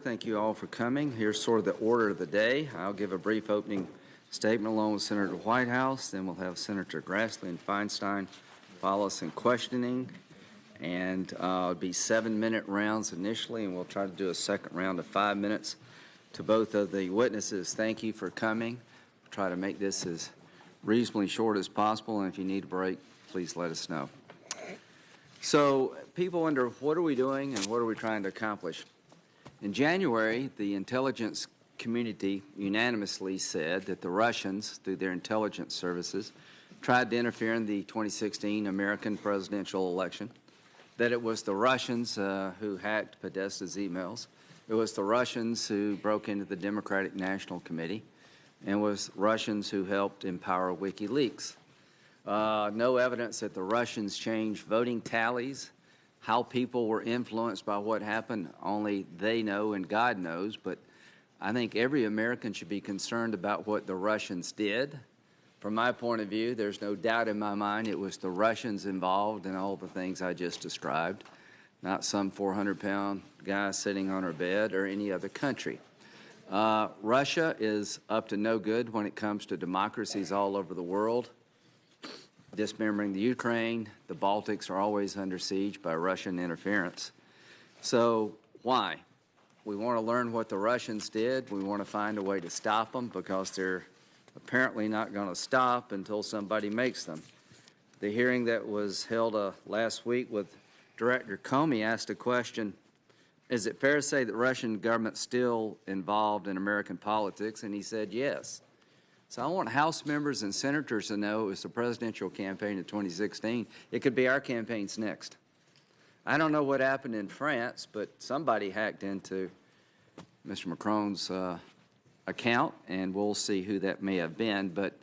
Thank you all for coming. Here's sort of the order of the day. I'll give a brief opening statement along with Senator Whitehouse. Then we'll have Senator Grassley and Feinstein follow us in questioning. And it'll be 7-minute rounds initially, and we'll try to do a second round of 5 minutes to both of the witnesses. Thank you for coming. We'll try to make this as reasonably short as possible, and if you need a break, please let us know. So people wonder, what are we doing and what are we trying to accomplish? In January, the intelligence community unanimously said that the Russians, through their intelligence services, tried to interfere in the 2016 American presidential election, that it was the Russians who hacked Podesta's emails, it was the Russians who broke into the Democratic National Committee, and it was Russians who helped empower WikiLeaks. No evidence that the Russians changed voting tallies, how people were influenced by what happened, only they know and God knows, but I think every American should be concerned about what the Russians did. From my point of view, there's no doubt in my mind it was the Russians involved in all the things I just described, not some 400-pound guy sitting on her bed or any other country. Russia is up to no good when it comes to democracies all over the world. Dismembering the Ukraine, the Baltics are always under siege by Russian interference. So why? We want to learn what the Russians did. We want to find a way to stop them because they're apparently not going to stop until somebody makes them. The hearing that was held last week with Director Comey asked a question, is it fair to say that the Russian government's still involved in American politics? And he said yes. So I want House members and senators to know it was the presidential campaign of 2016. It could be our campaigns next. I don't know what happened in France, but somebody hacked into Mr. Macron's account, and we'll see who that may have been. But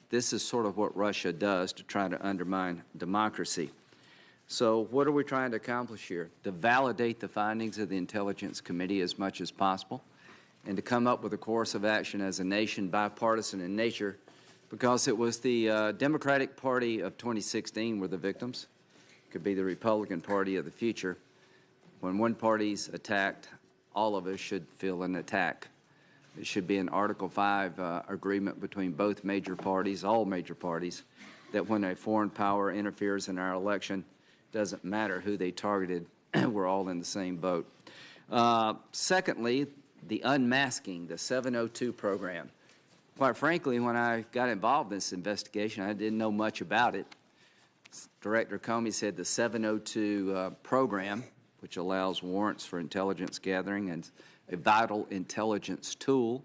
this is sort of what Russia does to try to undermine democracy. So what are we trying to accomplish here? To validate the findings of the Intelligence Committee as much as possible, and to come up with a course of action as a nation, bipartisan in nature, because it was the Democratic Party of 2016 were the victims. It could be the Republican Party of the future. When one party's attacked, all of us should feel an attack. It should be an Article 5 agreement between both major parties, all major parties, that when a foreign power interferes in our election, doesn't matter who they targeted, we're all in the same boat. Secondly, the Unmasking, the 702 program. Quite frankly, when I got involved in this investigation, I didn't know much about it. Director Comey said the 702 program, which allows warrants for intelligence gathering and a vital intelligence tool.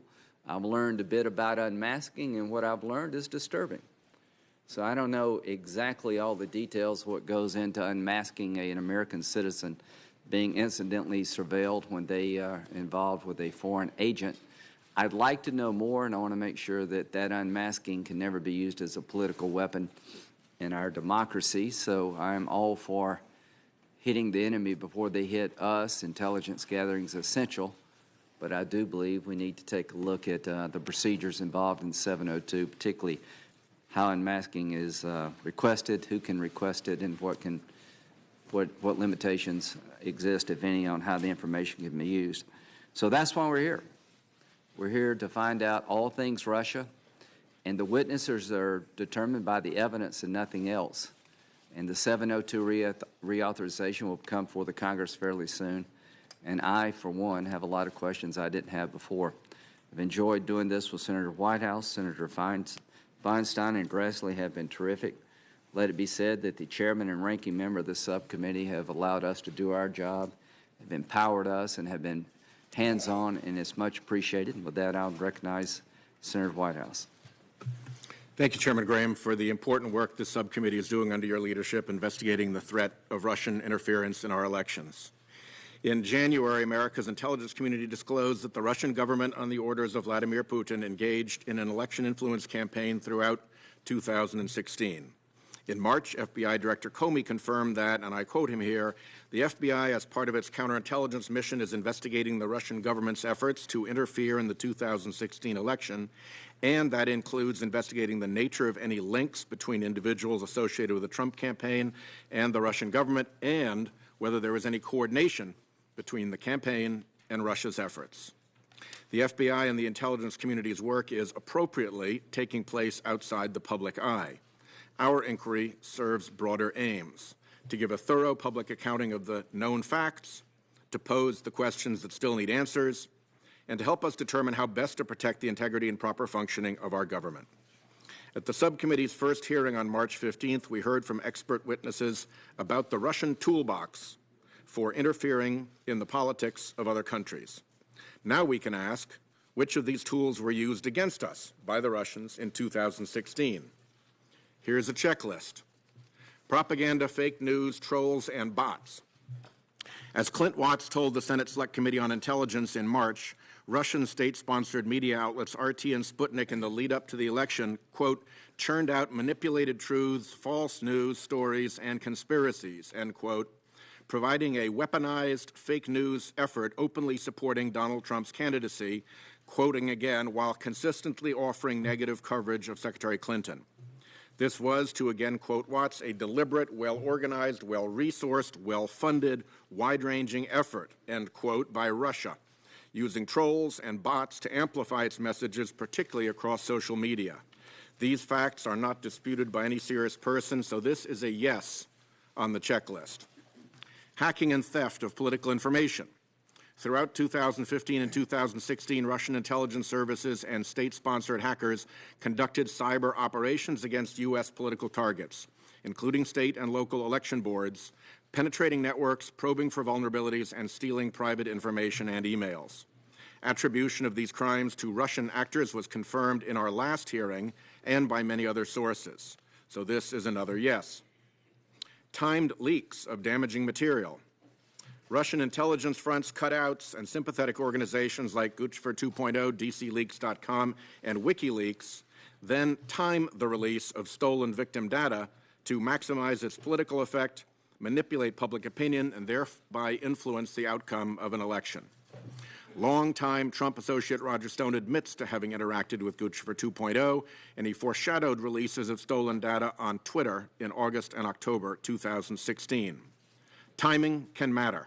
I've learned a bit about unmasking, and what I've learned is disturbing. So I don't know exactly all the details of what goes into unmasking an American citizen being incidentally surveilled when they are involved with a foreign agent. I'd like to know more, and I want to make sure that that unmasking can never be used as a political weapon in our democracy. So I'm all for hitting the enemy before they hit us. Intelligence gathering is essential, but I do believe we need to take a look at the procedures involved in 702, particularly how unmasking is requested, who can request it, and what limitations exist, if any, on how the information can be used. So that's why we're here. We're here to find out all things Russia, and the witnesses are determined by the evidence and nothing else. And the 702 reauthorization will come before the Congress fairly soon. And I, for one, have a lot of questions I didn't have before. I've enjoyed doing this with Senator Whitehouse. Senator Feinstein and Grassley have been terrific. Let it be said that the chairman and ranking member of the subcommittee have allowed us to do our job, have empowered us, and have been hands-on, and it's much appreciated. And with that, I'll recognize Senator Whitehouse. Thank you, Chairman Graham, for the important work this subcommittee is doing under your leadership, investigating the threat of Russian interference in our elections. In January, America's intelligence community disclosed that the Russian government, on the orders of Vladimir Putin, engaged in an election influence campaign throughout 2016. In March, FBI Director Comey confirmed that, and I quote him here, the FBI, as part of its counterintelligence mission, is investigating the Russian government's efforts to interfere in the 2016 election, and that includes investigating the nature of any links between individuals associated with the Trump campaign and the Russian government, and whether there was any coordination between the campaign and Russia's efforts. The FBI and the intelligence community's work is appropriately taking place outside the public eye. Our inquiry serves broader aims: to give a thorough public accounting of the known facts, to pose the questions that still need answers, and to help us determine how best to protect the integrity and proper functioning of our government. At the subcommittee's first hearing on March 15th, we heard from expert witnesses about the Russian toolbox for interfering in the politics of other countries. Now we can ask, which of these tools were used against us by the Russians in 2016? Here's a checklist: propaganda, fake news, trolls, and bots. As Clint Watts told the Senate Select Committee on Intelligence in March, Russian state-sponsored media outlets RT and Sputnik in the lead-up to the election, quote, churned out manipulated truths, false news stories, and conspiracies, end quote, providing a weaponized fake news effort openly supporting Donald Trump's candidacy, quoting again, while consistently offering negative coverage of Secretary Clinton. This was, to again quote Watts, a deliberate, well-organized, well-resourced, well-funded, wide-ranging effort, end quote, by Russia, using trolls and bots to amplify its messages, particularly across social media. These facts are not disputed by any serious person, so this is a yes on the checklist. Hacking and theft of political information. Throughout 2015 and 2016, Russian intelligence services and state-sponsored hackers conducted cyber operations against U.S. political targets, including state and local election boards, penetrating networks, probing for vulnerabilities, and stealing private information and emails. Attribution of these crimes to Russian actors was confirmed in our last hearing and by many other sources. So this is another yes. Timed leaks of damaging material. Russian intelligence fronts, cutouts, and sympathetic organizations like Guccifer 2.0, DCLeaks.com, and WikiLeaks then time the release of stolen victim data to maximize its political effect, manipulate public opinion, and thereby influence the outcome of an election. Longtime Trump associate Roger Stone admits to having interacted with Guccifer 2.0, and he foreshadowed releases of stolen data on Twitter in August and October 2016. Timing can matter.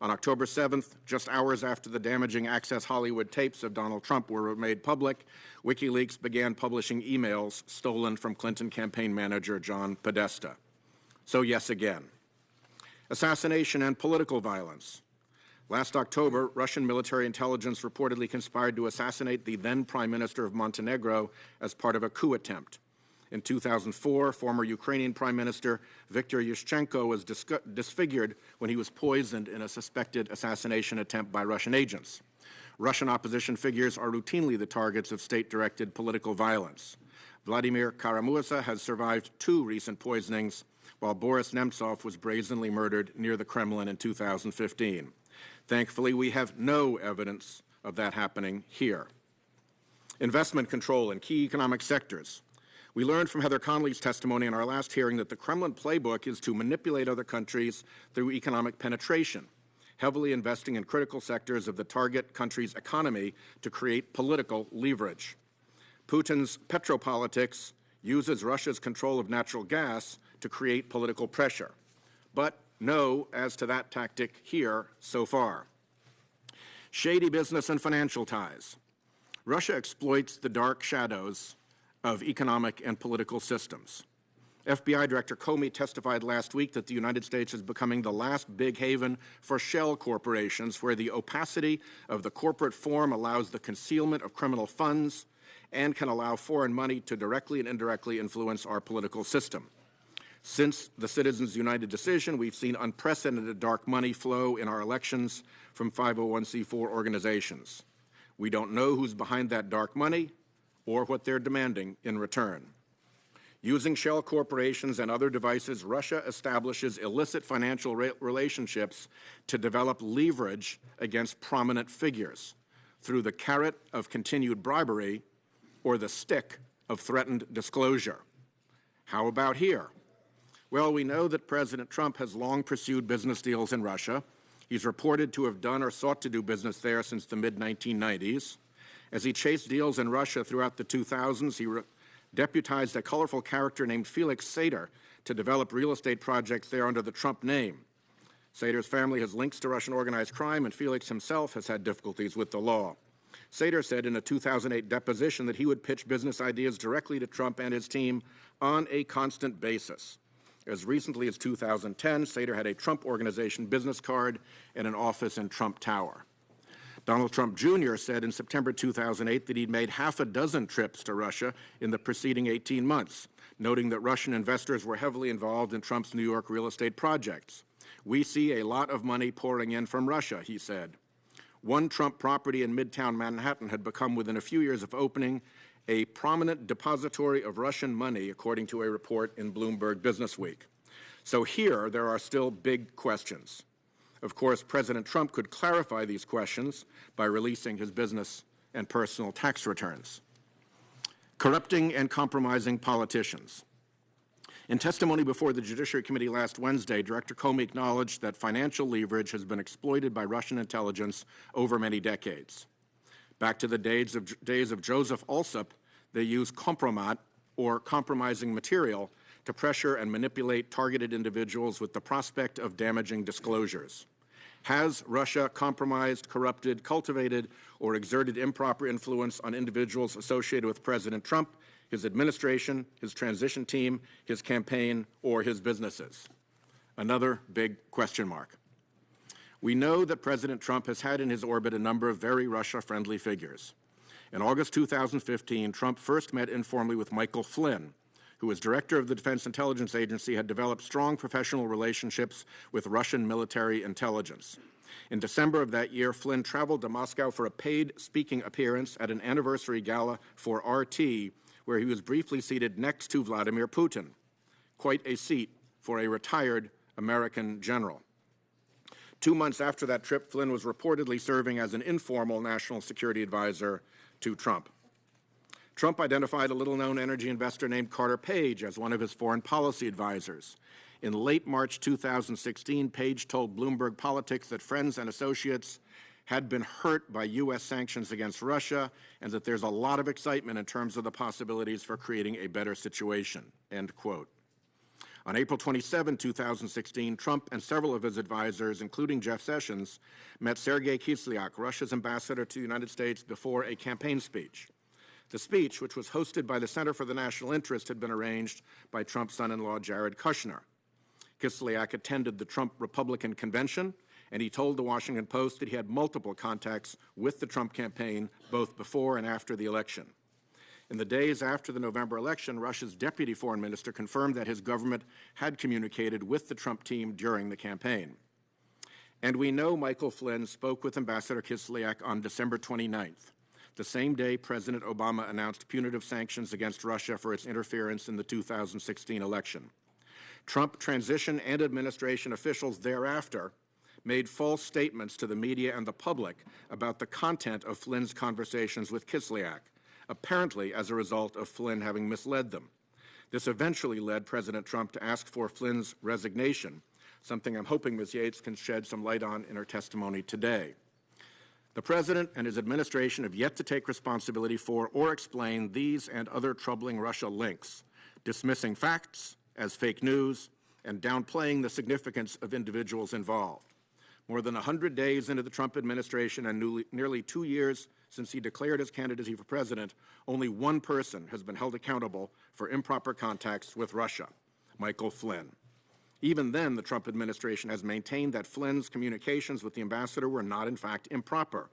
On October 7th, just hours after the damaging Access Hollywood tapes of Donald Trump were made public, WikiLeaks began publishing emails stolen from Clinton campaign manager John Podesta. So yes again. Assassination and political violence. Last October, Russian military intelligence reportedly conspired to assassinate the then Prime Minister of Montenegro as part of a coup attempt. In 2004, former Ukrainian Prime Minister Viktor Yushchenko was disfigured when he was poisoned in a suspected assassination attempt by Russian agents. Russian opposition figures are routinely the targets of state-directed political violence. Vladimir Kara-Murza has survived 2 recent poisonings, while Boris Nemtsov was brazenly murdered near the Kremlin in 2015. Thankfully, we have no evidence of that happening here. Investment control in key economic sectors. We learned from Heather Conley's testimony in our last hearing that the Kremlin playbook is to manipulate other countries through economic penetration, heavily investing in critical sectors of the target country's economy to create political leverage. Putin's petropolitics uses Russia's control of natural gas to create political pressure. But no as to that tactic here so far. Shady business and financial ties. Russia exploits the dark shadows of economic and political systems. FBI Director Comey testified last week that the United States is becoming the last big haven for shell corporations, where the opacity of the corporate form allows the concealment of criminal funds and can allow foreign money to directly and indirectly influence our political system. Since the Citizens United decision, we've seen unprecedented dark money flow in our elections from 501c4 organizations. We don't know who's behind that dark money or what they're demanding in return. Using shell corporations and other devices, Russia establishes illicit financial relationships to develop leverage against prominent figures through the carrot of continued bribery or the stick of threatened disclosure. How about here? Well, we know that President Trump has long pursued business deals in Russia. He's reported to have done or sought to do business there since the mid-1990s. As he chased deals in Russia throughout the 2000s, he deputized a colorful character named Felix Sater to develop real estate projects there under the Trump name. Sater's family has links to Russian organized crime, and Felix himself has had difficulties with the law. Sater said in a 2008 deposition that he would pitch business ideas directly to Trump and his team on a constant basis. As recently as 2010, Sater had a Trump Organization business card and an office in Trump Tower. Donald Trump Jr. said in September 2008 that he'd made half a dozen trips to Russia in the preceding 18 months, noting that Russian investors were heavily involved in Trump's New York real estate projects. "We see a lot of money pouring in from Russia," he said. One Trump property in Midtown Manhattan had become, within a few years of opening, a prominent depository of Russian money, according to a report in Bloomberg Businessweek. So here, there are still big questions. Of course, President Trump could clarify these questions by releasing his business and personal tax returns. Corrupting and compromising politicians. In testimony before the Judiciary Committee last Wednesday, Director Comey acknowledged that financial leverage has been exploited by Russian intelligence over many decades. Back to the days of Joseph Alsop, they used compromat, or compromising material, to pressure and manipulate targeted individuals with the prospect of damaging disclosures. Has Russia compromised, corrupted, cultivated, or exerted improper influence on individuals associated with President Trump, his administration, his transition team, his campaign, or his businesses? Another big question mark. We know that President Trump has had in his orbit a number of very Russia-friendly figures. In August 2015, Trump first met informally with Michael Flynn, who as director of the Defense Intelligence Agency had developed strong professional relationships with Russian military intelligence. In December of that year, Flynn traveled to Moscow for a paid speaking appearance at an anniversary gala for RT, where he was briefly seated next to Vladimir Putin. Quite a seat for a retired American general. 2 months after that trip, Flynn was reportedly serving as an informal national security advisor to Trump. Trump identified a little-known energy investor named Carter Page as one of his foreign policy advisors. In late March 2016, Page told Bloomberg Politics that friends and associates had been hurt by U.S. sanctions against Russia and that there's a lot of excitement in terms of the possibilities for creating a better situation, end quote. On April 27, 2016, Trump and several of his advisors, including Jeff Sessions, met Sergei Kislyak, Russia's ambassador to the United States, before a campaign speech. The speech, which was hosted by the Center for the National Interest, had been arranged by Trump's son-in-law, Jared Kushner. Kislyak attended the Trump Republican convention, and he told the Washington Post that he had multiple contacts with the Trump campaign, both before and after the election. In the days after the November election, Russia's deputy foreign minister confirmed that his government had communicated with the Trump team during the campaign. And we know Michael Flynn spoke with Ambassador Kislyak on December 29th, the same day President Obama announced punitive sanctions against Russia for its interference in the 2016 election. Trump transition and administration officials thereafter made false statements to the media and the public about the content of Flynn's conversations with Kislyak, apparently as a result of Flynn having misled them. This eventually led President Trump to ask for Flynn's resignation, something I'm hoping Ms. Yates can shed some light on in her testimony today. The President and his administration have yet to take responsibility for or explain these and other troubling Russia links, dismissing facts as fake news and downplaying the significance of individuals involved. More than 100 days into the Trump administration and nearly 2 years since he declared his candidacy for president, only one person has been held accountable for improper contacts with Russia, Michael Flynn. Even then, the Trump administration has maintained that Flynn's communications with the ambassador were not, in fact, improper.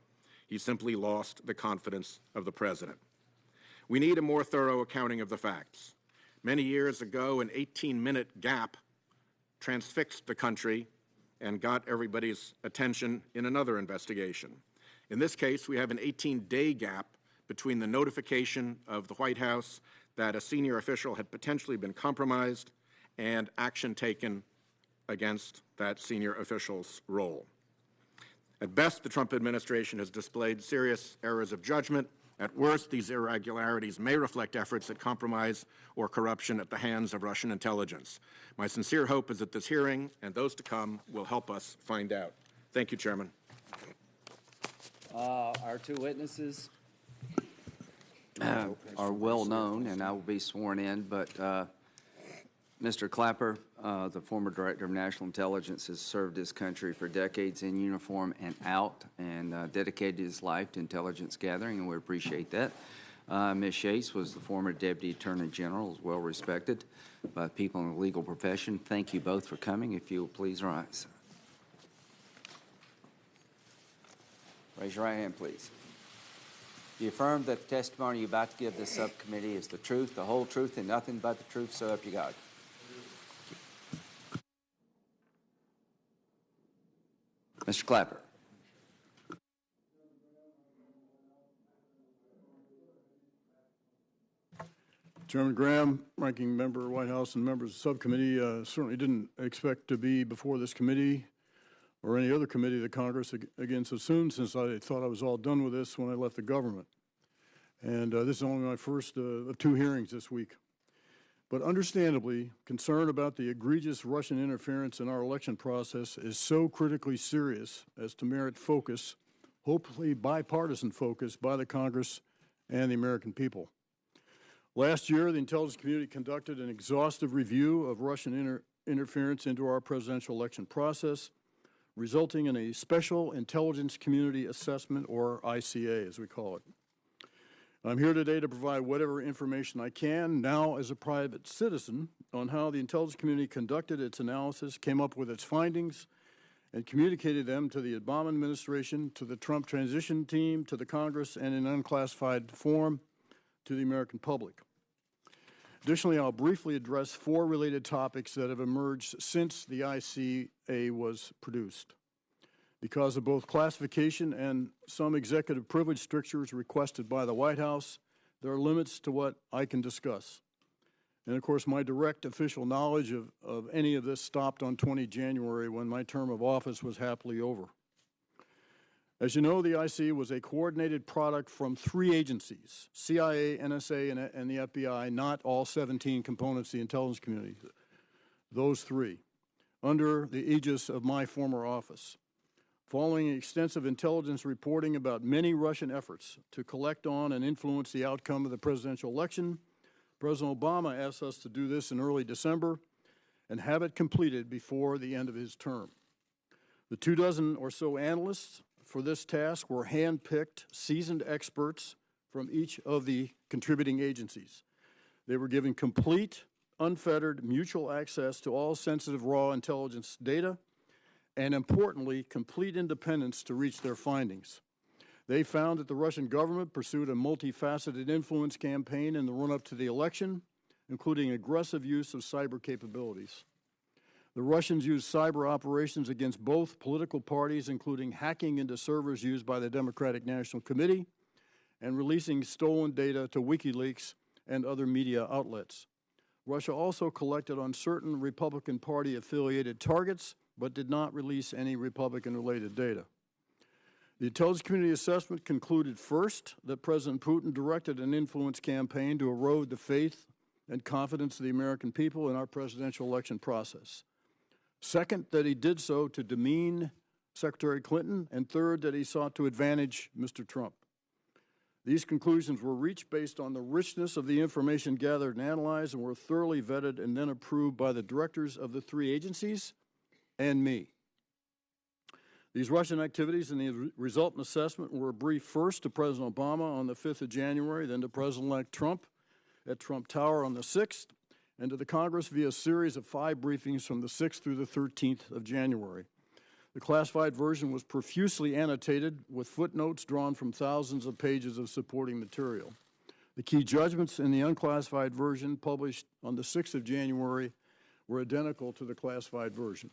He simply lost the confidence of the president. We need a more thorough accounting of the facts. Many years ago, an 18-minute gap transfixed the country and got everybody's attention in another investigation. In this case, we have an 18-day gap between the notification of the White House that a senior official had potentially been compromised and action taken against that senior official's role. At best, the Trump administration has displayed serious errors of judgment. At worst, these irregularities may reflect efforts at compromise or corruption at the hands of Russian intelligence. My sincere hope is that this hearing and those to come will help us find out. Thank you, Chairman. Our two witnesses are well known, and I will be sworn in, but Mr. Clapper, the former Director of National Intelligence, has served his country for decades in uniform and out, and dedicated his life to intelligence gathering, and we appreciate that. Ms. Yates was the former Deputy Attorney General, is well respected by people in the legal profession. Thank you both for coming. If you will please rise. Raise your right hand, please. Do you affirm that the testimony you're about to give this subcommittee is the truth, the whole truth, and nothing but the truth, so help you God? Mr. Clapper. Chairman Graham, Ranking Member White House, and members of the subcommittee, certainly didn't expect to be before this committee or any other committee of the Congress again so soon, since I thought I was all done with this when I left the government. And this is only my first of 2 hearings this week. But understandably, concern about the egregious Russian interference in our election process is so critically serious as to merit focus, hopefully bipartisan focus, by the Congress and the American people. Last year, the intelligence community conducted an exhaustive review of Russian interference into our presidential election process, resulting in a Special Intelligence Community Assessment, or ICA, as we call it. I'm here today to provide whatever information I can, now as a private citizen, on how the intelligence community conducted its analysis, came up with its findings, and communicated them to the Obama administration, to the Trump transition team, to the Congress, and in unclassified form to the American public. Additionally, I'll briefly address 4 related topics that have emerged since the ICA was produced. Because of both classification and some executive privilege strictures requested by the White House, there are limits to what I can discuss. And of course, my direct official knowledge of any of this stopped on 20 January when my term of office was happily over. As you know, the IC was a coordinated product from 3 agencies, CIA, NSA, and the FBI, not all 17 components of the intelligence community, those 3, under the aegis of my former office. Following extensive intelligence reporting about many Russian efforts to collect on and influence the outcome of the presidential election, President Obama asked us to do this in early December and have it completed before the end of his term. The 24 or so analysts for this task were hand-picked, seasoned experts from each of the contributing agencies. They were given complete, unfettered, mutual access to all sensitive raw intelligence data, and importantly, complete independence to reach their findings. They found that the Russian government pursued a multifaceted influence campaign in the run-up to the election, including aggressive use of cyber capabilities. The Russians used cyber operations against both political parties, including hacking into servers used by the Democratic National Committee and releasing stolen data to WikiLeaks and other media outlets. Russia also collected on certain Republican Party-affiliated targets, but did not release any Republican-related data. The intelligence community assessment concluded, first, that President Putin directed an influence campaign to erode the faith and confidence of the American people in our presidential election process. Second, that he did so to demean Secretary Clinton, and third, that he sought to advantage Mr. Trump. These conclusions were reached based on the richness of the information gathered and analyzed, and were thoroughly vetted and then approved by the directors of the 3 agencies and me. These Russian activities and the resultant assessment were briefed first to President Obama on the 5th of January, then to President-elect Trump at Trump Tower on the 6th, and to the Congress via a series of 5 briefings from the 6th through the 13th of January. The classified version was profusely annotated with footnotes drawn from thousands of pages of supporting material. The key judgments in the unclassified version published on the 6th of January were identical to the classified version.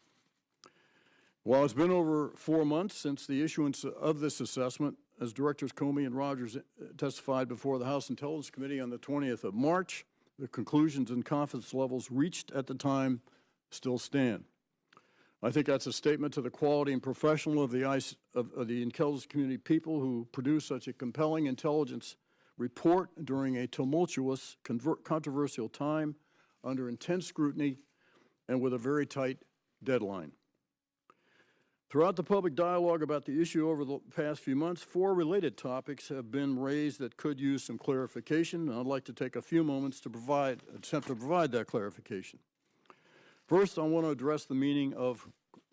While it's been over 4 months since the issuance of this assessment, as Directors Comey and Rogers testified before the House Intelligence Committee on the 20th of March, the conclusions and confidence levels reached at the time still stand. I think that's a statement to the quality and professionalism of the intelligence community people who produce such a compelling intelligence report during a tumultuous, controversial time under intense scrutiny and with a very tight deadline. Throughout the public dialogue about the issue over the past few months, 4 related topics have been raised that could use some clarification, and I'd like to take a few moments to attempt to provide that clarification. First, I want to address the meaning of,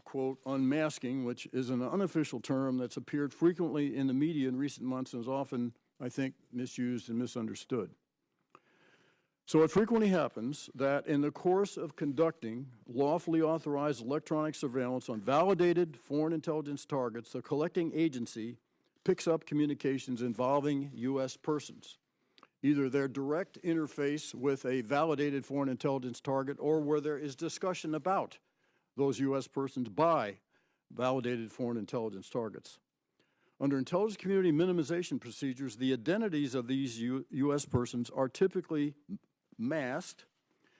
quote, unmasking, which is an unofficial term that's appeared frequently in the media in recent months and is often, I think, misused and misunderstood. So it frequently happens that in the course of conducting lawfully authorized electronic surveillance on validated foreign intelligence targets, the collecting agency picks up communications involving U.S. persons, either their direct interface with a validated foreign intelligence target or where there is discussion about those U.S. persons by validated foreign intelligence targets. Under intelligence community minimization procedures, the identities of these U.S. persons are typically masked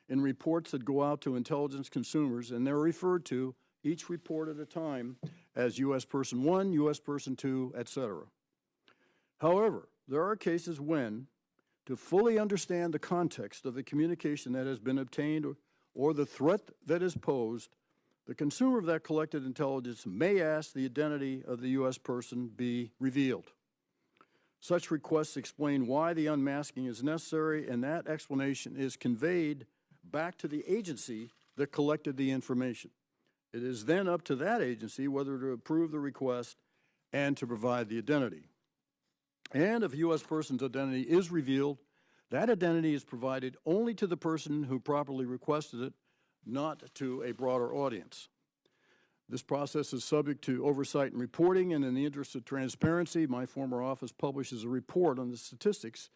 in reports that go out to intelligence consumers, and they're referred to, each report at a time, as U.S. Person 1, U.S. Person 2, etc. However, there are cases when, to fully understand the context of the communication that has been obtained or the threat that is posed, the consumer of that collected intelligence may ask the identity of the U.S. person be revealed. Such requests explain why the unmasking is necessary, and that explanation is conveyed back to the agency that collected the information. It is then up to that agency whether to approve the request and to provide the identity. And if a U.S. person's identity is revealed, that identity is provided only to the person who properly requested it, not to a broader audience. This process is subject to oversight and reporting, and in the interest of transparency, my former office publishes a report on the statistics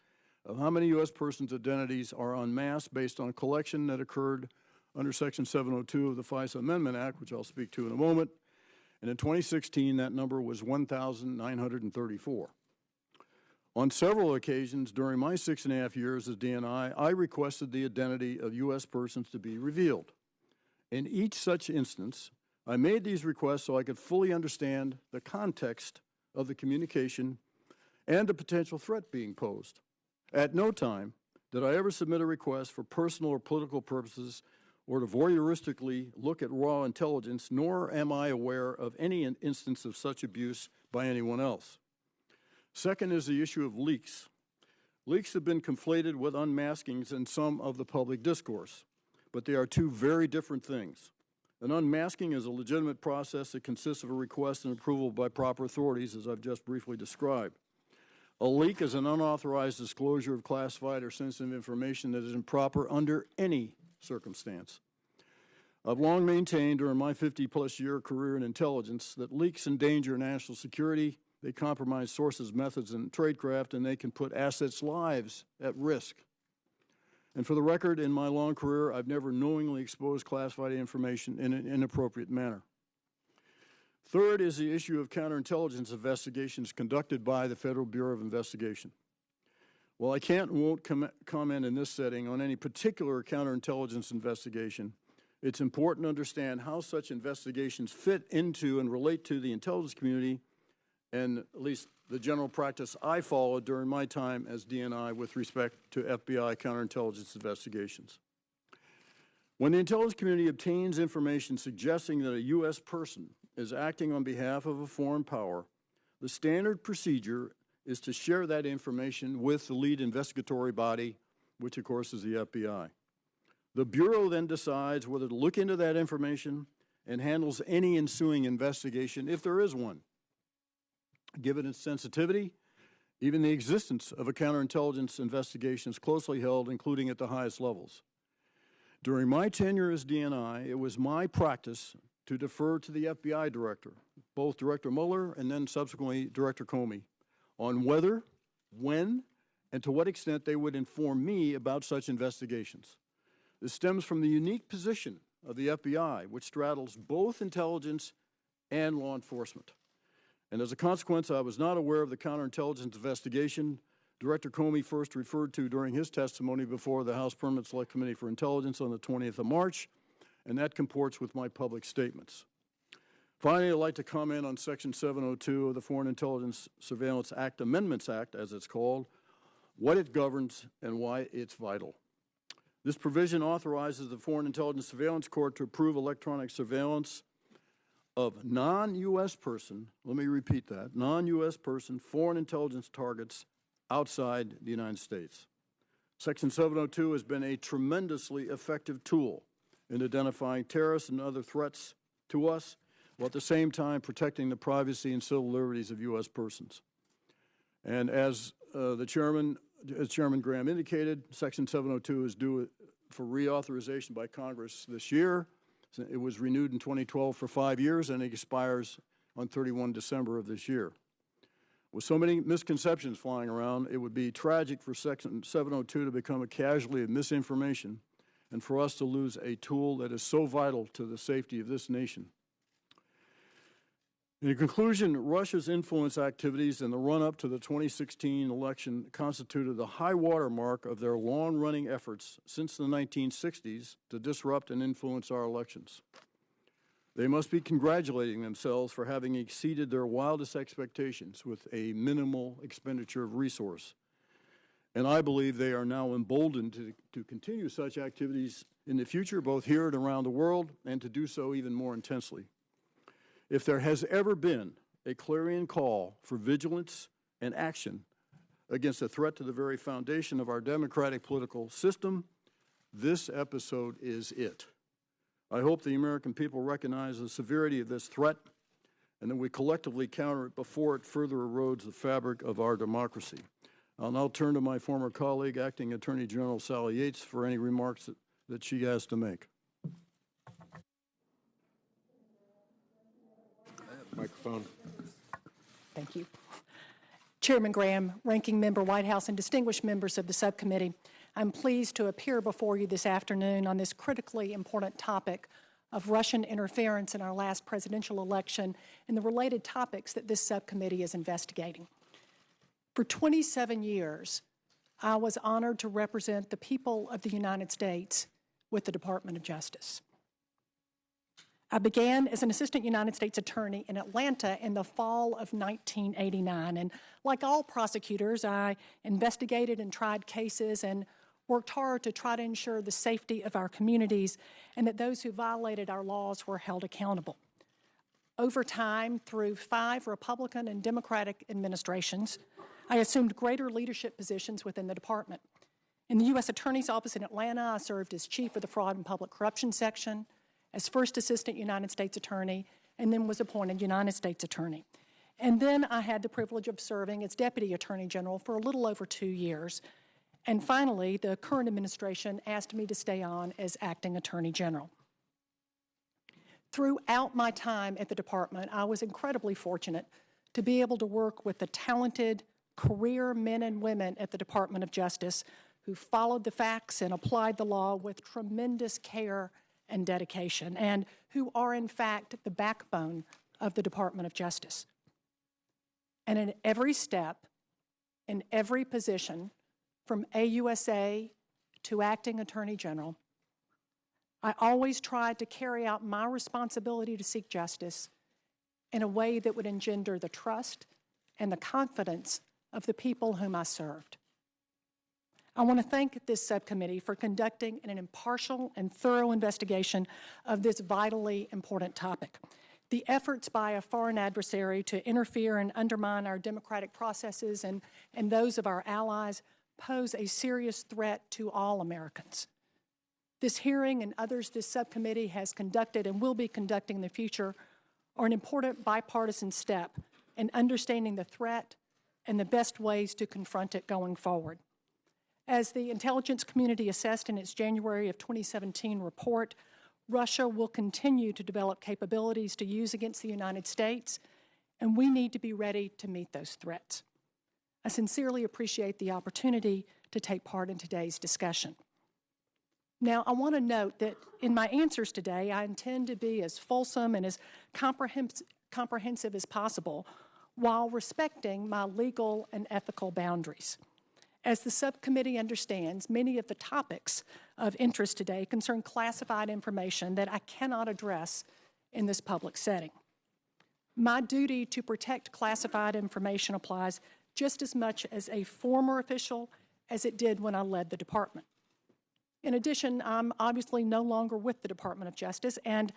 of how many U.S. persons' identities are unmasked based on a collection that occurred under Section 702 of the FISA Amendment Act, which I'll speak to in a moment. And in 2016, that number was 1,934. On several occasions during my 6.5 years as DNI, I requested the identity of U.S. persons to be revealed. In each such instance, I made these requests so I could fully understand the context of the communication and the potential threat being posed. At no time did I ever submit a request for personal or political purposes or to voyeuristically look at raw intelligence, nor am I aware of any instance of such abuse by anyone else. Second is the issue of leaks. Leaks have been conflated with unmaskings in some of the public discourse, but they are two very different things. An unmasking is a legitimate process that consists of a request and approval by proper authorities, as I've just briefly described. A leak is an unauthorized disclosure of classified or sensitive information that is improper under any circumstance. I've long maintained during my 50-plus year career in intelligence that leaks endanger national security, they compromise sources, methods, and tradecraft, and they can put assets' lives at risk. And for the record, in my long career, I've never knowingly exposed classified information in an inappropriate manner. Third is the issue of counterintelligence investigations conducted by the Federal Bureau of Investigation. While I can't and won't comment in this setting on any particular counterintelligence investigation, it's important to understand how such investigations fit into and relate to the intelligence community and at least the general practice I followed during my time as DNI with respect to FBI counterintelligence investigations. When the intelligence community obtains information suggesting that a U.S. person is acting on behalf of a foreign power, the standard procedure is to share that information with the lead investigatory body, which of course is the FBI. The Bureau then decides whether to look into that information and handles any ensuing investigation, if there is one. Given its sensitivity, even the existence of a counterintelligence investigation is closely held, including at the highest levels. During my tenure as DNI, it was my practice to defer to the FBI director, both Director Mueller and then subsequently Director Comey, on whether, when, and to what extent they would inform me about such investigations. This stems from the unique position of the FBI, which straddles both intelligence and law enforcement. And as a consequence, I was not aware of the counterintelligence investigation Director Comey first referred to during his testimony before the House Permanent Select Committee for Intelligence on the 20th of March, and that comports with my public statements. Finally, I'd like to comment on Section 702 of the Foreign Intelligence Surveillance Act, Amendments Act, as it's called, what it governs and why it's vital. This provision authorizes the Foreign Intelligence Surveillance Court to approve electronic surveillance of non-U.S. person, let me repeat that, non-U.S. person foreign intelligence targets outside the United States. Section 702 has been a tremendously effective tool in identifying terrorists and other threats to us, while at the same time protecting the privacy and civil liberties of U.S. persons. And as Chairman Graham indicated, Section 702 is due for reauthorization by Congress this year. It was renewed in 2012 for 5 years, and it expires on 31 December of this year. With so many misconceptions flying around, it would be tragic for Section 702 to become a casualty of misinformation and for us to lose a tool that is so vital to the safety of this nation. In conclusion, Russia's influence activities in the run-up to the 2016 election constituted the high water mark of their long-running efforts since the 1960s to disrupt and influence our elections. They must be congratulating themselves for having exceeded their wildest expectations with a minimal expenditure of resource. And I believe they are now emboldened to continue such activities in the future, both here and around the world, and to do so even more intensely. If there has ever been a clarion call for vigilance and action against a threat to the very foundation of our democratic political system, this episode is it. I hope the American people recognize the severity of this threat and that we collectively counter it before it further erodes the fabric of our democracy. I'll now turn to my former colleague, Acting Attorney General Sally Yates, for any remarks that she has to make. Microphone. Thank you. Chairman Graham, Ranking Member Whitehouse, and distinguished members of the subcommittee, I'm pleased to appear before you this afternoon on this critically important topic of Russian interference in our last presidential election and the related topics that this subcommittee is investigating. For 27 years, I was honored to represent the people of the United States with the Department of Justice. I began as an assistant United States attorney in Atlanta in the fall of 1989. And like all prosecutors, I investigated and tried cases and worked hard to try to ensure the safety of our communities and that those who violated our laws were held accountable. Over time, through 5 Republican and Democratic administrations, I assumed greater leadership positions within the department. In the U.S. Attorney's Office in Atlanta, I served as chief of the Fraud and Public Corruption Section, as first assistant United States attorney, and then was appointed United States attorney. And then I had the privilege of serving as deputy attorney general for a little over 2 years. And finally, the current administration asked me to stay on as acting attorney general. Throughout my time at the department, I was incredibly fortunate to be able to work with the talented career men and women at the Department of Justice who followed the facts and applied the law with tremendous care and dedication, and who are in fact the backbone of the Department of Justice. And in every step, in every position, from AUSA to acting attorney general, I always tried to carry out my responsibility to seek justice in a way that would engender the trust and the confidence of the people whom I served. I want to thank this subcommittee for conducting an impartial and thorough investigation of this vitally important topic. The efforts by a foreign adversary to interfere and undermine our democratic processes and those of our allies pose a serious threat to all Americans. This hearing and others this subcommittee has conducted and will be conducting in the future are an important bipartisan step in understanding the threat and the best ways to confront it going forward. As the intelligence community assessed in its January of 2017 report, Russia will continue to develop capabilities to use against the United States, and we need to be ready to meet those threats. I sincerely appreciate the opportunity to take part in today's discussion. Now, I want to note that in my answers today, I intend to be as fulsome and as comprehensive as possible while respecting my legal and ethical boundaries. As the subcommittee understands, many of the topics of interest today concern classified information that I cannot address in this public setting. My duty to protect classified information applies just as much as a former official as it did when I led the department. In addition, I'm obviously no longer with the Department of Justice, and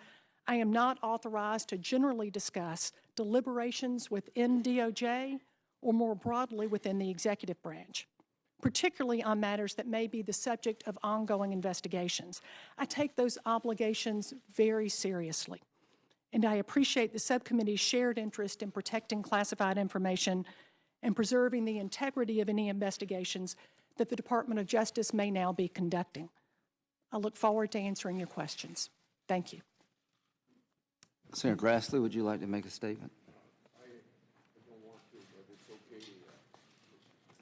I am not authorized to generally discuss deliberations within DOJ or more broadly within the executive branch. particularly on matters that may be the subject of ongoing investigations. I take those obligations very seriously, and I appreciate the subcommittee's shared interest in protecting classified information and preserving the integrity of any investigations that the Department of Justice may now be conducting. I look forward to answering your questions. Thank you. Senator Grassley, would you like to make a statement? I don't want to, but it's okay.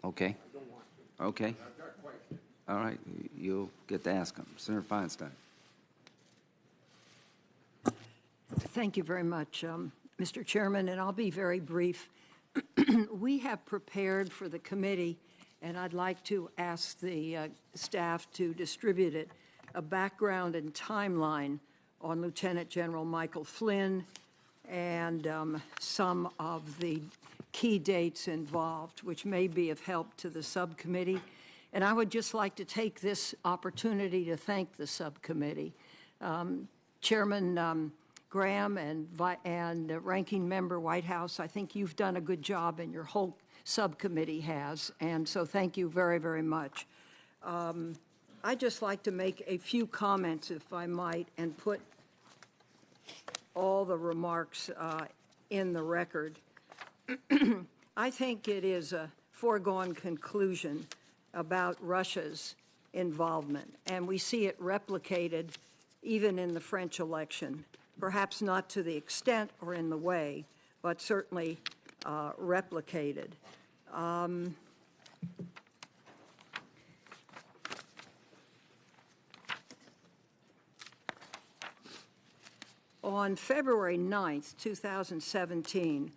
Okay. I don't want to. Okay. I've got questions. All right. You'll get to ask them. Senator Feinstein. Thank you very much, Mr. Chairman, and I'll be very brief. We have prepared for the committee, and I'd like to ask the staff to distribute it, a background and timeline on Lieutenant General Michael Flynn and some of the key dates involved, which may be of help to the subcommittee. And I would just like to take this opportunity to thank the subcommittee. Chairman Graham and Ranking Member Whitehouse, I think you've done a good job, and your whole subcommittee has, and so thank you very, very much. I'd just like to make a few comments, if I might, and put all the remarks in the record. I think it is a foregone conclusion about Russia's involvement, and we see it replicated even in the French election. Perhaps not to the extent or in the way, but certainly replicated. On February 9th, 2017,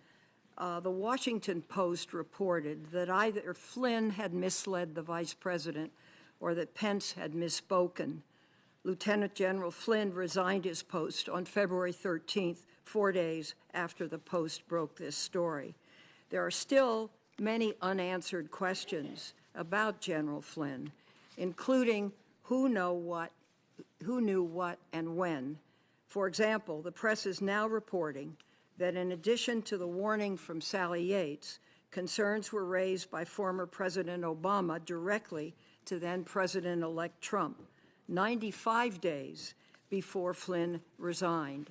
the Washington Post reported that either Flynn had misled the vice president or that Pence had misspoken. Lieutenant General Flynn resigned his post on February 13th, 4 days after the Post broke this story. There are still many unanswered questions about General Flynn, including who knew what and when. For example, the press is now reporting that in addition to the warning from Sally Yates, concerns were raised by former President Obama directly to then President-elect Trump, 95 days before Flynn resigned.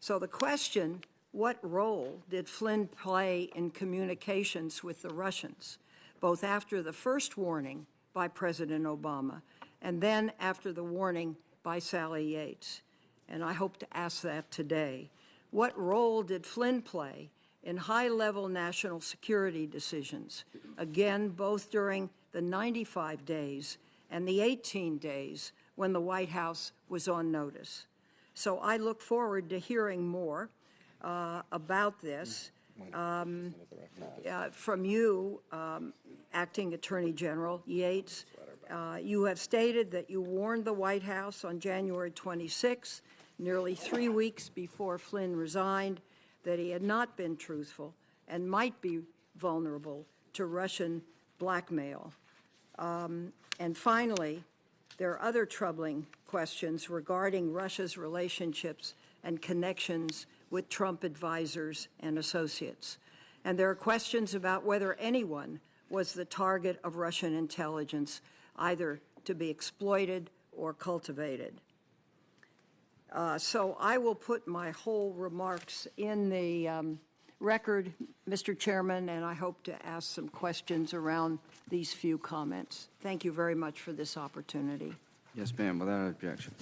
So the question, what role did Flynn play in communications with the Russians, both after the first warning by President Obama and then after the warning by Sally Yates? And I hope to ask that today. What role did Flynn play in high-level national security decisions, again, both during the 95 days and the 18 days when the White House was on notice? So I look forward to hearing more about this from you, Acting Attorney General Yates. You have stated that you warned the White House on January 26th, nearly 3 weeks before Flynn resigned, that he had not been truthful and might be vulnerable to Russian blackmail. And finally, there are other troubling questions regarding Russia's relationships and connections with Trump advisors and associates. And there are questions about whether anyone was the target of Russian intelligence, either to be exploited or cultivated. So I will put my whole remarks in the record, Mr. Chairman, and I hope to ask some questions around these few comments. Thank you very much for this opportunity. Yes, ma'am, without objection.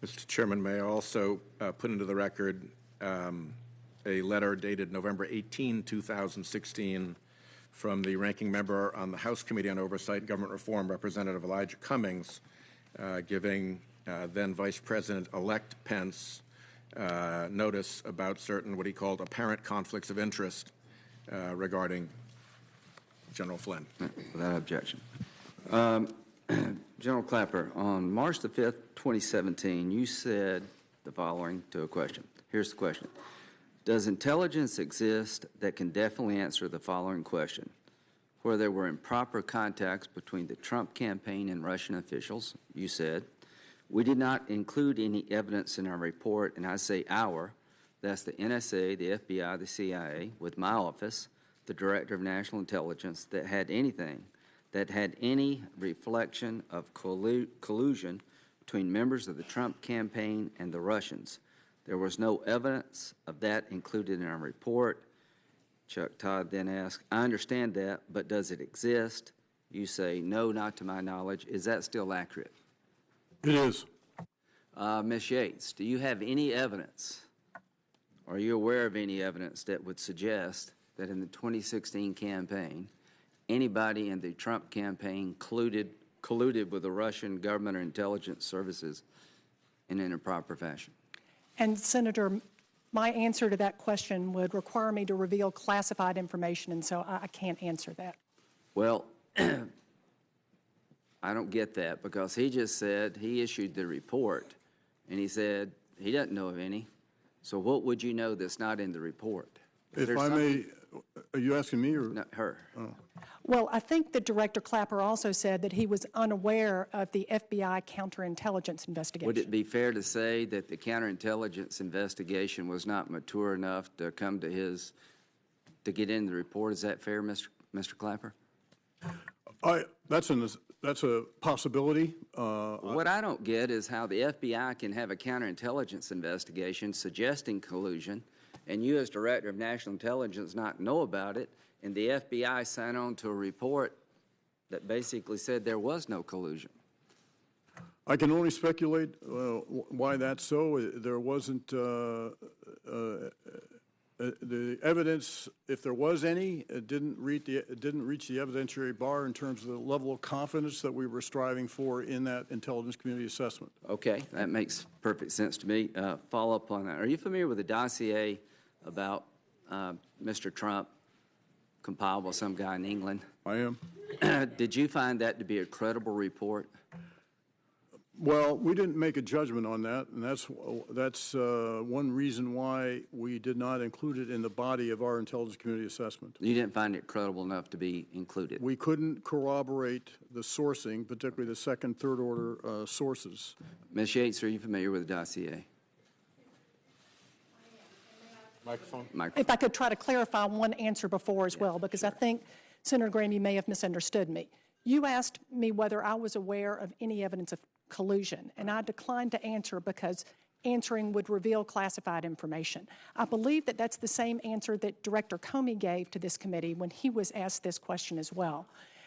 Mr. Chairman, may I also put into the record a letter dated November 18, 2016, from the ranking member on the House Committee on Oversight and Government Reform, Representative Elijah Cummings, giving then Vice President-elect Pence notice about certain what he called apparent conflicts of interest regarding General Flynn. Without objection. General Clapper, on March the 5th, 2017, you said the following to a question. Here's the question. Does intelligence exist that can definitely answer the following question? Where there were improper contacts between the Trump campaign and Russian officials, you said, we did not include any evidence in our report, and I say our, that's the NSA, the FBI, the CIA, with my office, the Director of National Intelligence, that had anything that had any reflection of collusion between members of the Trump campaign and the Russians. There was no evidence of that included in our report. Chuck Todd then asked, I understand that, but does it exist? You say, no, not to my knowledge. Is that still accurate? It is. Ms. Yates, do you have any evidence, are you aware of any evidence that would suggest that in the 2016 campaign, anybody in the Trump campaign colluded with the Russian government or intelligence services in an improper fashion? And Senator, my answer to that question would require me to reveal classified information, and so I can't answer that. Well, I don't get that, because he just said he issued the report, and he said he doesn't know of any. So what would you know that's not in the report? If I may, are you asking me or? No, her. Oh. Well, I think that Director Clapper also said that he was unaware of the FBI counterintelligence investigation. Would it be fair to say that the counterintelligence investigation was not mature enough to come to get in the report? Is that fair, Mr. Clapper? That's a possibility. What I don't get is how the FBI can have a counterintelligence investigation suggesting collusion, and you as Director of National Intelligence not know about it, and the FBI signed on to a report that basically said there was no collusion. I can only speculate why that's so. There wasn't the evidence, if there was any, it didn't reach the evidentiary bar in terms of the level of confidence that we were striving for in that intelligence community assessment. Okay, that makes perfect sense to me. Follow up on that. Are you familiar with the dossier about Mr. Trump compiled by some guy in England? I am. Did you find that to be a credible report? Well, we didn't make a judgment on that, and that's one reason why we did not include it in the body of our intelligence community assessment. You didn't find it credible enough to be included? We couldn't corroborate the sourcing, particularly the second, third order sources. Ms. Yates, are you familiar with the dossier? Microphone. If I could try to clarify one answer before as well, because I think, Senator Graham, you may have misunderstood me. You asked me whether I was aware of any evidence of collusion, and I declined to answer because answering would reveal classified information. I believe that that's the same answer that Director Comey gave to this committee when he was asked this question as well.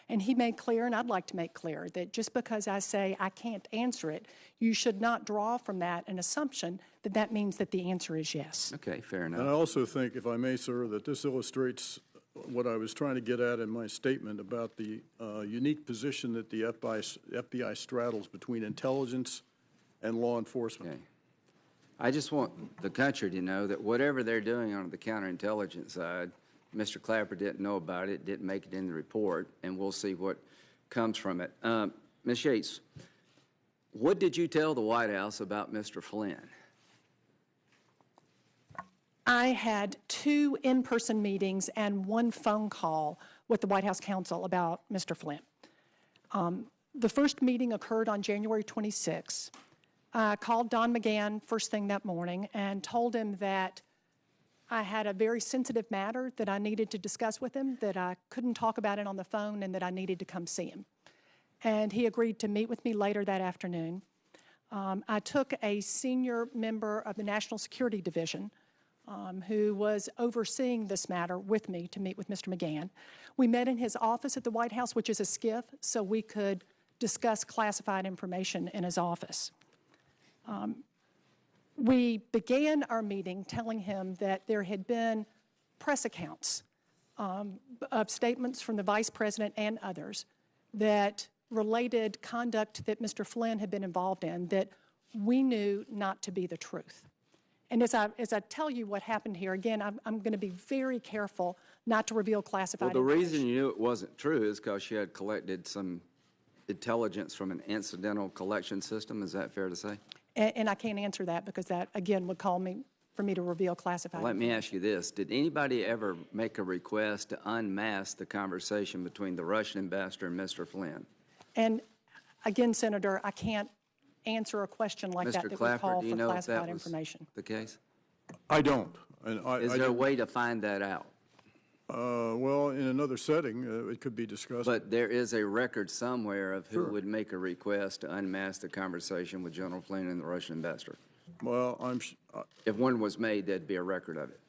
And he made clear, and I'd like to make clear, that just because I say I can't answer it, you should not draw from that an assumption that that means that the answer is yes. Okay, fair enough. And I also think, if I may, sir, that this illustrates what I was trying to get at in my statement about the unique position that the FBI straddles between intelligence and law enforcement. Okay. I just want the country to know that whatever they're doing on the counterintelligence side, Mr. Clapper didn't know about it, didn't make it in the report, and we'll see what comes from it. Ms. Yates, what did you tell the White House about Mr. Flynn? I had 2 in-person meetings and 1 phone call with the White House counsel about Mr. Flynn. The first meeting occurred on January 26. I called Don McGahn first thing that morning and told him that I had a very sensitive matter that I needed to discuss with him, that I couldn't talk about it on the phone, and that I needed to come see him. And he agreed to meet with me later that afternoon. I took a senior member of the National Security Division who was overseeing this matter with me to meet with Mr. McGahn. We met in his office at the White House, which is a SCIF, so we could discuss classified information in his office. We began our meeting telling him that there had been press accounts of statements from the Vice President and others that related conduct that Mr. Flynn had been involved in that we knew not to be the truth. And as I tell you what happened here, again, I'm going to be very careful not to reveal classified information. Well, the reason you knew it wasn't true is because you had collected some intelligence from an incidental collection system. Is that fair to say? And I can't answer that because that, again, would call me for me to reveal classified Let me ask you this. Did anybody ever make a request to unmask the conversation between the Russian ambassador and Mr. Flynn? And again, Senator, I can't answer a question like that Mr. would Clapper, call do you for know if classified that was information. the case? I don't. And Is there a way to find that out? Well, in another setting, it could be discussed. But there is a record somewhere of who would make a request to unmask the conversation with General Flynn and the Russian ambassador. Well, If one was made, there'd be a record of it.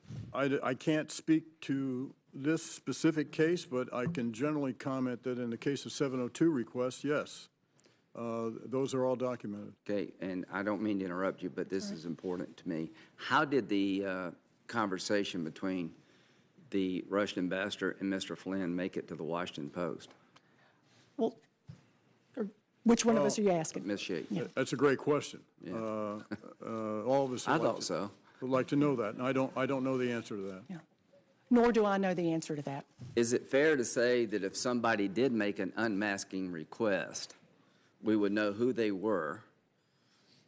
I can't speak to this specific case, but I can generally comment that in the case of 702 requests, yes, those are all documented. Okay, and I don't mean to interrupt you, but this is important to me. How did the conversation between the Russian ambassador and Mr. Flynn make it to the Washington Post? Well, which one of us are you asking? Ms. Yates? That's a great question. All of us I thought so. would like to know that, and I don't know the answer to that. Yeah. Nor do I know the answer to that. Is it fair to say that if somebody did make an unmasking request, we would know who they were,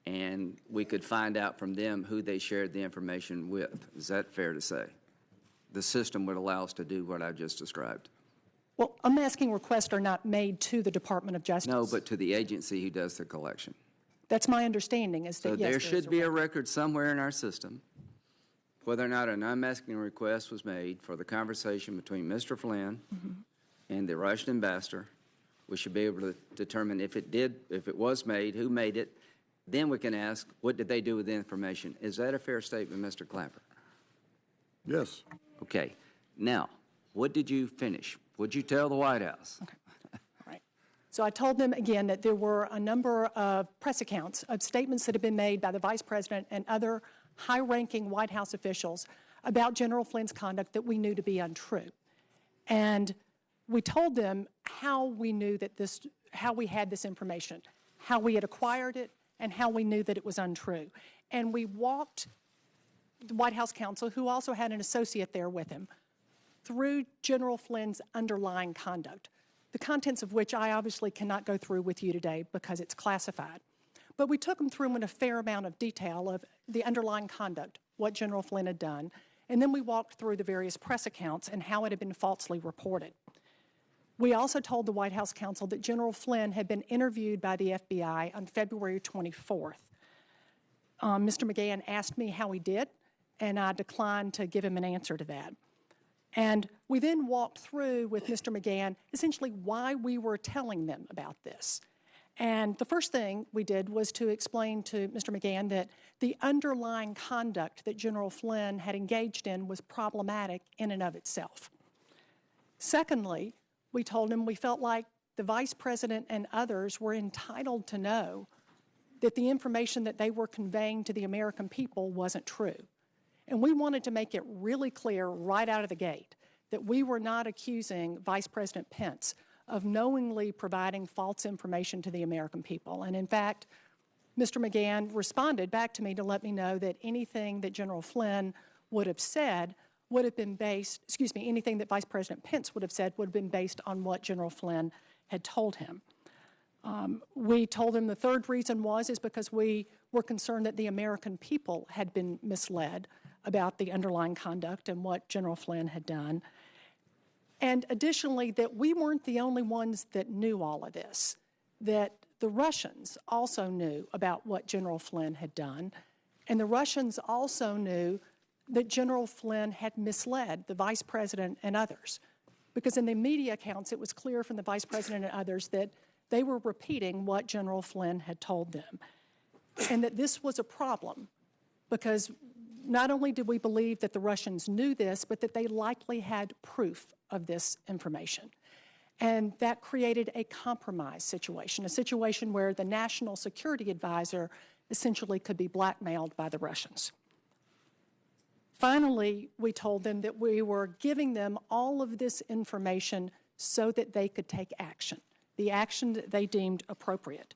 and we could find out from them who they shared the information with? Is that fair to say? The system would allow us to do what I just described. Well, unmasking requests are not made to the Department of Justice. No, but to the agency who does the collection. That's my understanding, is that, So yes, there there's should be a record somewhere in our system whether or not an unmasking request was made for the conversation between Mr. Flynn and the Russian ambassador. We should be able to determine if it was made, who made it. Then we can ask, what did they do with the information? Is that a fair statement, Mr. Clapper? Yes. Okay. Now, what did you finish? What'd you tell the White House? Okay. All right. So I told them again that there were a number of press accounts of statements that had been made by the Vice President and other high-ranking White House officials about General Flynn's conduct that we knew to be untrue. And we told them how we knew that how we had this information, how we had acquired it, and how we knew that it was untrue. And we walked the White House counsel, who also had an associate there with him, through General Flynn's underlying conduct, the contents of which I obviously cannot go through with you today because it's classified. But we took them through in a fair amount of detail of the underlying conduct, what General Flynn had done, and then we walked through the various press accounts and how it had been falsely reported. We also told the White House counsel that General Flynn had been interviewed by the FBI on February 24th. Mr. McGahn asked me how he did, and I declined to give him an answer to that. And we then walked through with Mr. McGahn essentially why we were telling them about this. And the first thing we did was to explain to Mr. McGahn that the underlying conduct that General Flynn had engaged in was problematic in and of itself. Secondly, we told him we felt like the Vice President and others were entitled to know that the information that they were conveying to the American people wasn't true. And we wanted to make it really clear right out of the gate that we were not accusing Vice President Pence of knowingly providing false information to the American people. And in fact, Mr. McGahn responded back to me to let me know that anything that General Flynn would have said would have been based, anything that Vice President Pence would have said would have been based on what General Flynn had told him. We told him the third reason is because we were concerned that the American people had been misled about the underlying conduct and what General Flynn had done. And additionally, that we weren't the only ones that knew all of this, that the Russians also knew about what General Flynn had done, and the Russians also knew that General Flynn had misled the Vice President and others. Because in the media accounts, it was clear from the Vice President and others that they were repeating what General Flynn had told them, and that this was a problem because not only did we believe that the Russians knew this, but that they likely had proof of this information. And that created a compromise situation, a situation where the National Security Advisor essentially could be blackmailed by the Russians. Finally, we told them that we were giving them all of this information so that they could take action, the action that they deemed appropriate.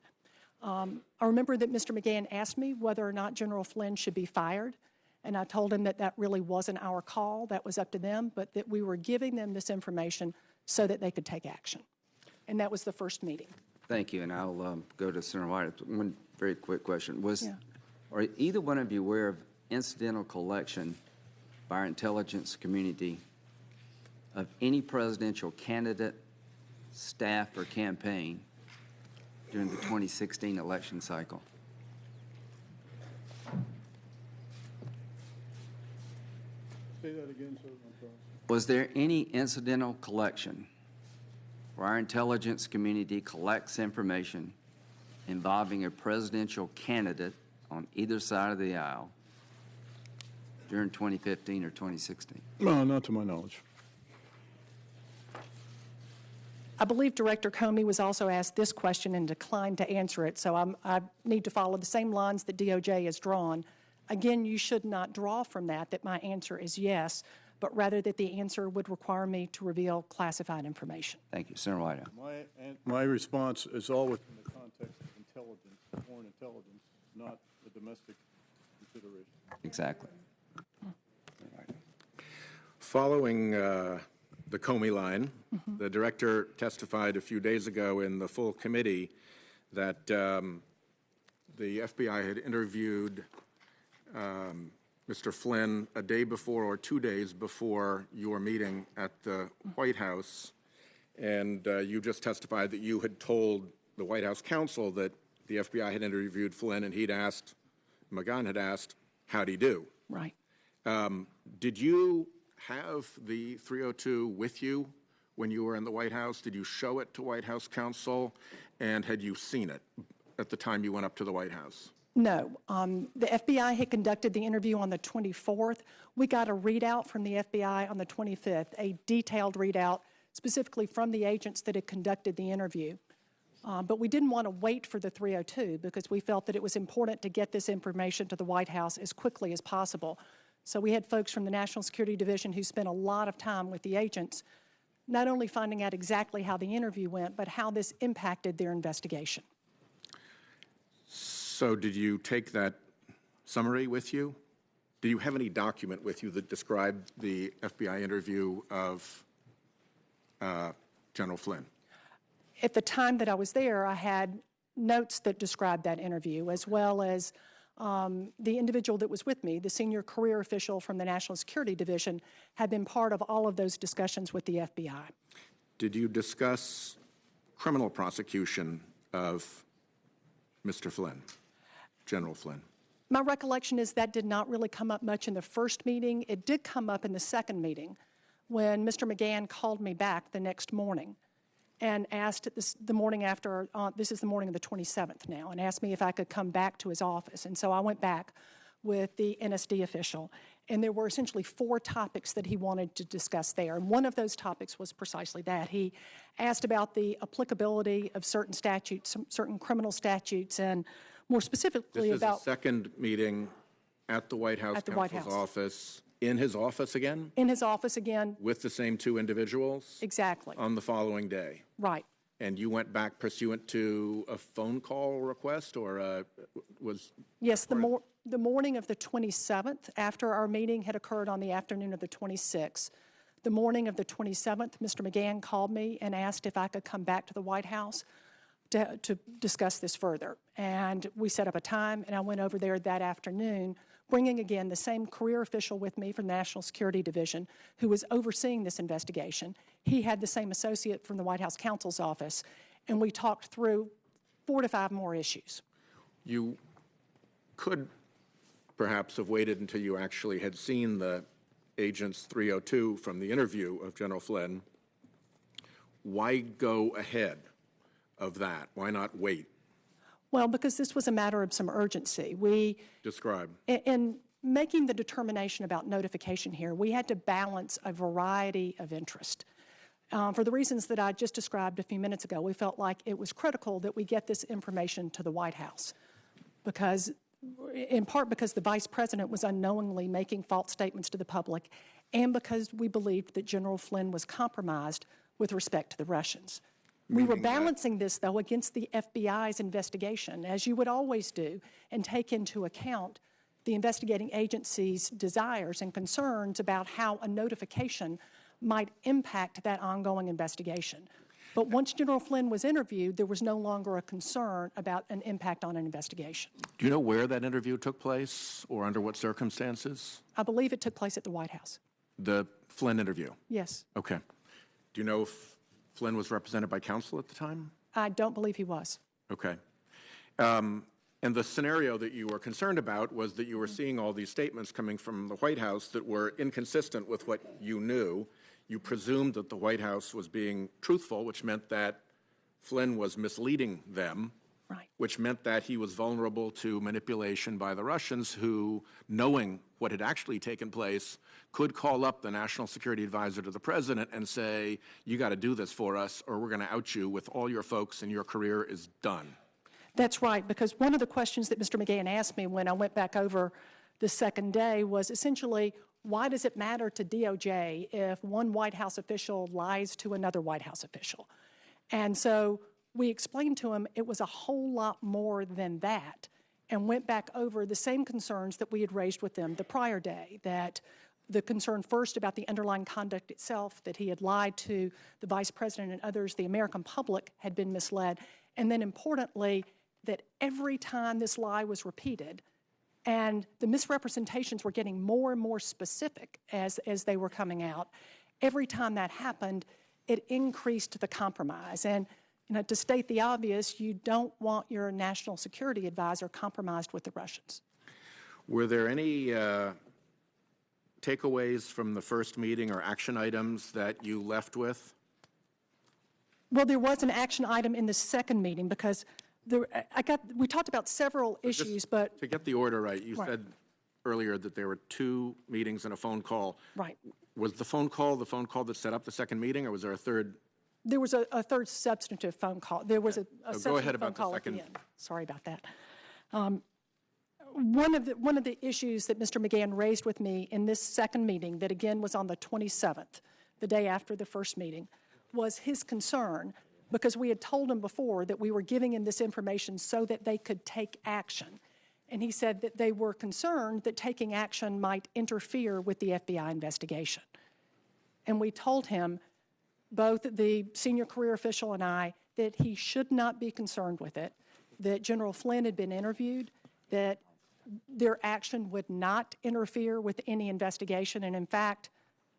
I remember that Mr. McGahn asked me whether or not General Flynn should be fired, and I told him that that really wasn't our call, that was up to them, but that we were giving them this information so that they could take action. And that was the first meeting. Thank you, and I'll go to Senator White. One very quick question. Are either one of you aware of incidental collection by our intelligence community of any presidential candidate, staff, or campaign during the 2016 election cycle? Say that again, sir. I'm sorry. Was there any incidental collection where our intelligence community collects information involving a presidential candidate on either side of the aisle during 2015 or 2016? No, not to my knowledge. I believe Director Comey was also asked this question and declined to answer it, so I need to follow the same lines that DOJ has drawn. Again, you should not draw from that my answer is yes, but rather that the answer would require me to reveal classified information. Thank you. Senator Whitehouse. My response is all within the context of intelligence, foreign intelligence, not a domestic consideration. Exactly. Following the Comey line, the director testified a few days ago in the full committee that the FBI had interviewed Mr. Flynn a day before or 2 days before your meeting at the White House, and you just testified that you had told the White House counsel that the FBI had interviewed Flynn, and McGahn had asked, how'd he do? Right. Did you have the 302 with you when you were in the White House? Did you show it to White House counsel, and had you seen it at the time you went up to the White House? No. The FBI had conducted the interview on the 24th. We got a readout from the FBI on the 25th, a detailed readout specifically from the agents that had conducted the interview. But we didn't want to wait for the 302 because we felt that it was important to get this information to the White House as quickly as possible. So we had folks from the National Security Division who spent a lot of time with the agents, not only finding out exactly how the interview went, but how this impacted their investigation. So did you take that summary with you? Do you have any document with you that described the FBI interview of General Flynn? At the time that I was there, I had notes that described that interview, as well as the individual that was with me, the senior career official from the National Security Division, had been part of all of those discussions with the FBI. Did you discuss criminal prosecution of Mr. Flynn, General Flynn? My recollection is that did not really come up much in the first meeting. It did come up in the second meeting when Mr. McGahn called me back the next morning and asked the morning after, this is the morning of the 27th now, and asked me if I could come back to his office. And so I went back with the NSD official, and there were essentially 4 topics that he wanted to discuss there. And one of those topics was precisely that. He asked about the applicability of certain statutes, certain criminal statutes, and more specifically about— This is the second meeting at the White House counsel's office. In his office again? In his office again. With the same 2 individuals? Exactly. On the following day? Right. And you went back pursuant to a phone call request, or was— Yes, the morning of the 27th, after our meeting had occurred on the afternoon of the 26th, the morning of the 27th, Mr. McGahn called me and asked if I could come back to the White House to discuss this further. And we set up a time, and I went over there that afternoon, bringing again the same career official with me from the National Security Division who was overseeing this investigation. He had the same associate from the White House counsel's office, and we talked through 4 to 5 more issues. You could perhaps have waited until you actually had seen the agent's 302 from the interview of General Flynn. Why go ahead of that? Why not wait? Well, because this was a matter of some urgency. Describe. In making the determination about notification here, we had to balance a variety of interest. For the reasons that I just described a few minutes ago, we felt like it was critical that we get this information to the White House, in part because the Vice President was unknowingly making false statements to the public, and because we believed that General Flynn was compromised with respect to the Russians. We were balancing this, though, against the FBI's investigation, as you would always do, and take into account the investigating agency's desires and concerns about how a notification might impact that ongoing investigation. But once General Flynn was interviewed, there was no longer a concern about an impact on an investigation. Do you know where that interview took place or under what circumstances? I believe it took place at the White House. The Flynn interview? Yes. Okay. Do you know if Flynn was represented by counsel at the time? I don't believe he was. Okay. And the scenario that you were concerned about was that you were seeing all these statements coming from the White House that were inconsistent with what you knew. You presumed that the White House was being truthful, which meant that Flynn was misleading them, Right. which meant that he was vulnerable to manipulation by the Russians who, knowing what had actually taken place, could call up the national security advisor to the president and say, you got to do this for us or we're going to out you with all your folks and your career is done. That's right, because one of the questions that Mr. McGahn asked me when I went back over the second day was essentially, why does it matter to DOJ if one White House official lies to another White House official? And so we explained to him it was a whole lot more than that, and went back over the same concerns that we had raised with them the prior day, that the concern first about the underlying conduct itself, that he had lied to the vice president and others, the American public had been misled, and then importantly, that every time this lie was repeated, and the misrepresentations were getting more and more specific as they were coming out, every time that happened, it increased the compromise. And to state the obvious, you don't want your national security advisor compromised with the Russians. Were there any takeaways from the first meeting or action items that you left with? Well, there was an action item in the second meeting because we talked about several issues, but to get the order right, you said earlier that there were 2 meetings and a phone call. Right. Was the phone call that set up the second meeting, or was there a third? There was a third substantive phone call. There was a go ahead substantive phone about the call at second. the end. Sorry about that. One of the issues that Mr. McGahn raised with me in this second meeting, that again was on the 27th, the day after the first meeting, was his concern because we had told him before that we were giving him this information so that they could take action. And he said that they were concerned that taking action might interfere with the FBI investigation. And we told him, both the senior career official and I, that he should not be concerned with it, that General Flynn had been interviewed, that their action would not interfere with any investigation. And in fact,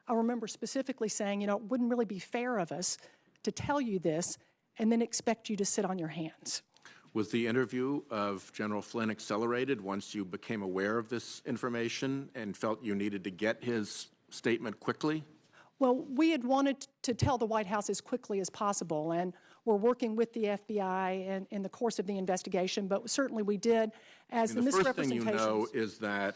I remember specifically saying, it wouldn't really be fair of us to tell you this and then expect you to sit on your hands. Was the interview of General Flynn accelerated once you became aware of this information and felt you needed to get his statement quickly? Well, we had wanted to tell the White House as quickly as possible, and we're working with the FBI in the course of the investigation, but certainly we did as the misrepresentations. The first thing you know is that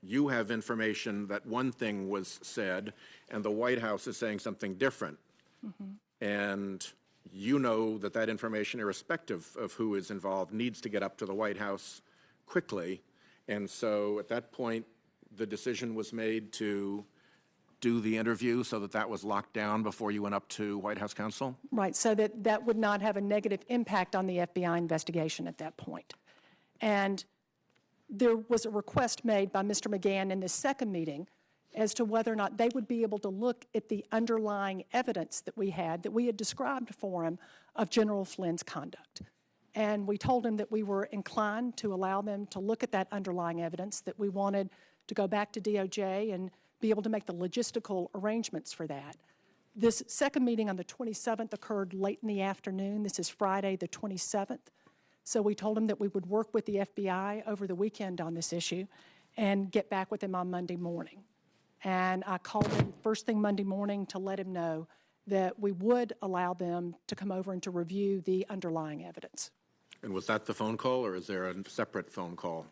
you have information that one thing was said and the White House is saying something different. Mm-hmm. And you know that that information, irrespective of who is involved, needs to get up to the White House quickly. And so at that point, the decision was made to do the interview so that that was locked down before you went up to White House counsel? Right, so that would not have a negative impact on the FBI investigation at that point. And there was a request made by Mr. McGahn in this second meeting as to whether or not they would be able to look at the underlying evidence that we had described for him of General Flynn's conduct. And we told him that we were inclined to allow them to look at that underlying evidence, that we wanted to go back to DOJ and be able to make the logistical arrangements for that. This second meeting on the 27th occurred late in the afternoon. This is Friday the 27th. So we told him that we would work with the FBI over the weekend on this issue and get back with him on Monday morning. And I called him first thing Monday morning to let him know that we would allow them to come over and to review the underlying evidence. And was that the phone call, or is there a separate phone call?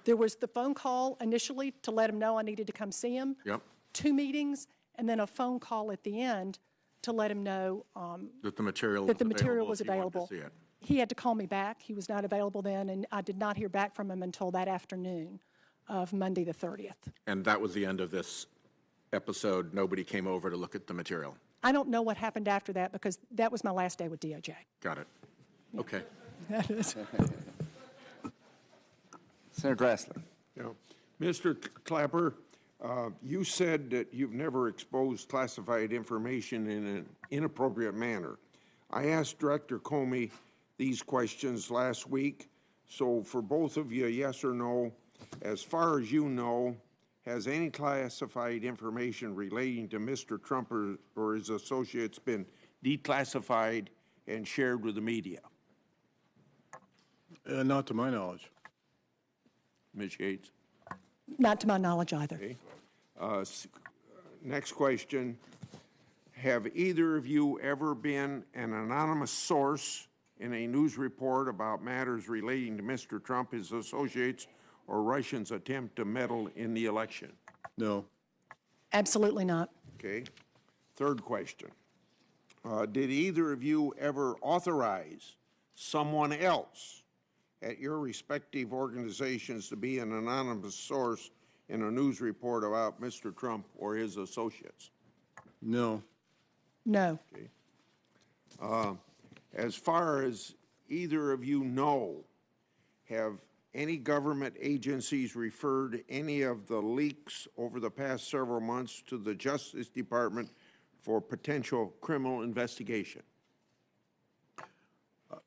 There was the phone call initially to let him know I needed to come see him. Yep. 2 meetings, and then a phone call at the end to let him know that the material was available. To see it. He had to call me back. He was not available then, and I did not hear back from him until that afternoon of Monday the 30th. And that was the end of this episode. Nobody came over to look at the material. I don't know what happened after that because that was my last day with DOJ. Got it. Okay. Senator Grassley. Yeah. Mr. Clapper, you said that you've never exposed classified information in an inappropriate manner. I asked Director Comey these questions last week. So for both of you, yes or no, as far as you know, has any classified information relating to Mr. Trump or his associates been declassified and shared with the media? Not to my knowledge. Ms. Yates? Not to my knowledge either. Okay. Next question. Have either of you ever been an anonymous source in a news report about matters relating to Mr. Trump, his associates, or Russians' attempt to meddle in the election? No. Absolutely not. Okay. Third question. Did either of you ever authorize someone else at your respective organizations to be an anonymous source in a news report about Mr. Trump or his associates? No. No. Okay. As far as either of you know, have any government agencies referred any of the leaks over the past several months to the Justice Department for potential criminal investigation?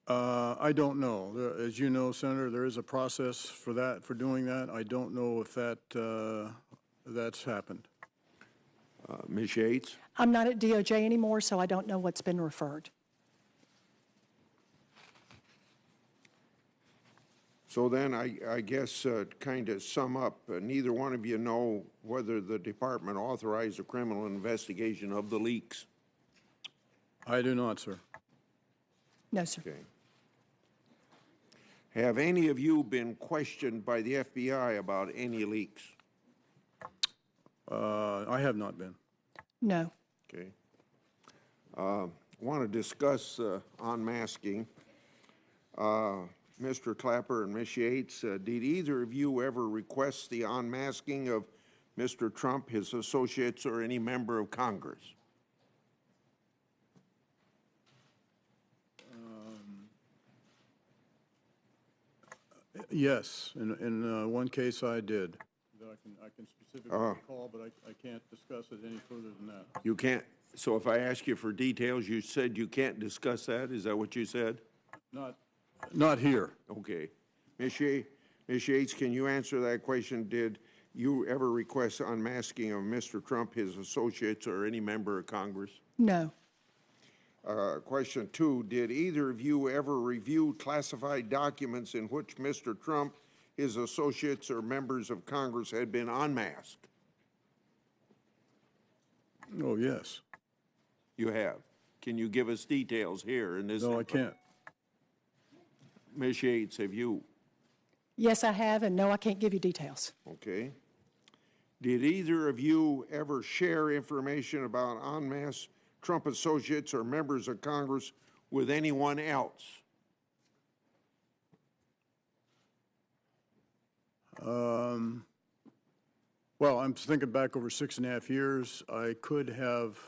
I don't know. As you know, Senator, there is a process for that, for doing that. I don't know if that's happened. Ms. Yates? I'm not at DOJ anymore, so I don't know what's been referred. So then I guess kind of sum up, neither one of you know whether the department authorized a criminal investigation of the leaks. I do not, sir. No, sir. Okay. Have any of you been questioned by the FBI about any leaks? I have not been. No. Okay. Want to discuss unmasking. Mr. Clapper and Ms. Yates, did either of you ever request the unmasking of Mr. Trump, his associates, or any member of Congress? Yes, in one case I did. I can specifically recall, but I can't discuss it any further than that. You can't. So if I ask you for details, you said you can't discuss that. Is that what you said? Not here. Okay. Ms. Yates, can you answer that question? Did you ever request unmasking of Mr. Trump, his associates, or any member of Congress? No. Question 2, did either of you ever review classified documents in which Mr. Trump, his associates, or members of Congress had been unmasked? Oh, yes. You have. Can you give us details here in this? No, I can't. Ms. Yates, have you? Yes, I have, and no, I can't give you details. Okay. Did either of you ever share information about unmasked Trump associates or members of Congress with anyone else? Well, I'm thinking back over 6.5 years. I could have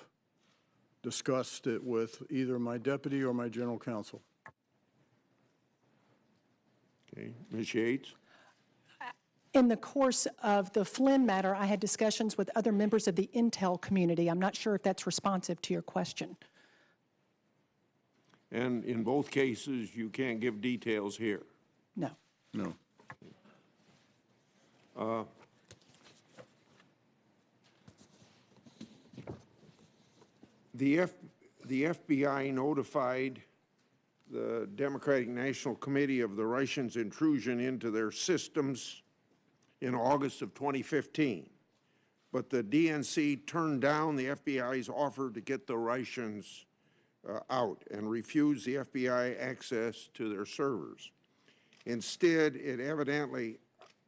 discussed it with either my deputy or my general counsel. Okay. Ms. Yates? In the course of the Flynn matter, I had discussions with other members of the intel community. I'm not sure if that's responsive to your question. And in both cases, you can't give details here? No. No. The FBI notified the Democratic National Committee of the Russians' intrusion into their systems in August of 2015. But the DNC turned down the FBI's offer to get the Russians out and refused the FBI access to their servers. Instead, it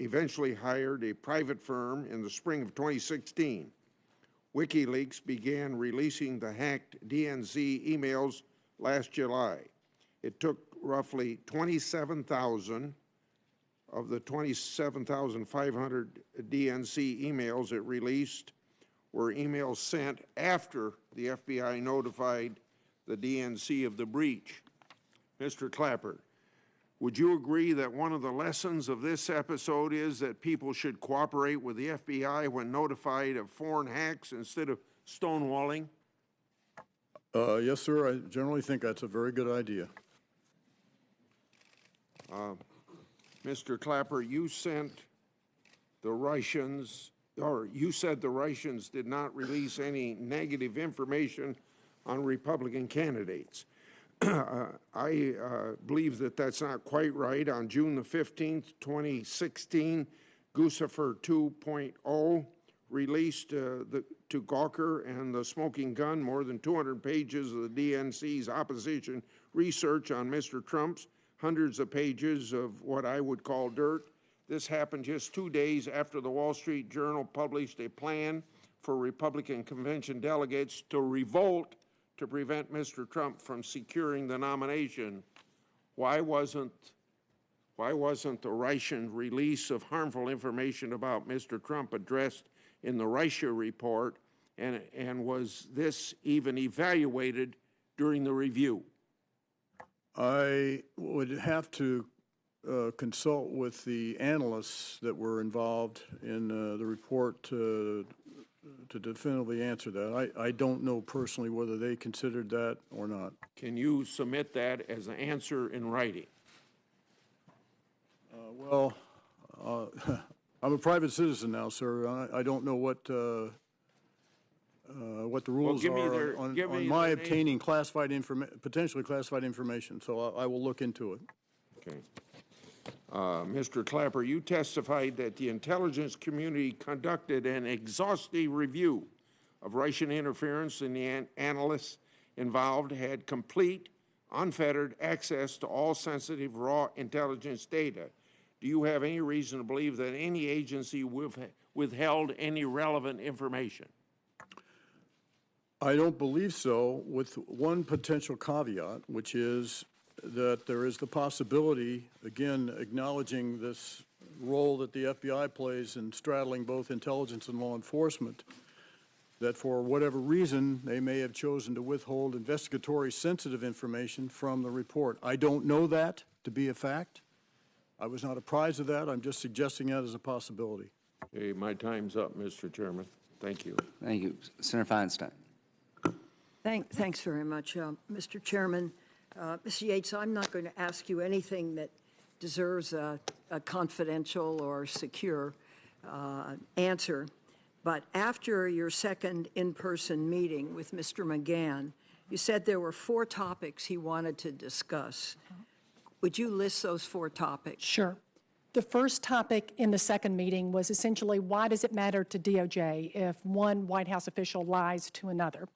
eventually hired a private firm in the spring of 2016. WikiLeaks began releasing the hacked DNC emails last July. It took roughly 27,000 of the 27,500 DNC emails it released were emails sent after the FBI notified the DNC of the breach. Mr. Clapper, would you agree that one of the lessons of this episode is that people should cooperate with the FBI when notified of foreign hacks instead of stonewalling? Yes, sir. I generally think that's a very good idea. Mr. Clapper, you sent the Russians, or you said the Russians did not release any negative information on Republican candidates. I believe that that's not quite right. On June the 15th, 2016, Guccifer 2.0 released to Gawker and the Smoking Gun more than 200 pages of the DNC's opposition research on Mr. Trump's, hundreds of pages of what I would call dirt. This happened just 2 days after the Wall Street Journal published a plan for Republican convention delegates to revolt to prevent Mr. Trump from securing the nomination. Why wasn't the Russian release of harmful information about Mr. Trump addressed in the Russia report, and was this even evaluated during the review? I would have to consult with the analysts that were involved in the report to definitively answer that. I don't know personally whether they considered that or not. Can you submit that as an answer in writing? Well, I'm a private citizen now, sir. I don't know what the rules are on my obtaining classified potentially classified information. So I will look into it. Okay. Mr. Clapper, you testified that the intelligence community conducted an exhaustive review of Russian interference, and the analysts involved had complete, unfettered access to all sensitive, raw intelligence data. Do you have any reason to believe that any agency withheld any relevant information? I don't believe so, with one potential caveat, which is that there is the possibility, again, acknowledging this role that the FBI plays in straddling both intelligence and law enforcement, that for whatever reason, they may have chosen to withhold investigatory sensitive information from the report. I don't know that to be a fact. I was not apprised of that. I'm just suggesting that as a possibility. Okay, my time's up, Mr. Chairman. Thank you. Thank you. Senator Feinstein. Thanks very much, Mr. Chairman. Ms. Yates, I'm not going to ask you anything that deserves a confidential or secure answer, but after your second in-person meeting with Mr. McGahn, you said there were 4 topics he wanted to discuss. Would you list those 4 topics? Sure. The first topic in the second meeting was essentially, why does it matter to DOJ if one White House official lies to another?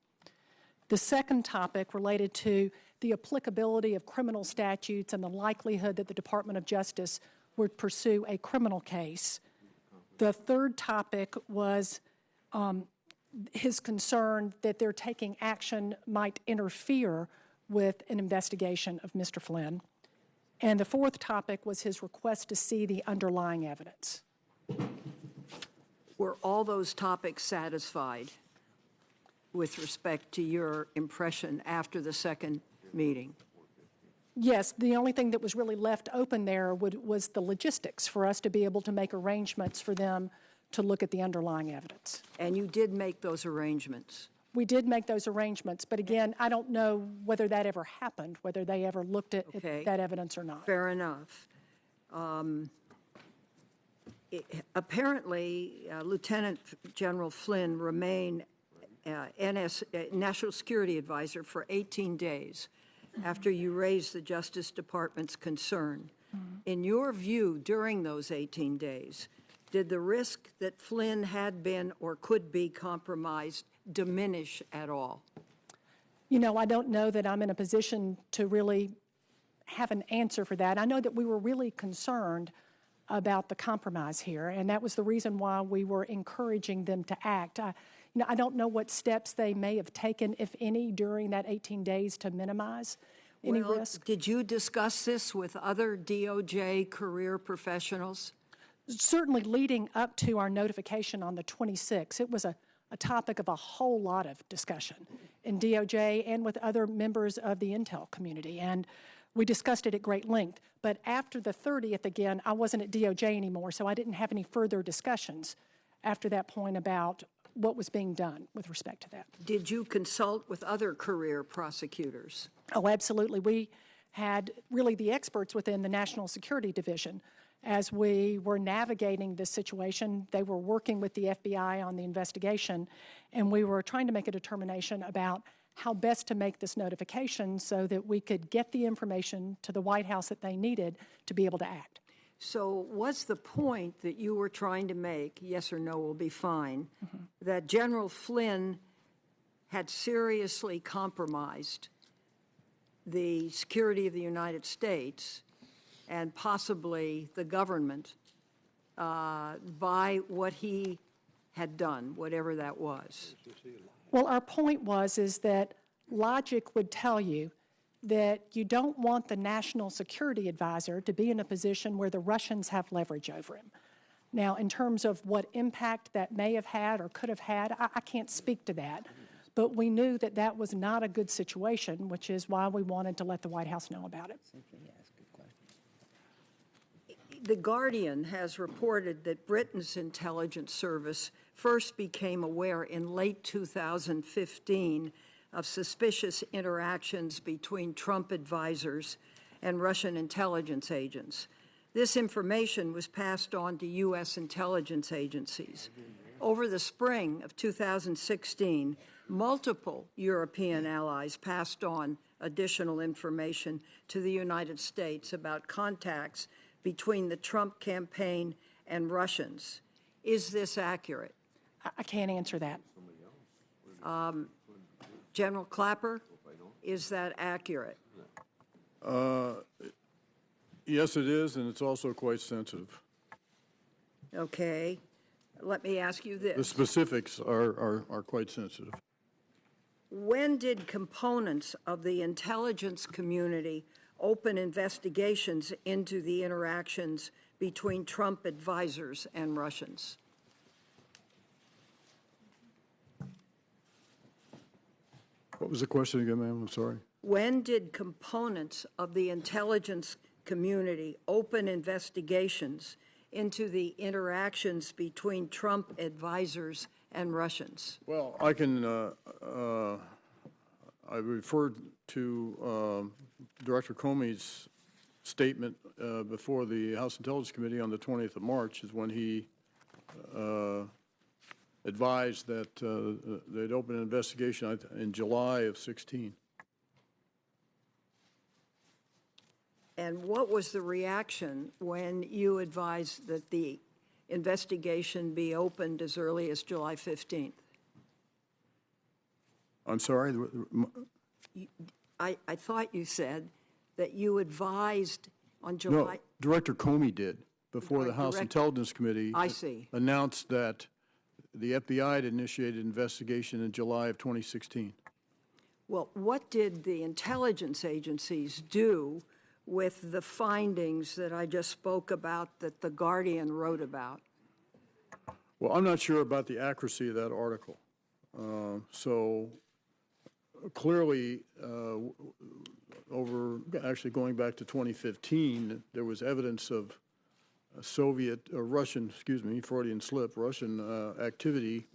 The second topic related to the applicability of criminal statutes and the likelihood that the Department of Justice would pursue a criminal case. The third topic was his concern that their taking action might interfere with an investigation of Mr. Flynn. And the fourth topic was his request to see the underlying evidence. Were all those topics satisfied with respect to your impression after the second meeting? Yes, the only thing that was really left open there was the logistics for us to be able to make arrangements for them to look at the underlying evidence. And you did make those arrangements? We did make those arrangements, but again, I don't know whether that ever happened, whether they ever looked at that evidence or not. Fair enough. Apparently, Lieutenant General Flynn remained National Security Advisor for 18 days after you raised the Justice Department's concern. In your view, during those 18 days, did the risk that Flynn had been or could be compromised diminish at all? You know, I don't know that I'm in a position to really have an answer for that. I know that we were really concerned about the compromise here, and that was the reason why we were encouraging them to act. I don't know what steps they may have taken, if any, during that 18 days to minimize any risk. Did you discuss this with other DOJ career professionals? Certainly leading up to our notification on the 26th, it was a topic of a whole lot of discussion in DOJ and with other members of the intel community, and we discussed it at great length. But after the 30th, again, I wasn't at DOJ anymore, so I didn't have any further discussions after that point about what was being done with respect to that. Did you consult with other career prosecutors? Oh, absolutely. We had really the experts within the National Security Division. As we were navigating this situation, they were working with the FBI on the investigation, and we were trying to make a determination about how best to make this notification so that we could get the information to the White House that they needed to be able to act. So was the point that you were trying to make, yes or no will be fine, that General Flynn had seriously compromised the security of the United States and possibly the government by what he had done, whatever that was? Well, our point is that logic would tell you that you don't want the national security advisor to be in a position where the Russians have leverage over him. Now, in terms of what impact that may have had or could have had, I can't speak to that. But we knew that that was not a good situation, which is why we wanted to let the White House know about it. The Guardian has reported that Britain's intelligence service first became aware in late 2015 of suspicious interactions between Trump advisors and Russian intelligence agents. This information was passed on to U.S. intelligence agencies. Over the spring of 2016, multiple European allies passed on additional information to the United States about contacts between the Trump campaign and Russians. Is this accurate? I can't answer that. General Clapper, is that accurate? Yes, it is, and it's also quite sensitive. Okay. Let me ask you this. The specifics are quite sensitive. When did components of the intelligence community open investigations into the interactions between Trump advisors and Russians? What was the question again, ma'am? I'm sorry. When did components of the intelligence community open investigations into the interactions between Trump advisors and Russians? Well, I can, I referred to Director Comey's statement before the House Intelligence Committee on the 20th of March is when he advised that they'd open an investigation in July of 16. And what was the reaction when you advised that the investigation be opened as early as July 15th? I'm sorry? I thought you said that you advised on July... No, Director Comey did before the House Intelligence Committee announced that the FBI had initiated an investigation in July of 2016. Well, what did the intelligence agencies do with the findings that I just spoke about that The Guardian wrote about? Well, I'm not sure about the accuracy of that article. So clearly, actually going back to 2015, there was evidence of Russian activity,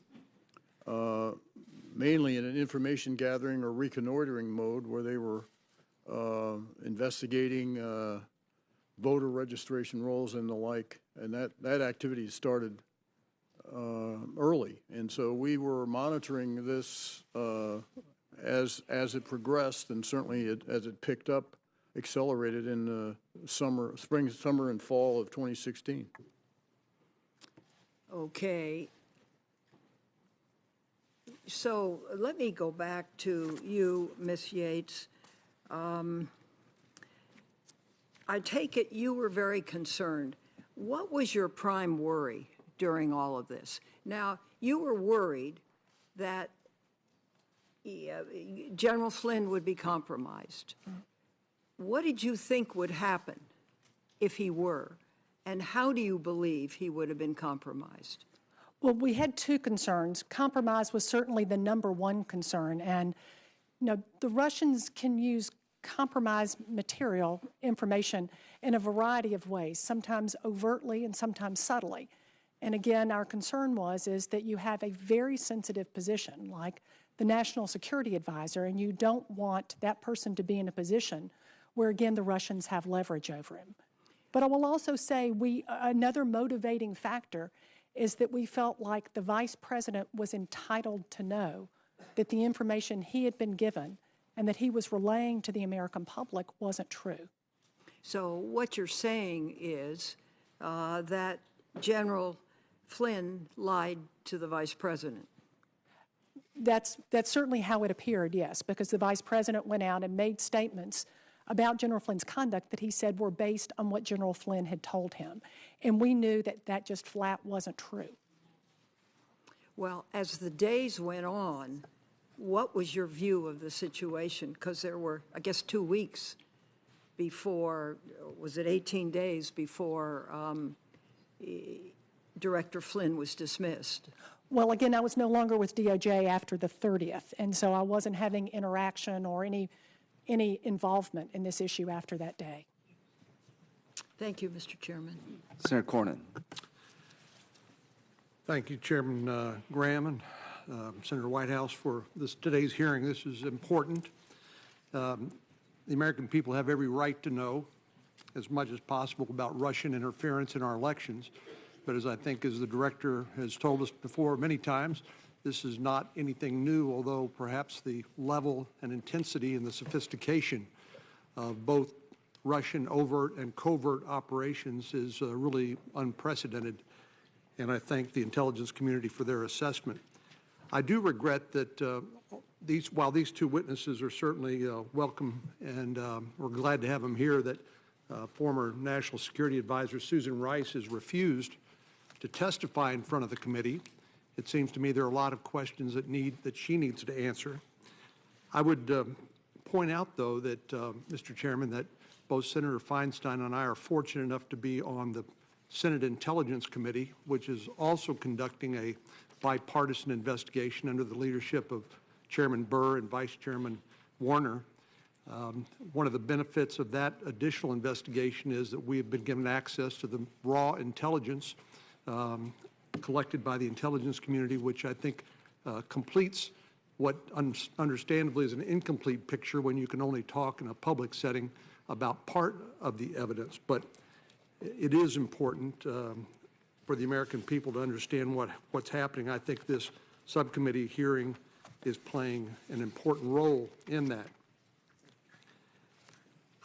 mainly in an information gathering or reconnoitering mode where they were investigating voter registration rolls and the like, and that activity started early. And so we were monitoring this as it progressed, and certainly as it picked up, accelerated in the spring, summer, and fall of 2016. Okay. So let me go back to you, Ms. Yates. I take it you were very concerned. What was your prime worry during all of this? Now, you were worried that General Flynn would be compromised. What did you think would happen if he were? And how do you believe he would have been compromised? Well, we had two concerns. Compromise was certainly the number one concern. And, the Russians can use compromised material, information, in a variety of ways, sometimes overtly and sometimes subtly. And again, our concern is that you have a very sensitive position, like the National Security Advisor, and you don't want that person to be in a position where, again, the Russians have leverage over him. But I will also say another motivating factor is that we felt like the Vice President was entitled to know that the information he had been given and that he was relaying to the American public wasn't true. So what you're saying is that General Flynn lied to the Vice President. That's certainly how it appeared, yes, because the Vice President went out and made statements about General Flynn's conduct that he said were based on what General Flynn had told him. And we knew that that just flat wasn't true. Well, as the days went on, what was your view of the situation? Because there were, I guess, 2 weeks before, was it 18 days before Director Flynn was dismissed? Well, again, I was no longer with DOJ after the 30th, and so I wasn't having interaction or any involvement in this issue after that day. Thank you, Mr. Chairman. Senator Cornyn. Thank you, Chairman Graham and Senator Whitehouse, for today's hearing. This is important. The American people have every right to know as much as possible about Russian interference in our elections. But as I think, as the director has told us before many times, this is not anything new, although perhaps the level and intensity and the sophistication of both Russian overt and covert operations is really unprecedented. And I thank the intelligence community for their assessment. I do regret that while these two witnesses are certainly welcome and we're glad to have them here, that former National Security Advisor Susan Rice has refused to testify in front of the committee. It seems to me there are a lot of questions that she needs to answer. I would point out, though, that, Mr. Chairman, that both Senator Feinstein and I are fortunate enough to be on the Senate Intelligence Committee, which is also conducting a bipartisan investigation under the leadership of Chairman Burr and Vice Chairman Warner. One of the benefits of that additional investigation is that we have been given access to the raw intelligence collected by the intelligence community, which I think completes what understandably is an incomplete picture when you can only talk in a public setting about part of the evidence. But it is important for the American people to understand what's happening. I think this subcommittee hearing is playing an important role in that.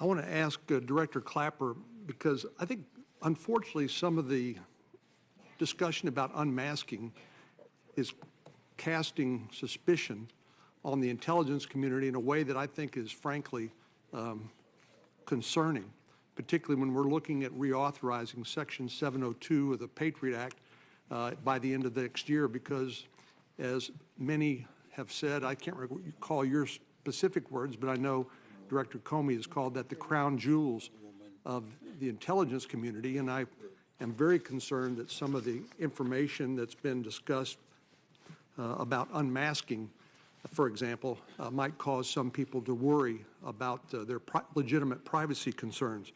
I want to ask Director Clapper, because I think, unfortunately, some of the discussion about unmasking is casting suspicion on the intelligence community in a way that I think is frankly concerning, particularly when we're looking at reauthorizing Section 702 of the Patriot Act by the end of next year, because as many have said, I can't remember what you call your specific words, but I know Director Comey has called that the crown jewels of the intelligence community, and I am very concerned that some of the information that's been discussed about unmasking, for example, might cause some people to worry about their legitimate privacy concerns.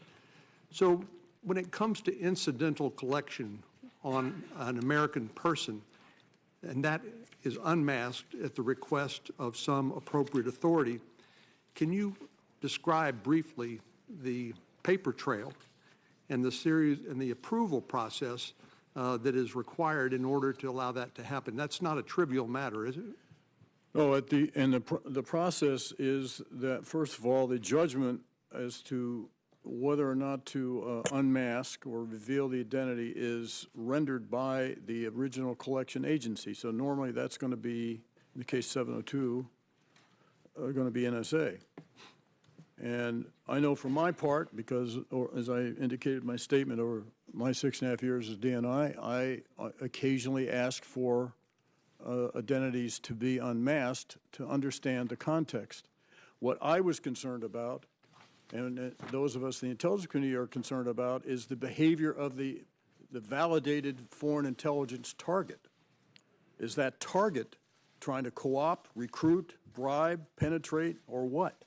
So when it comes to incidental collection on an American person, and that is unmasked at the request of some appropriate authority, can you describe briefly the paper trail and the series and the approval process that is required in order to allow that to happen? That's not a trivial matter, is it? No, the process is that, first of all, the judgment as to whether or not to unmask or reveal the identity is rendered by the original collection agency. So normally that's going to be, in the case 702, going to be NSA. And I know for my part, because as I indicated in my statement, over my 6.5 years as DNI, I occasionally ask for identities to be unmasked to understand the context. What I was concerned about, and those of us in the intelligence community are concerned about, is the behavior of the validated foreign intelligence target. Is that target trying to co-opt, recruit, bribe, penetrate, or what?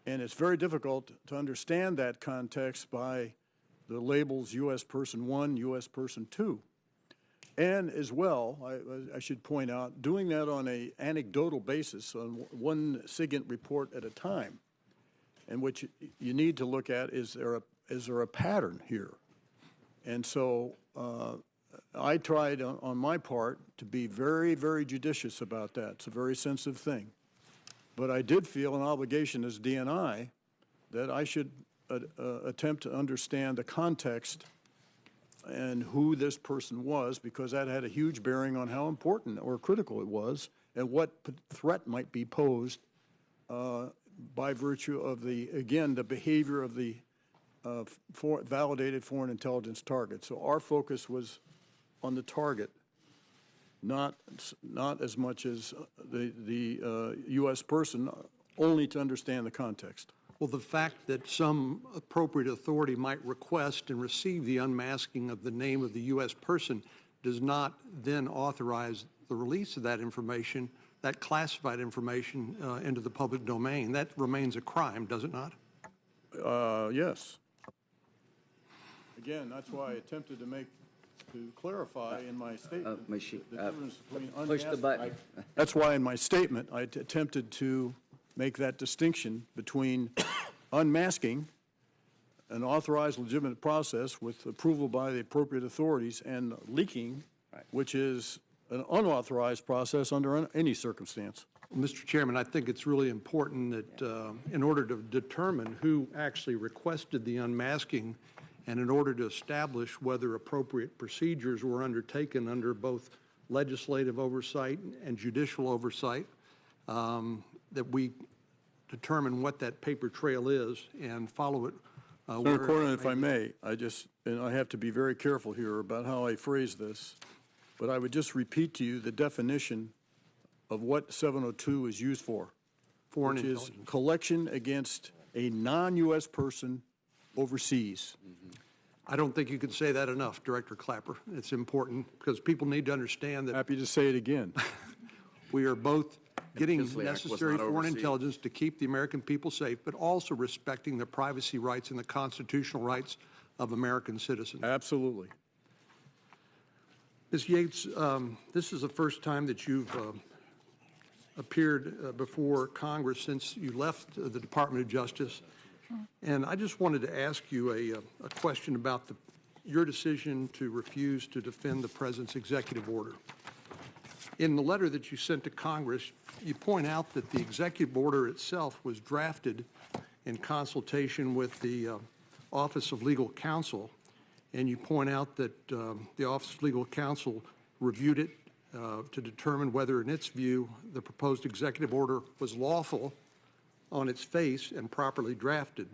And it's very difficult to understand that context by the labels U.S. Person 1, U.S. Person 2. And as well, I should point out, doing that on an anecdotal basis, on one SIGINT report at a time, and which you need to look at, is there a pattern here? And so I tried on my part to be very, very judicious about that. It's a very sensitive thing. But I did feel an obligation as DNI that I should attempt to understand the context and who this person was, because that had a huge bearing on how important or critical it was and what threat might be posed by virtue of the behavior of the validated foreign intelligence target. So our focus was on the target, not as much as the U.S. person, only to understand the context. Well, the fact that some appropriate authority might request and receive the unmasking of the name of the U.S. person does not then authorize the release of that information, that classified information, into the public domain. That remains a crime, does it not? Yes. Again, that's why I attempted to clarify in my statement the difference between push the button. That's why in my statement I attempted to make that distinction between unmasking, an authorized legitimate process with approval by the appropriate authorities, and leaking, which is an unauthorized process under any circumstance. Mr. Chairman, I think it's really important that in order to determine who actually requested the unmasking and in order to establish whether appropriate procedures were undertaken under both legislative oversight and judicial oversight, that we determine what that paper trail is and follow it. Senator Cornyn, if I may, and I have to be very careful here about how I phrase this, but I would just repeat to you the definition of what 702 is used for, which is collection against a non-U.S. person overseas. I don't think you can say that enough, Director Clapper. It's important because people need to understand that. Happy to say it again. We are both getting necessary foreign intelligence to keep the American people safe, but also respecting the privacy rights and the constitutional rights of American citizens. Absolutely. Ms. Yates, this is the first time that you've appeared before Congress since you left the Department of Justice. And I just wanted to ask you a question about your decision to refuse to defend the President's executive order. In the letter that you sent to Congress, you point out that the executive order itself was drafted in consultation with the Office of Legal Counsel, and you point out that the Office of Legal Counsel reviewed it to determine whether, in its view, the proposed executive order was lawful on its face and properly drafted.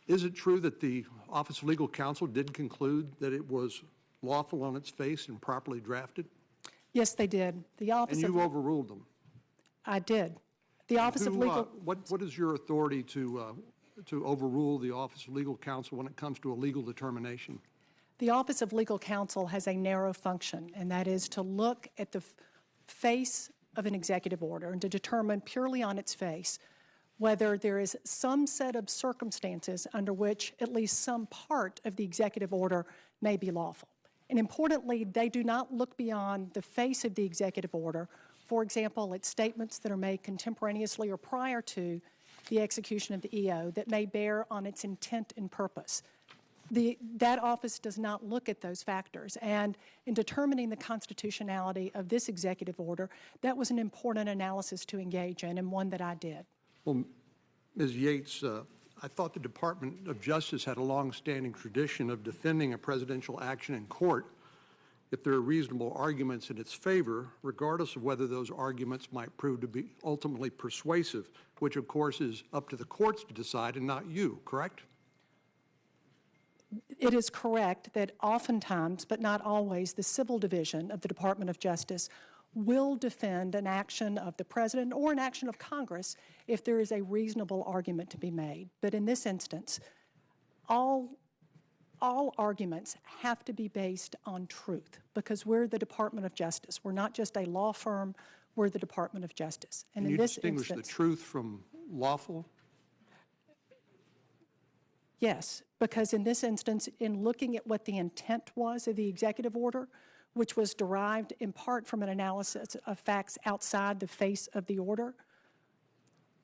Is it true that the Office of Legal Counsel did conclude that it was lawful on its face and properly drafted? Yes, they did. The Office and you overruled them? I did. The Office of Legal... What is your authority to overrule the Office of Legal Counsel when it comes to a legal determination? The Office of Legal Counsel has a narrow function, and that is to look at the face of an executive order and to determine purely on its face whether there is some set of circumstances under which at least some part of the executive order may be lawful. And importantly, they do not look beyond the face of the executive order. For example, it's statements that are made contemporaneously or prior to the execution of the EO that may bear on its intent and purpose. That office does not look at those factors. And in determining the constitutionality of this executive order, that was an important analysis to engage in, and one that I did. Well, Ms. Yates, I thought the Department of Justice had a long-standing tradition of defending a presidential action in court if there are reasonable arguments in its favor, regardless of whether those arguments might prove to be ultimately persuasive, which, of course, is up to the courts to decide and not you, correct? It is correct that oftentimes, but not always, the civil division of the Department of Justice will defend an action of the President or an action of Congress if there is a reasonable argument to be made. But in this instance, all arguments have to be based on truth because we're the Department of Justice. We're not just a law firm, we're the Department of Justice. And in this distinguish the truth from lawful? Yes, because in this instance, in looking at what the intent was of the executive order, which was derived in part from an analysis of facts outside the face of the order,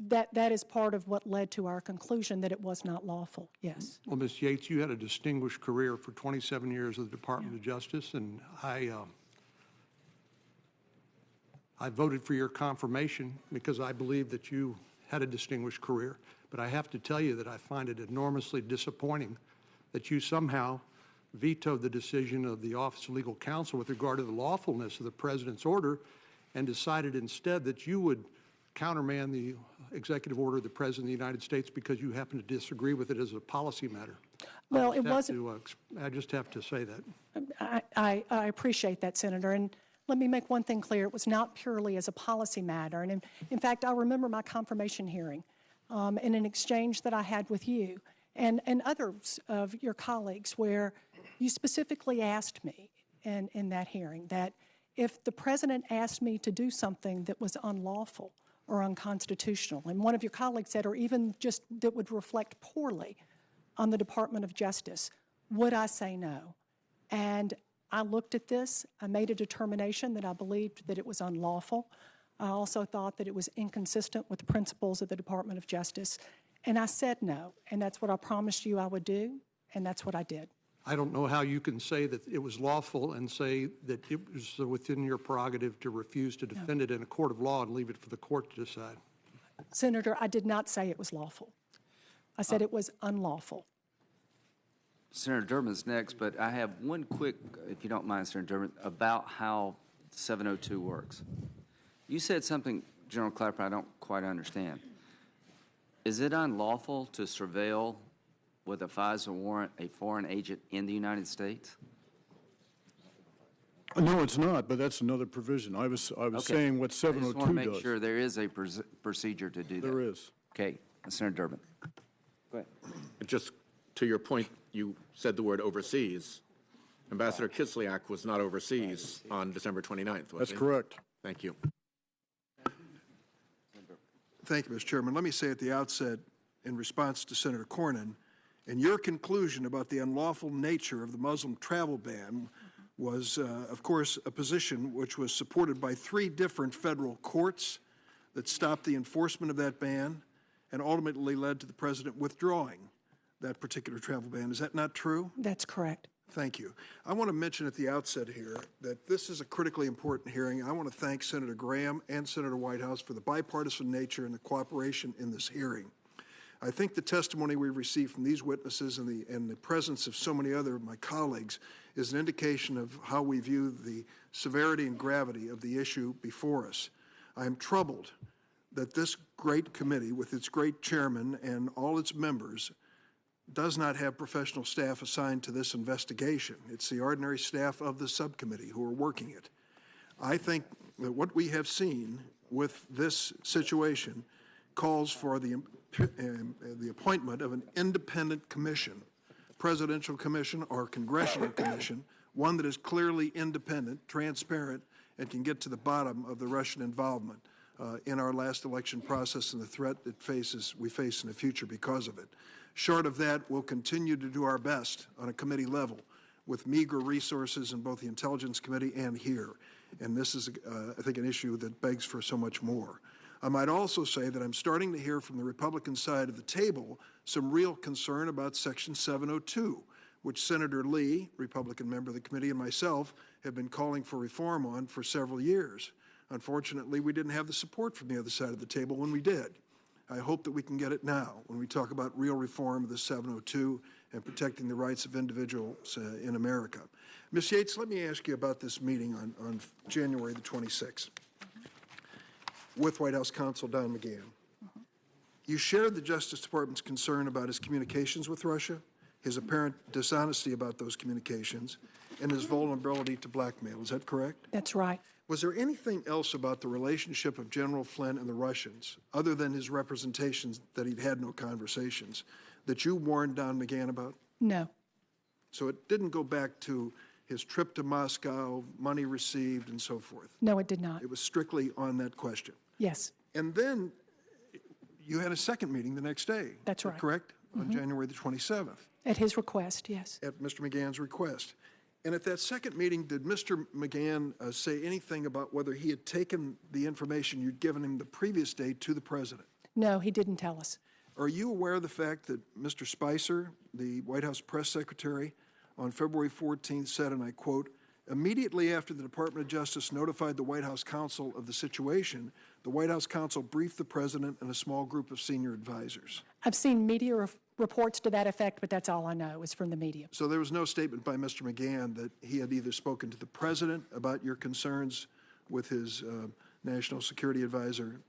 That is part of what led to our conclusion that it was not lawful, yes. Well, Ms. Yates, you had a distinguished career for 27 years with the Department of Justice, and I voted for your confirmation because I believe that you had a distinguished career. But I have to tell you that I find it enormously disappointing that you somehow vetoed the decision of the Office of Legal Counsel with regard to the lawfulness of the President's order and decided instead that you would countermand the executive order of the President of the United States because you happen to disagree with it as a policy matter. Well, it wasn't. I just have to say that. I appreciate that, Senator. And let me make one thing clear. It was not purely as a policy matter. And in fact, I remember my confirmation hearing in an exchange that I had with you and others of your colleagues where you specifically asked me in that hearing that if the President asked me to do something that was unlawful or unconstitutional, and one of your colleagues said, or even just that would reflect poorly on the Department of Justice, would I say no? And I looked at this, I made a determination that I believed that it was unlawful. I also thought that it was inconsistent with the principles of the Department of Justice, and I said no, and that's what I promised you I would do, and that's what I did. I don't know how you can say that it was lawful and say that it was within your prerogative to refuse to defend it in a court of law and leave it for the court to decide. Senator, I did not say it was lawful. I said it was unlawful. Senator Durbin's next, but I have one quick, if you don't mind, Senator Durbin, about how 702 works. You said something, General Clapper, I don't quite understand. Is it unlawful to surveil with a FISA warrant a foreign agent in the United States? No, it's not, but that's another provision. I was saying what 702 does. I just want to make sure there is a procedure to do that. There is. Okay, Senator Durbin. Go ahead. Just to your point, you said the word overseas. Ambassador Kislyak was not overseas on December 29th, was That's he? correct. Thank you. Thank you, Mr. Chairman. Let me say at the outset, in response to Senator Cornyn, and your conclusion about the unlawful nature of the Muslim travel ban was, of course, a position which was supported by 3 different federal courts that stopped the enforcement of that ban and ultimately led to the President withdrawing that particular travel ban. Is that not true? That's correct. Thank you. I want to mention at the outset here that this is a critically important hearing. I want to thank Senator Graham and Senator Whitehouse for the bipartisan nature and the cooperation in this hearing. I think the testimony we received from these witnesses and the presence of so many other of my colleagues is an indication of how we view the severity and gravity of the issue before us. I am troubled that this great committee, with its great chairman and all its members, does not have professional staff assigned to this investigation. It's the ordinary staff of the subcommittee who are working it. I think that what we have seen with this situation calls for the appointment of an independent commission, presidential commission or congressional commission, one that is clearly independent, transparent, and can get to the bottom of the Russian involvement in our last election process and the threat we face in the future because of it. Short of that, we'll continue to do our best on a committee level with meager resources in both the Intelligence Committee and here. And this is, I think, an issue that begs for so much more. I might also say that I'm starting to hear from the Republican side of the table some real concern about Section 702, which Senator Lee, Republican member of the committee, and myself have been calling for reform on for several years. Unfortunately, we didn't have the support from the other side of the table when we did. I hope that we can get it now when we talk about real reform of the 702 and protecting the rights of individuals in America. Ms. Yates, let me ask you about this meeting on January the 26th with White House counsel Don McGahn. You shared the Justice Department's concern about his communications with Russia, his apparent dishonesty about those communications, and his vulnerability to blackmail. Is that correct? That's right. Was there anything else about the relationship of General Flynn and the Russians, other than his representations that he'd had no conversations, that you warned Don McGahn about? No. So it didn't go back to his trip to Moscow, money received, and so forth? No, it did not. It was strictly on that question? Yes. And then you had a second meeting the next day. That's right. Correct? On January the 27th. At his request, yes. At Mr. McGahn's request. And at that second meeting, did Mr. McGahn say anything about whether he had taken the information you'd given him the previous day to the President? No, he didn't tell us. Are you aware of the fact that Mr. Spicer, the White House press secretary, on February 14th said, and I quote, "Immediately after the Department of Justice notified the White House counsel of the situation, the White House counsel briefed the president and a small group of senior advisors." I've seen media reports to that effect, but that's all I know is from the media. So there was no statement by Mr. McGahn that he had either spoken to the president about your concerns with his national security advisor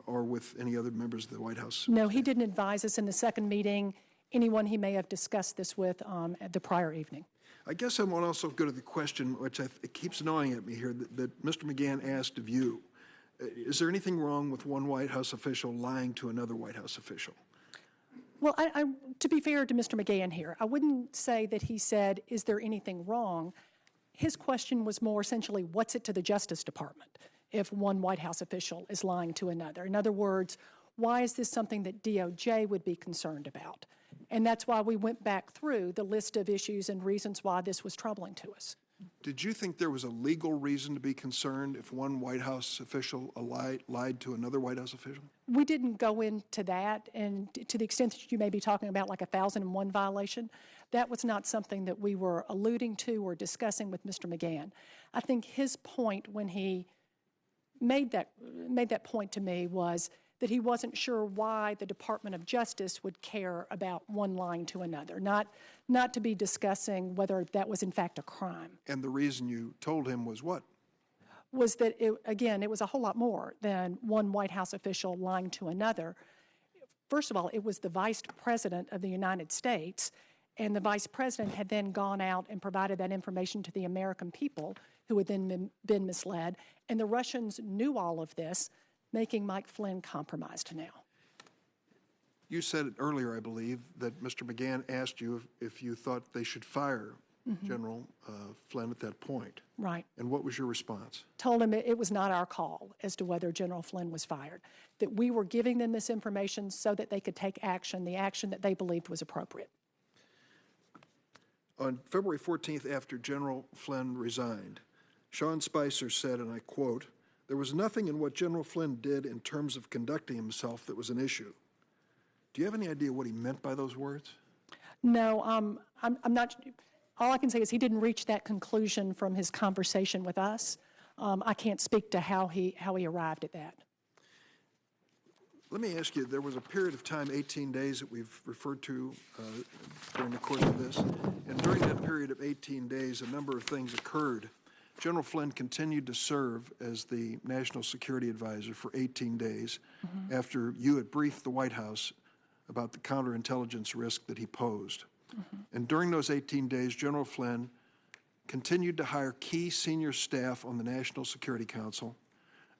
or with any other members of the White House? No, he didn't advise us in the second meeting, anyone he may have discussed this with at the prior evening. I guess I want to also go to the question, which it keeps gnawing at me here, that Mr. McGahn asked of you. Is there anything wrong with one White House official lying to another White House official? Well, to be fair to Mr. McGahn here, I wouldn't say that he said, is there anything wrong? His question was more essentially, what's it to the Justice Department if one White House official is lying to another? In other words, why is this something that DOJ would be concerned about? And that's why we went back through the list of issues and reasons why this was troubling to us. Did you think there was a legal reason to be concerned if one White House official lied to another White House official? We didn't go into that, and to the extent that you may be talking about like a 1001 violation, that was not something that we were alluding to or discussing with Mr. McGahn. I think his point when he made that point to me was that he wasn't sure why the Department of Justice would care about one lying to another, not to be discussing whether that was in fact a crime. And the reason you told him was what? Was that, it was a whole lot more than one White House official lying to another. First of all, it was the Vice President of the United States, and the Vice President had then gone out and provided that information to the American people who had then been misled, and the Russians knew all of this, making Mike Flynn compromised now. You said earlier, I believe, that Mr. McGahn asked you if you thought they should fire General Flynn at that point. Right. And what was your response? Told him it was not our call as to whether General Flynn was fired, that we were giving them this information so that they could take action, the action that they believed was appropriate. On February 14th, after General Flynn resigned, Sean Spicer said, and I quote, "There was nothing in what General Flynn did in terms of conducting himself that was an issue." Do you have any idea what he meant by those words? No, I'm not. All I can say is he didn't reach that conclusion from his conversation with us. I can't speak to how he arrived at that. Let me ask you, there was a period of time, 18 days, that we've referred to during the course of this, and during that period of 18 days, a number of things occurred. General Flynn continued to serve as the National Security Advisor for 18 days after you had briefed the White House about the counterintelligence risk that he posed. And during those 18 days, General Flynn continued to hire key senior staff on the National Security Council,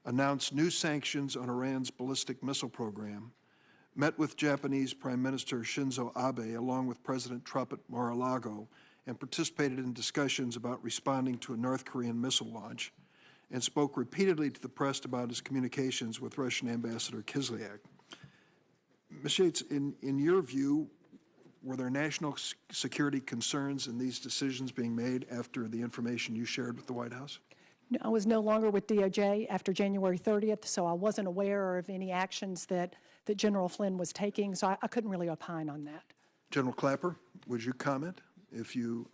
announced new sanctions on Iran's ballistic missile program, met with Japanese Prime Minister Shinzo Abe along with President Trump at Mar-a-Lago, and participated in discussions about responding to a North Korean missile launch, and spoke repeatedly to the press about his communications with Russian Ambassador Kislyak. Ms. Yates, in your view, were there national security concerns in these decisions being made after the information you shared with the White House? I was no longer with DOJ after January 30th, so I wasn't aware of any actions that General Flynn was taking, so I couldn't really opine on that. General Clapper, would you comment? If you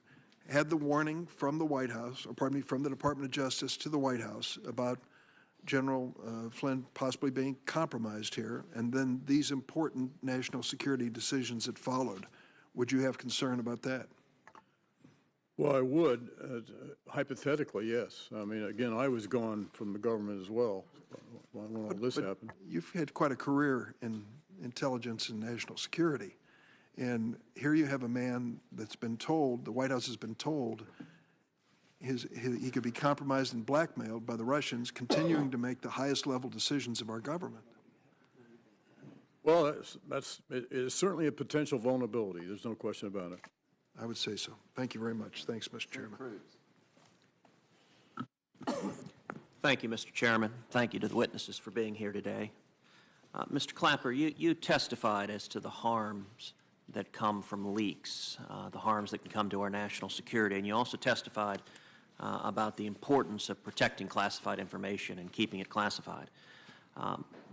had the warning from the White House, or pardon me, from the Department of Justice to the White House about General Flynn possibly being compromised here, and then these important national security decisions that followed, would you have concern about that? Well, I would. Hypothetically, yes. I mean, again, I was gone from the government as well when all this happened. You've had quite a career in intelligence and national security. And here you have a man that's been told, the White House has been told, he could be compromised and blackmailed by the Russians, continuing to make the highest level decisions of our government. Well, it is certainly a potential vulnerability. There's no question about it. I would say so. Thank you very much. Thanks, Mr. Chairman. Thank you, Mr. Chairman. Thank you to the witnesses for being here today. Mr. Clapper, you testified as to the harms that come from leaks, the harms that can come to our national security, and you also testified about the importance of protecting classified information and keeping it classified.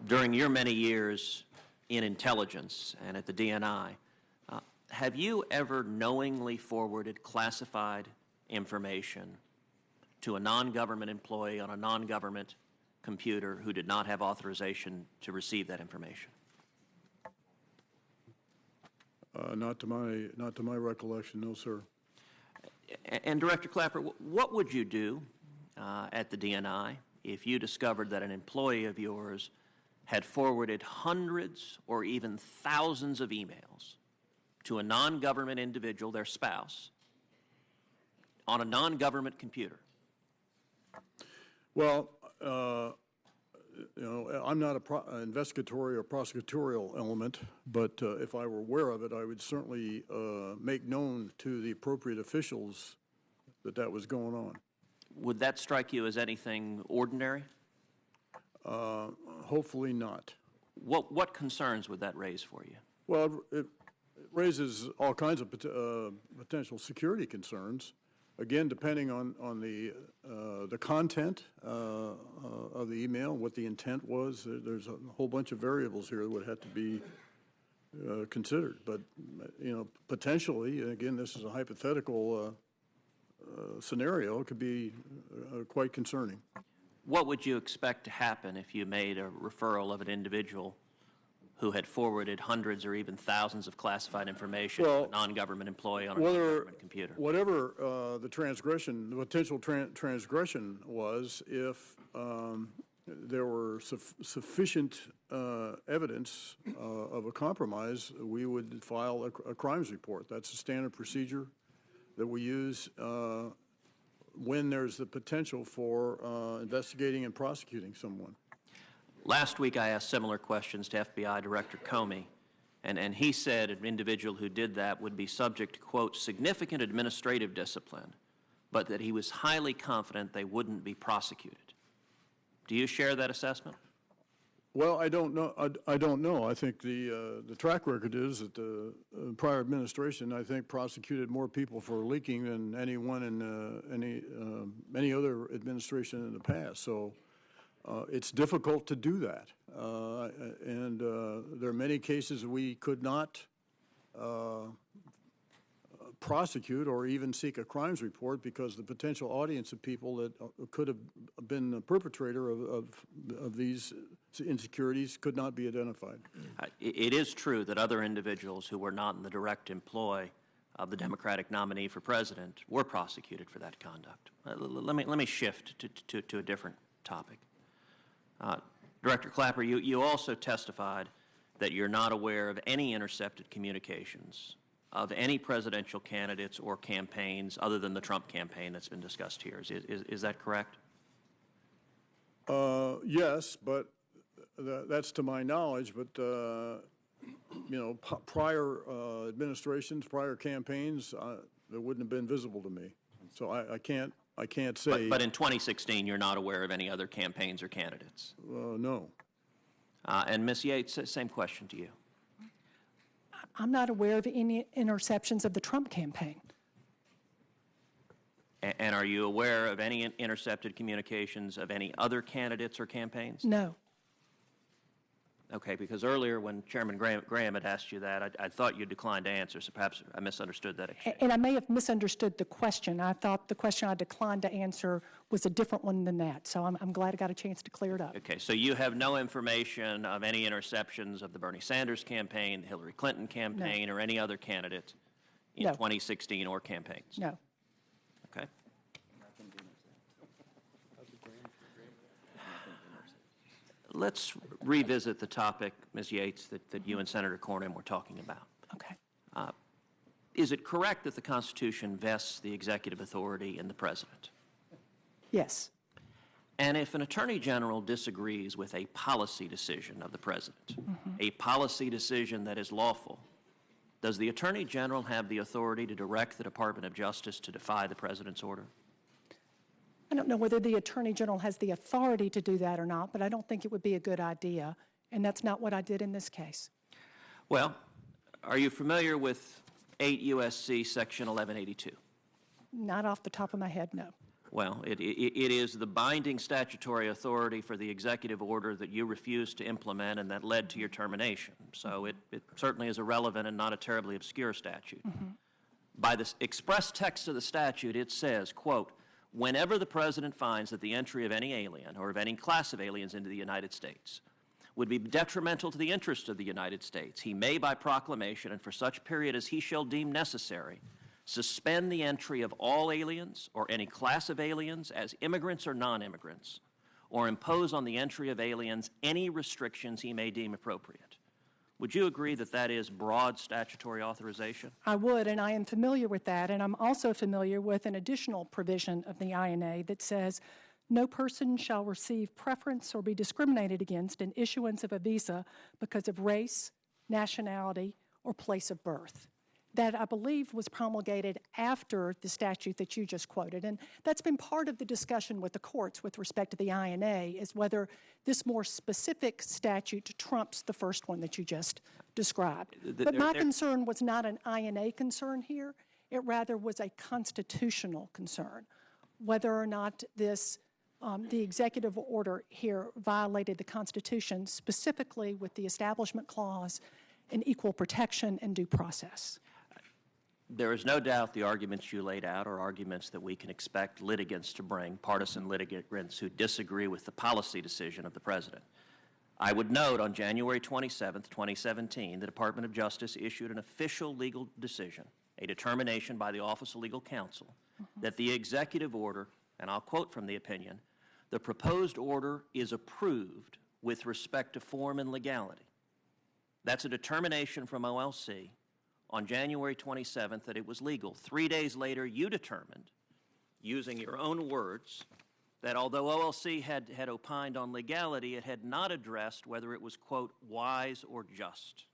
During your many years in intelligence and at the DNI, have you ever knowingly forwarded classified information to a non-government employee on a non-government computer who did not have authorization to receive that information? Not to my recollection, no, sir. And Director Clapper, what would you do at the DNI if you discovered that an employee of yours had forwarded hundreds or even thousands of emails to a non-government individual, their spouse, on a non-government computer? Well, I'm not an investigatory or prosecutorial element, but if I were aware of it, I would certainly make known to the appropriate officials that was going on. Would that strike you as anything ordinary? Hopefully not. What concerns would that raise for you? Well, it raises all kinds of potential security concerns. Again, depending on the content of the email, what the intent was, there's a whole bunch of variables here that would have to be considered. But, potentially, again, this is a hypothetical scenario, it could be quite concerning. What would you expect to happen if you made a referral of an individual who had forwarded hundreds or even thousands of classified information to a non-government employee on a non-government computer? Whatever the potential transgression was, if there were sufficient evidence of a compromise, we would file a crimes report. That's a standard procedure that we use when there's the potential for investigating and prosecuting someone. Last week I asked similar questions to FBI Director Comey, and he said an individual who did that would be subject to, quote, significant administrative discipline, but that he was highly confident they wouldn't be prosecuted. Do you share that assessment? Well, I don't know. I don't know. I think the track record is that the prior administration, I think, prosecuted more people for leaking than anyone in any other administration in the past. So it's difficult to do that, and there are many cases we could not prosecute or even seek a crimes report because the potential audience of people that could have been the perpetrator of these insecurities could not be identified. It is true that other individuals who were not in the direct employ of the Democratic nominee for president were prosecuted for that conduct. Let me shift to a different topic. Director Clapper, you also testified that you're not aware of any intercepted communications of any presidential candidates or campaigns other than the Trump campaign that's been discussed here. Is that correct? Yes, but that's to my knowledge. But prior administrations, prior campaigns, that wouldn't have been visible to me. So I can't say. But in 2016, you're not aware of any other campaigns or candidates? No. And Ms. Yates, same question to you. I'm not aware of any interceptions of the Trump campaign. And are you aware of any intercepted communications of any other candidates or campaigns? No. Okay, because earlier when Chairman Graham had asked you that, I thought you declined to answer, so perhaps I misunderstood that exchange. And I may have misunderstood the question. I thought the question I declined to answer was a different one than that, so I'm glad I got a chance to clear it up. Okay, so you have no information of any interceptions of the Bernie Sanders campaign, the Hillary Clinton campaign, or any other candidate in 2016 or campaigns? No. Okay. Let's revisit the topic, Ms. Yates, that you and Senator Cornyn were talking about. Okay. Is it correct that the Constitution vests the executive authority in the President? Yes. And if an Attorney General disagrees with a policy decision of the President, a policy decision that is lawful, does the Attorney General have the authority to direct the Department of Justice to defy the President's order? I don't know whether the Attorney General has the authority to do that or not, but I don't think it would be a good idea, and that's not what I did in this case. Well, are you familiar with 8 U.S.C. Section 1182? Not off the top of my head, no. Well, it is the binding statutory authority for the executive order that you refused to implement and that led to your termination. So it certainly is a relevant and not a terribly obscure statute. By the express text of the statute, it says, quote, whenever the President finds that the entry of any alien or of any class of aliens into the United States would be detrimental to the interests of the United States, he may, by proclamation and for such period as he shall deem necessary, suspend the entry of all aliens or any class of aliens as immigrants or non-immigrants, or impose on the entry of aliens any restrictions he may deem appropriate. Would you agree that that is broad statutory authorization? I would, and I am familiar with that, and I'm also familiar with an additional provision of the INA that says no person shall receive preference or be discriminated against in issuance of a visa because of race, nationality, or place of birth. That, I believe, was promulgated after the statute that you just quoted. And that's been part of the discussion with the courts with respect to the INA, is whether this more specific statute trumps the first one that you just described. But my concern was not an INA concern here. It rather was a constitutional concern, whether or not this, the executive order here violated the Constitution, specifically with the Establishment Clause and equal protection and due process. There is no doubt the arguments you laid out are arguments that we can expect litigants to bring, partisan litigants who disagree with the policy decision of the President. I would note on January 27, 2017, the Department of Justice issued an official legal decision, a determination by the Office of Legal Counsel, that the executive order, and I'll quote from the opinion, the proposed order is approved with respect to form and legality. That's a determination from OLC on January 27th that it was legal. 3 days later, you determined, using your own words, that although OLC had opined on legality, it had not addressed whether it was, quote, wise or just.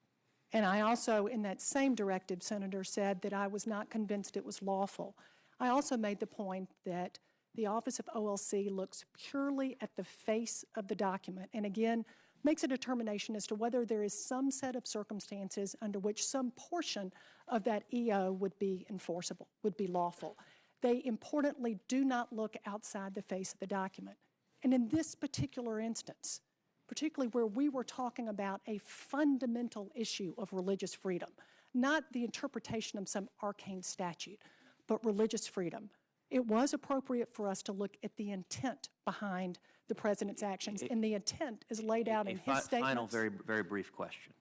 And I also, in that same directive, Senator, said that I was not convinced it was lawful. I also made the point that the Office of OLC looks purely at the face of the document, and again, makes a determination as to whether there is some set of circumstances under which some portion of that EO would be enforceable, would be lawful. They importantly do not look outside the face of the document. And in this particular instance, particularly where we were talking about a fundamental issue of religious freedom, not the interpretation of some arcane statute, but religious freedom, it was appropriate for us to look at the intent behind the President's actions, and the intent is laid out in his statements. Final, very brief question.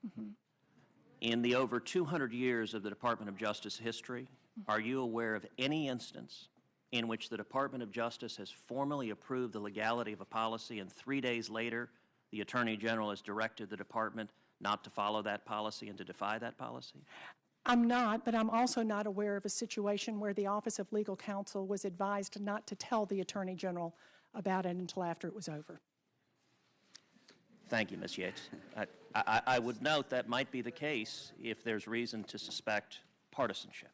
In the over 200 years of the Department of Justice history, are you aware of any instance in which the Department of Justice has formally approved the legality of a policy and 3 days later the Attorney General has directed the Department not to follow that policy and to defy that policy? I'm not, but I'm also not aware of a situation where the Office of Legal Counsel was advised not to tell the Attorney General about it until after it was over. Thank you, Ms. Yates. I would note that might be the case if there's reason to suspect partisanship.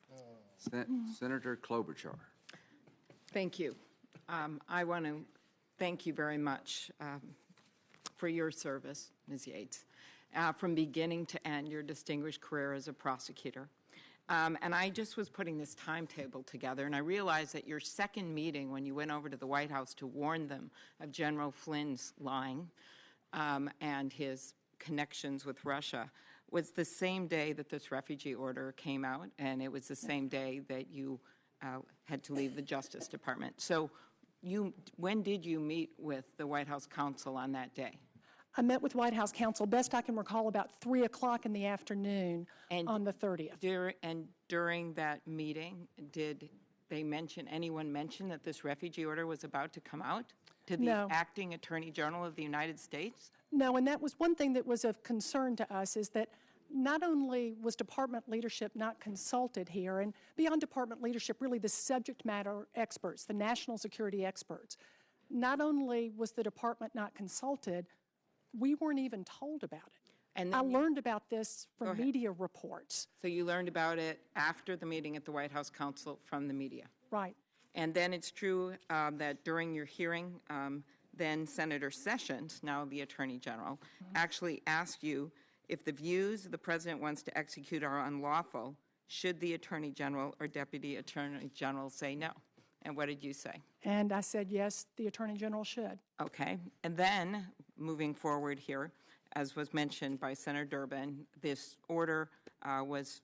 Senator Klobuchar. Thank you. I want to thank you very much for your service, Ms. Yates, from beginning to end, your distinguished career as a prosecutor. And I just was putting this timetable together, and I realized that your second meeting, when you went over to the White House to warn them of General Flynn's lying and his connections with Russia, was the same day that this refugee order came out, and it was the same day that you had to leave the Justice Department. So when did you meet with the White House counsel on that day? I met with White House counsel, best I can recall, about 3 o'clock in the afternoon on the 30th. And during that meeting, did anyone mention that this refugee order was about to come out to the acting Attorney General of the United States? No, and that was one thing that was of concern to us, is that not only was department leadership not consulted here, and beyond department leadership, really the subject matter experts, the national security experts, not only was the department not consulted, we weren't even told about it. And I learned about this from media reports. So you learned about it after the meeting at the White House Counsel from the media? Right. And then it's true that during your hearing, then Senator Sessions, now the Attorney General, actually asked you if the views the President wants to execute are unlawful, should the Attorney General or Deputy Attorney General say no? And what did you say? And I said, yes, the Attorney General should. Okay. And then, moving forward here, as was mentioned by Senator Durbin, this order was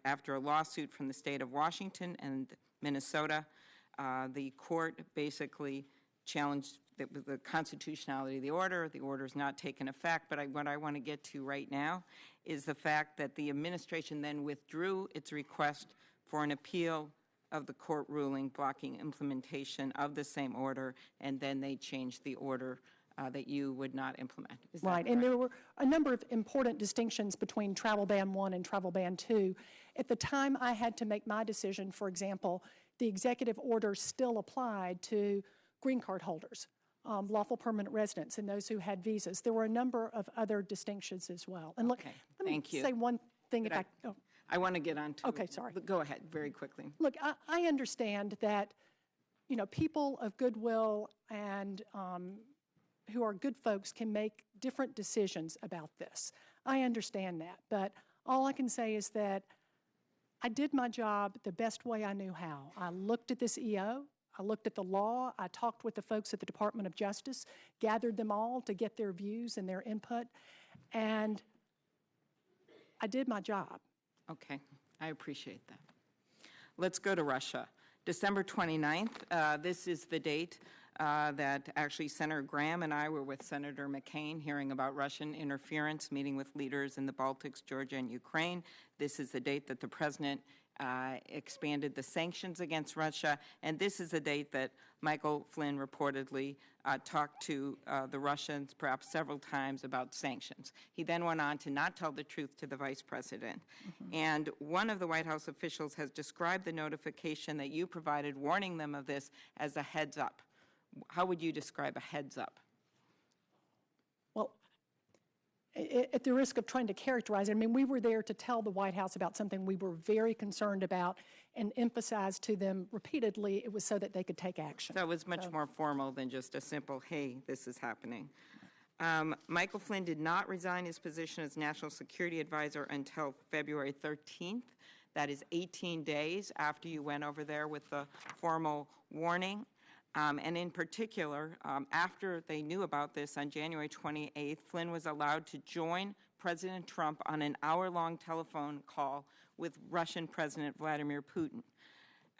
after a lawsuit from the state of Washington and Minnesota. The court basically challenged the constitutionality of the order. The order is not taken effect, but what I want to get to right now is the fact that the administration then withdrew its request for an appeal of the court ruling blocking implementation of the same order, and then they changed the order that you would not implement. Is that right, correct? and there were a number of important distinctions between Travel Ban 1 and Travel Ban 2. At the time I had to make my decision, for example, the executive order still applied to green card holders, lawful permanent residents, and those who had visas. There were a number of other distinctions as well. And look, Okay, let me thank you. say one thing I want to get on to... Okay, sorry. Go ahead, very quickly. Look, I understand that, you know, people of goodwill and who are good folks can make different decisions about this. I understand that, but all I can say is that I did my job the best way I knew how. I looked at this EO, I looked at the law, I talked with the folks at the Department of Justice, gathered them all to get their views and their input, and I did my job. Okay, I appreciate that. Let's go to Russia. December 29th, this is the date that actually Senator Graham and I were with Senator McCain hearing about Russian interference, meeting with leaders in the Baltics, Georgia, and Ukraine. This is the date that the president expanded the sanctions against Russia, and this is the date that Michael Flynn reportedly talked to the Russians perhaps several times about sanctions. He then went on to not tell the truth to the vice president. And one of the White House officials has described the notification that you provided warning them of this as a heads up. How would you describe a heads up? Well, at the risk of trying to characterize it, I mean, we were there to tell the White House about something we were very concerned about and emphasized to them repeatedly it was so that they could take action. So it was much more formal than just a simple, hey, this is happening. Michael Flynn did not resign his position as National Security Advisor until February 13th. That is 18 days after you went over there with the formal warning. And in particular, after they knew about this on January 28th, Flynn was allowed to join President Trump on an hour-long telephone call with Russian President Vladimir Putin.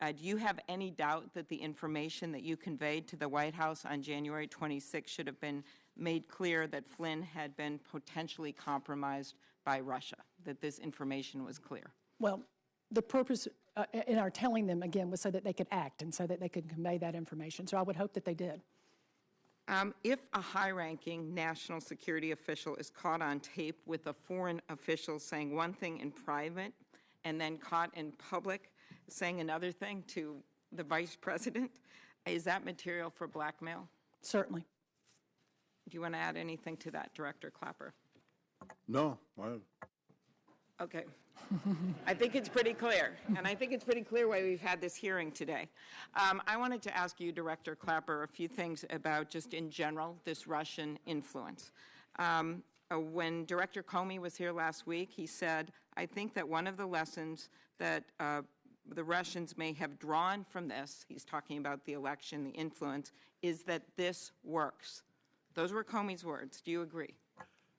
Do you have any doubt that the information that you conveyed to the White House on January 26th should have been made clear that Flynn had been potentially compromised by Russia, that this information was clear? Well, the purpose in our telling them, again, was so that they could act and so that they could convey that information. So I would hope that they did. If a high-ranking national security official is caught on tape with a foreign official saying one thing in private and then caught in public saying another thing to the vice president, is that material for blackmail? Certainly. Do you want to add anything to that, Director Clapper? No. Okay. I think it's pretty clear, and I think it's pretty clear why we've had this hearing today. I wanted to ask you, Director Clapper, a few things about just in general this Russian influence. When Director Comey was here last week, he said, I think that one of the lessons that the Russians may have drawn from this, he's talking about the election, the influence, is that this works. Those were Comey's words. Do you agree?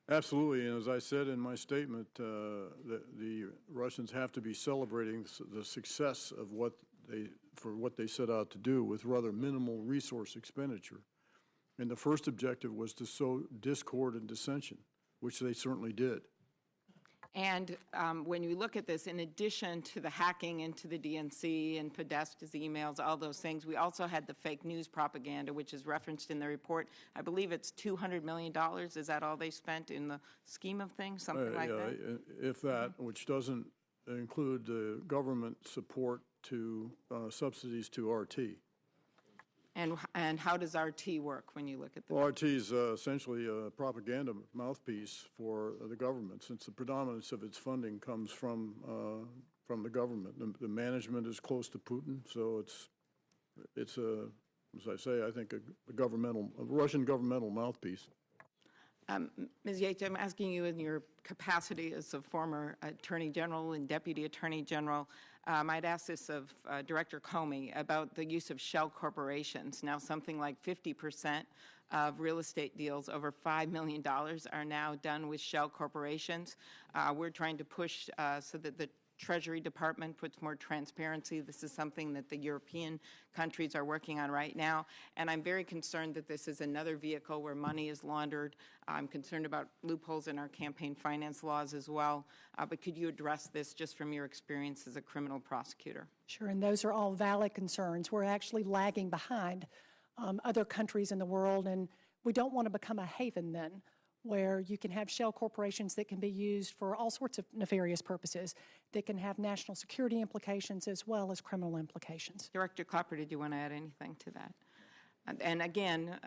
Absolutely, and as I said in my statement, the Russians have to be celebrating the success of what they set out to do with rather minimal resource expenditure. And the first objective was to sow discord and dissension, which they certainly did. And when you look at this, in addition to the hacking into the DNC and Podesta's emails, all those things, we also had the fake news propaganda, which is referenced in the report. I believe it's $200 million. Is that all they spent in the scheme of things, something like that? If that, which doesn't include government support to subsidies to RT. And how does RT work when you look at that? Well, RT is essentially a propaganda mouthpiece for the government, since the predominance of its funding comes from the government. The management is close to Putin, so it's a, as I say, I think a Russian governmental mouthpiece. Ms. Yates, I'm asking you in your capacity as a former Attorney General and Deputy Attorney General, I'd ask this of Director Comey about the use of shell corporations. Now, something like 50% of real estate deals over $5 million are now done with shell corporations. We're trying to push so that the Treasury Department puts more transparency. This is something that the European countries are working on right now. And I'm very concerned that this is another vehicle where money is laundered. I'm concerned about loopholes in our campaign finance laws as well. But could you address this just from your experience as a criminal prosecutor? Sure, and those are all valid concerns. We're actually lagging behind other countries in the world, and we don't want to become a haven then, where you can have shell corporations that can be used for all sorts of nefarious purposes that can have national security implications as well as criminal implications. Director Clapper, did you want to add anything to that? And again,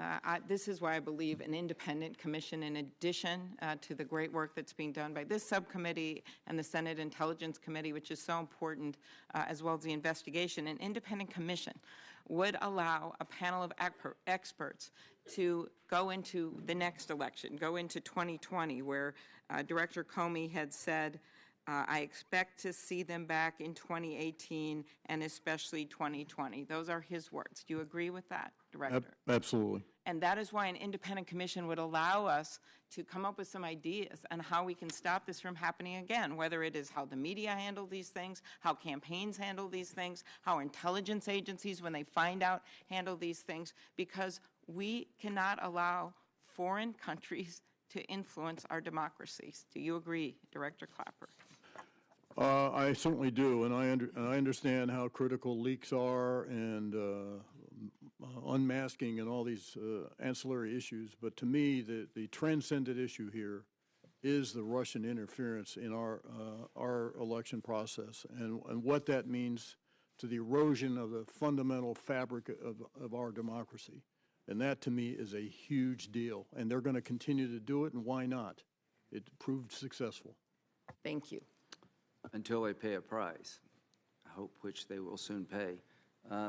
this is why I believe an independent commission, in addition to the great work that's being done by this subcommittee and the Senate Intelligence Committee, which is so important, as well as the investigation, an independent commission would allow a panel of experts to go into the next election, go into 2020, where Director Comey had said, I expect to see them back in 2018 and especially 2020. Those are his words. Do you agree with that, Director? Absolutely. And that is why an independent commission would allow us to come up with some ideas on how we can stop this from happening again, whether it is how the media handle these things, how campaigns handle these things, how intelligence agencies, when they find out, handle these things, because we cannot allow foreign countries to influence our democracies. Do you agree, Director Clapper? I certainly do, and I understand how critical leaks are and unmasking and all these ancillary issues. But to me, the transcendent issue here is the Russian interference in our election process and what that means to the erosion of the fundamental fabric of our democracy. And that, to me, is a huge deal. And they're going to continue to do it, and why not? It proved successful. Thank you. Until they pay a price, I hope which they will soon pay.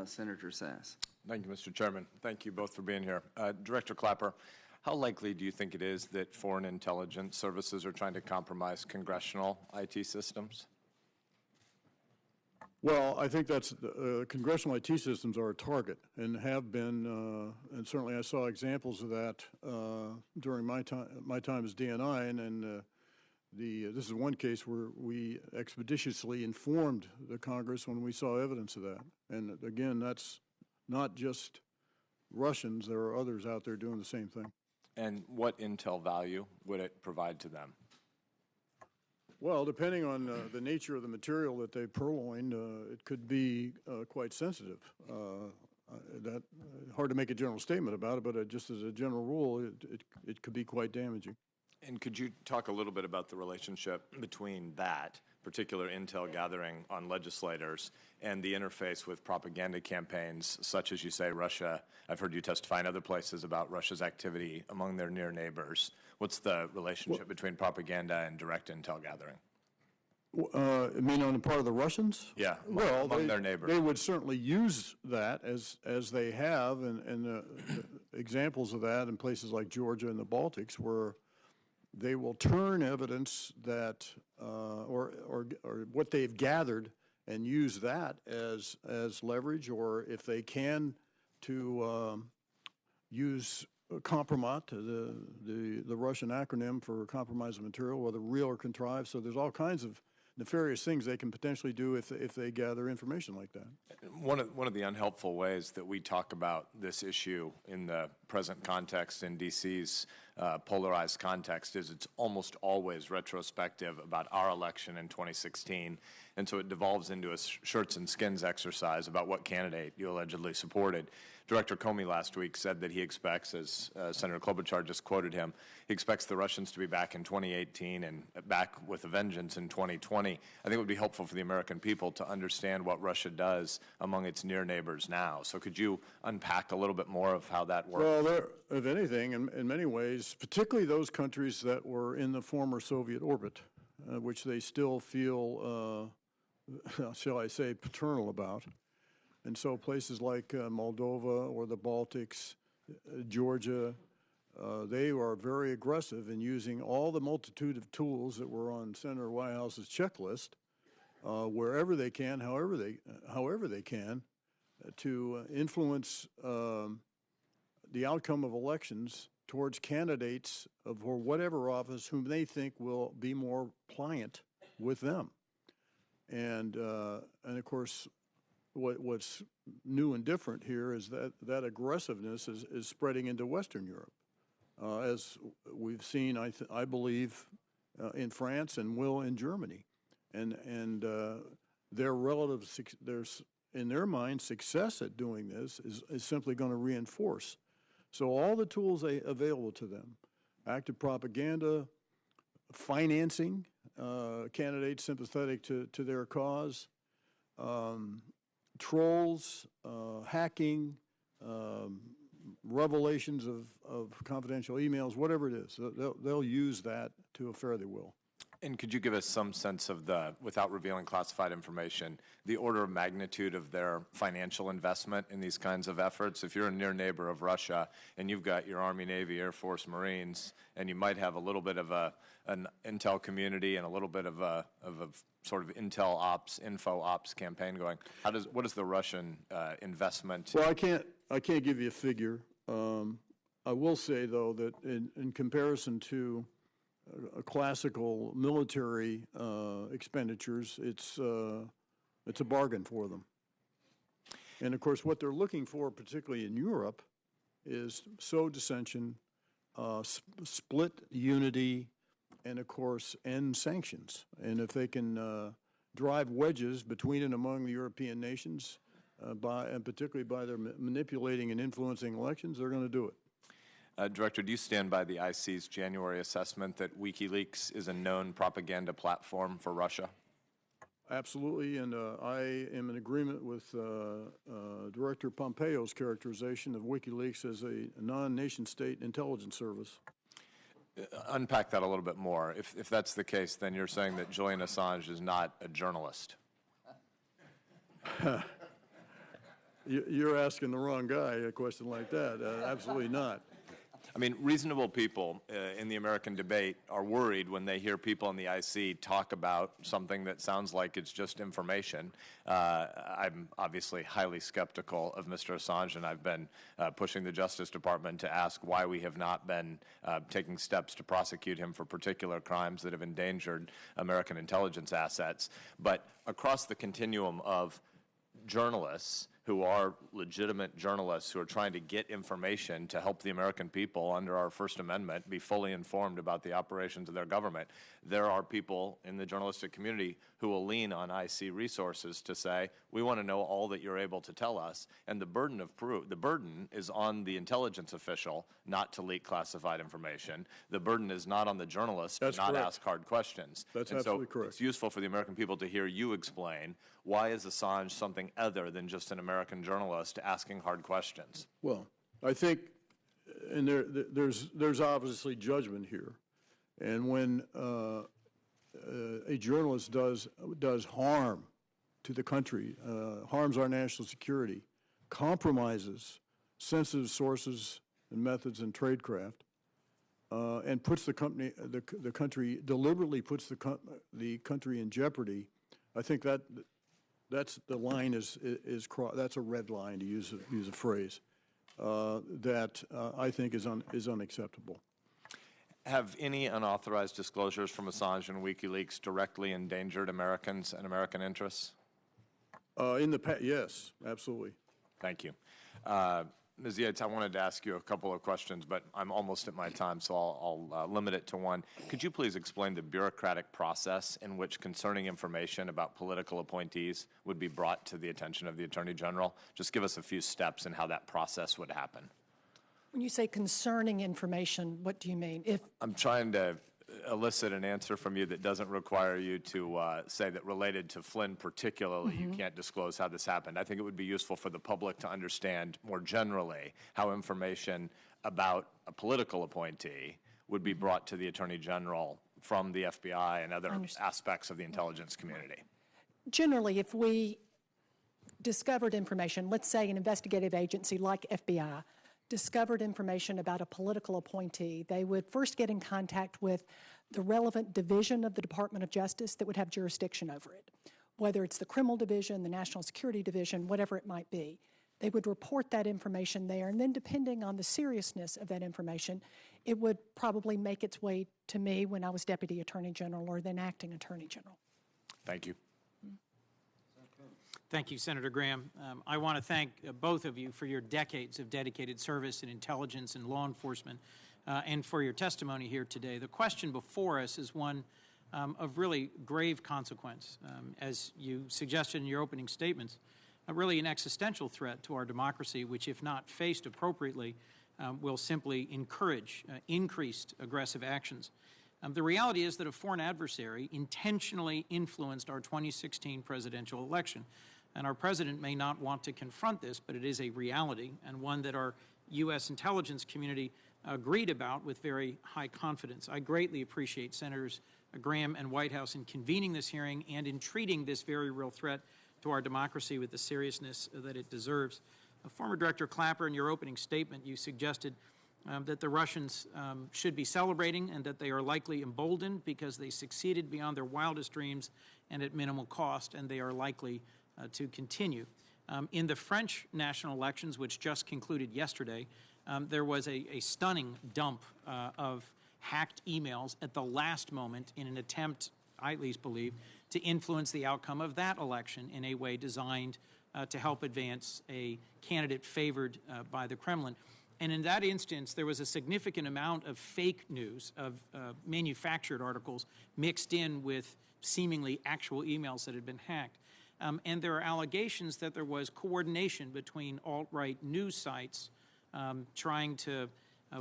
Senator Sass. Thank you, Mr. Chairman. Thank you both for being here. Director Clapper, how likely do you think it is that foreign intelligence services are trying to compromise congressional IT systems? Well, I think that's congressional IT systems are a target and have been, and certainly I saw examples of that during my time as DNI, and this is one case where we expeditiously informed the Congress when we saw evidence of that. And again, that's not just Russians. There are others out there doing the same thing. And what intel value would it provide to them? Well, depending on the nature of the material that they purloined, it could be quite sensitive. Hard to make a general statement about it, but just as a general rule, it could be quite damaging. And could you talk a little bit about the relationship between that particular intel gathering on legislators and the interface with propaganda campaigns, such as you say Russia? I've heard you testify in other places about Russia's activity among their near neighbors. What's the relationship between propaganda and direct intel gathering? You mean on the part of the Russians? Yeah, well, among their neighbors. They would certainly use that as they have, and examples of that in places like Georgia and the Baltics, where they will turn evidence that, or what they've gathered, and use that as leverage, or if they can, to use compromat, the Russian acronym for compromised material, whether real or contrived. So there's all kinds of nefarious things they can potentially do if they gather information like that. One of the unhelpful ways that we talk about this issue in the present context in D.C.'s polarized context is it's almost always retrospective about our election in 2016, and so it devolves into a shirts and skins exercise about what candidate you allegedly supported. Director Comey last week said that he expects, as Senator Klobuchar just quoted him, he expects the Russians to be back in 2018 and back with a vengeance in 2020. I think it would be helpful for the American people to understand what Russia does among its near neighbors now. So could you unpack a little bit more of how that works? Well, if anything, in many ways, particularly those countries that were in the former Soviet orbit, which they still feel, shall I say, paternal about. And so places like Moldova or the Baltics, Georgia, they are very aggressive in using all the multitude of tools that were on Senator Whitehouse's checklist, wherever they can, however they can, to influence the outcome of elections towards candidates for whatever office whom they think will be more pliant with them. And of course, what's new and different here is that aggressiveness is spreading into Western Europe, as we've seen, I believe, in France and will in Germany. And their relative, there's, in their mind, success at doing this is simply going to reinforce. So all the tools available to them, active propaganda, financing candidates sympathetic to their cause, trolls, hacking, revelations of confidential emails, whatever it is, they'll use that to a fare they will. And could you give us some sense of the, without revealing classified information, the order of magnitude of their financial investment in these kinds of efforts? If you're a near neighbor of Russia and you've got your Army, Navy, Air Force, Marines, and you might have a little bit of an intel community and a little bit of a sort of intel ops, info ops campaign going, what is the Russian investment? Well, I can't give you a figure. I will say, though, that in comparison to classical military expenditures, it's a bargain for them. And of course, what they're looking for, particularly in Europe, is sow dissension, split unity, and of course, end sanctions. And if they can drive wedges between and among the European nations, and particularly by their manipulating and influencing elections, they're going to do it. Director, do you stand by the IC's January assessment that WikiLeaks is a known propaganda platform for Russia? Absolutely, and I am in agreement with Director Pompeo's characterization of WikiLeaks as a non-nation state intelligence service. Unpack that a little bit more. If that's the case, then you're saying that Julian Assange is not a journalist. You're asking the wrong guy a question like that. Absolutely not. I mean, reasonable people in the American debate are worried when they hear people in the IC talk about something that sounds like it's just information. I'm obviously highly skeptical of Mr. Assange, and I've been pushing the Justice Department to ask why we have not been taking steps to prosecute him for particular crimes that have endangered American intelligence assets. But across the continuum of journalists who are legitimate journalists who are trying to get information to help the American people under our First Amendment be fully informed about the operations of their government. There are people in the journalistic community who will lean on IC resources to say, we want to know all that you're able to tell us. And the burden of proof, the burden is on the intelligence official not to leak classified information. The burden is not on the journalist to not ask hard questions. That's absolutely correct. It's useful for the American people to hear you explain why is Assange something other than just an American journalist asking hard questions. Well, I think, and there's obviously judgment here, and when a journalist does harm to the country, harms our national security, compromises sensitive sources and methods and tradecraft, and puts the country deliberately puts the country in jeopardy, I think that's the line that's a red line, to use a phrase that I think is unacceptable. Have any unauthorized disclosures from Assange and WikiLeaks directly endangered Americans and American interests? In the past, yes, absolutely. Thank you. Ms. Yates, I wanted to ask you a couple of questions, but I'm almost at my time, so I'll limit it to one. Could you please explain the bureaucratic process in which concerning information about political appointees would be brought to the attention of the Attorney General? Just give us a few steps in how that process would happen. When you say concerning information, what do you mean? I'm trying to elicit an answer from you that doesn't require you to say that related to Flynn particularly, you can't disclose how this happened. I think it would be useful for the public to understand more generally how information about a political appointee would be brought to the Attorney General from the FBI and other aspects of the intelligence community. Generally, if we discovered information, let's say an investigative agency like FBI, discovered information about a political appointee, they would first get in contact with the relevant division of the Department of Justice that would have jurisdiction over it, whether it's the Criminal Division, the National Security Division, whatever it might be. They would report that information there, and then depending on the seriousness of that information, it would probably make its way to me when I was Deputy Attorney General or then Acting Attorney General. Thank you. Thank you, Senator Graham. I want to thank both of you for your decades of dedicated service in intelligence and law enforcement and for your testimony here today. The question before us is one of really grave consequence, as you suggested in your opening statements, really an existential threat to our democracy, which, if not faced appropriately, will simply encourage increased aggressive actions. The reality is that a foreign adversary intentionally influenced our 2016 presidential election. And our president may not want to confront this, but it is a reality and one that our U.S. intelligence community agreed about with very high confidence. I greatly appreciate Senators Graham and Whitehouse in convening this hearing and in treating this very real threat to our democracy with the seriousness that it deserves. Former Director Clapper, in your opening statement, you suggested that the Russians should be celebrating and that they are likely emboldened because they succeeded beyond their wildest dreams and at minimal cost, and they are likely to continue. In the French national elections, which just concluded yesterday, there was a stunning dump of hacked emails at the last moment in an attempt, I at least believe, to influence the outcome of that election in a way designed to help advance a candidate favored by the Kremlin. And in that instance, there was a significant amount of fake news, of manufactured articles mixed in with seemingly actual emails that had been hacked. And there are allegations that there was coordination between alt-right news sites trying to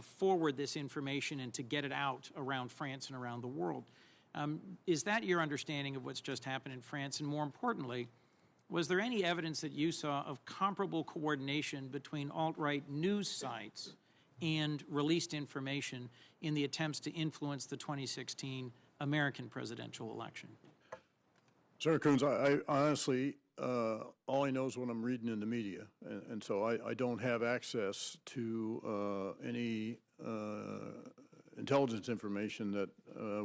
forward this information and to get it out around France and around the world. Is that your understanding of what's just happened in France? And more importantly, was there any evidence that you saw of comparable coordination between alt-right news sites and released information in the attempts to influence the 2016 American presidential election? Senator Coons, I honestly, all I know is what I'm reading in the media, and so I don't have access to any intelligence information that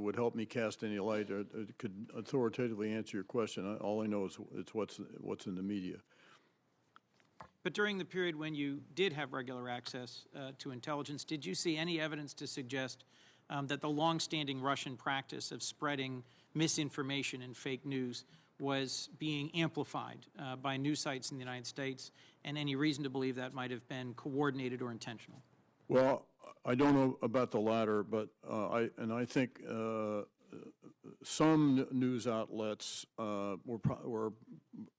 would help me cast any light or could authoritatively answer your question. All I know is it's what's in the media. But during the period when you did have regular access to intelligence, did you see any evidence to suggest that the longstanding Russian practice of spreading misinformation and fake news was being amplified by news sites in the United States, and any reason to believe that might have been coordinated or intentional? Well, I don't know about the latter, but I think some news outlets were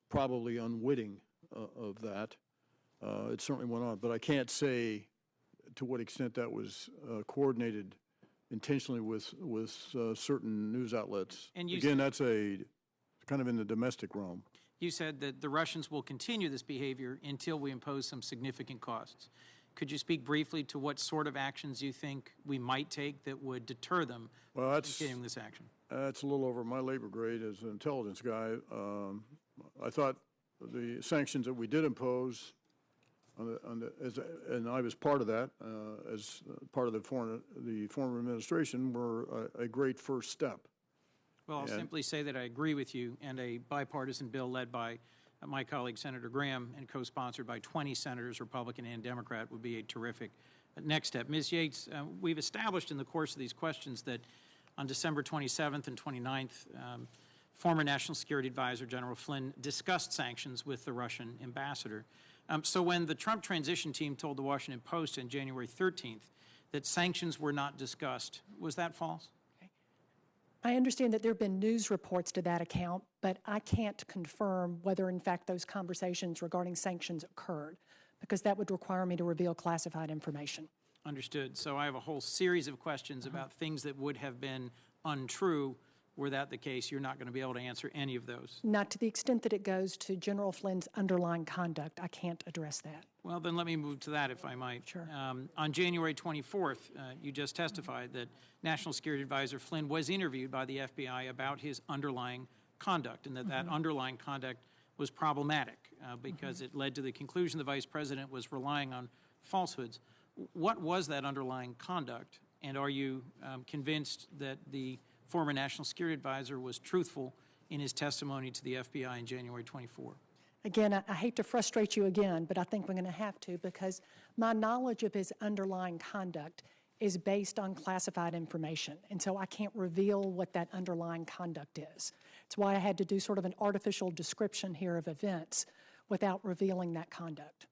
probably unwitting of that. It certainly went on, but I can't say to what extent that was coordinated intentionally with certain news outlets. And again, that's kind of in the domestic realm. You said that the Russians will continue this behavior until we impose some significant costs. Could you speak briefly to what sort of actions you think we might take that would deter them from continuing this action? That's a little over my labor grade as an intelligence guy. I thought the sanctions that we did impose, and I was part of that as part of the former administration, were a great first step. Well, I'll simply say that I agree with you, and a bipartisan bill led by my colleague Senator Graham and co-sponsored by 20 senators, Republican and Democrat, would be a terrific next step. Ms. Yates, we've established in the course of these questions that on December 27th and 29th, former National Security Advisor General Flynn discussed sanctions with the Russian ambassador. So when the Trump transition team told the Washington Post on January 13th that sanctions were not discussed, was that false? I understand that there have been news reports to that account, but I can't confirm whether, in fact, those conversations regarding sanctions occurred, because that would require me to reveal classified information. Understood. So I have a whole series of questions about things that would have been untrue. Were that the case, you're not going to be able to answer any of those? Not to the extent that it goes to General Flynn's underlying conduct. I can't address that. Well, then let me move to that, if I might. Sure. On January 24th, you just testified that National Security Advisor Flynn was interviewed by the FBI about his underlying conduct, and that that underlying conduct was problematic because it led to the conclusion the Vice President was relying on falsehoods. What was that underlying conduct? And are you convinced that the former National Security Advisor was truthful in his testimony to the FBI in January 24? Again, I hate to frustrate you again, but I think we're going to have to, because my knowledge of his underlying conduct is based on classified information, and so I can't reveal what that underlying conduct is. It's why I had to do sort of an artificial description here of events without revealing that conduct.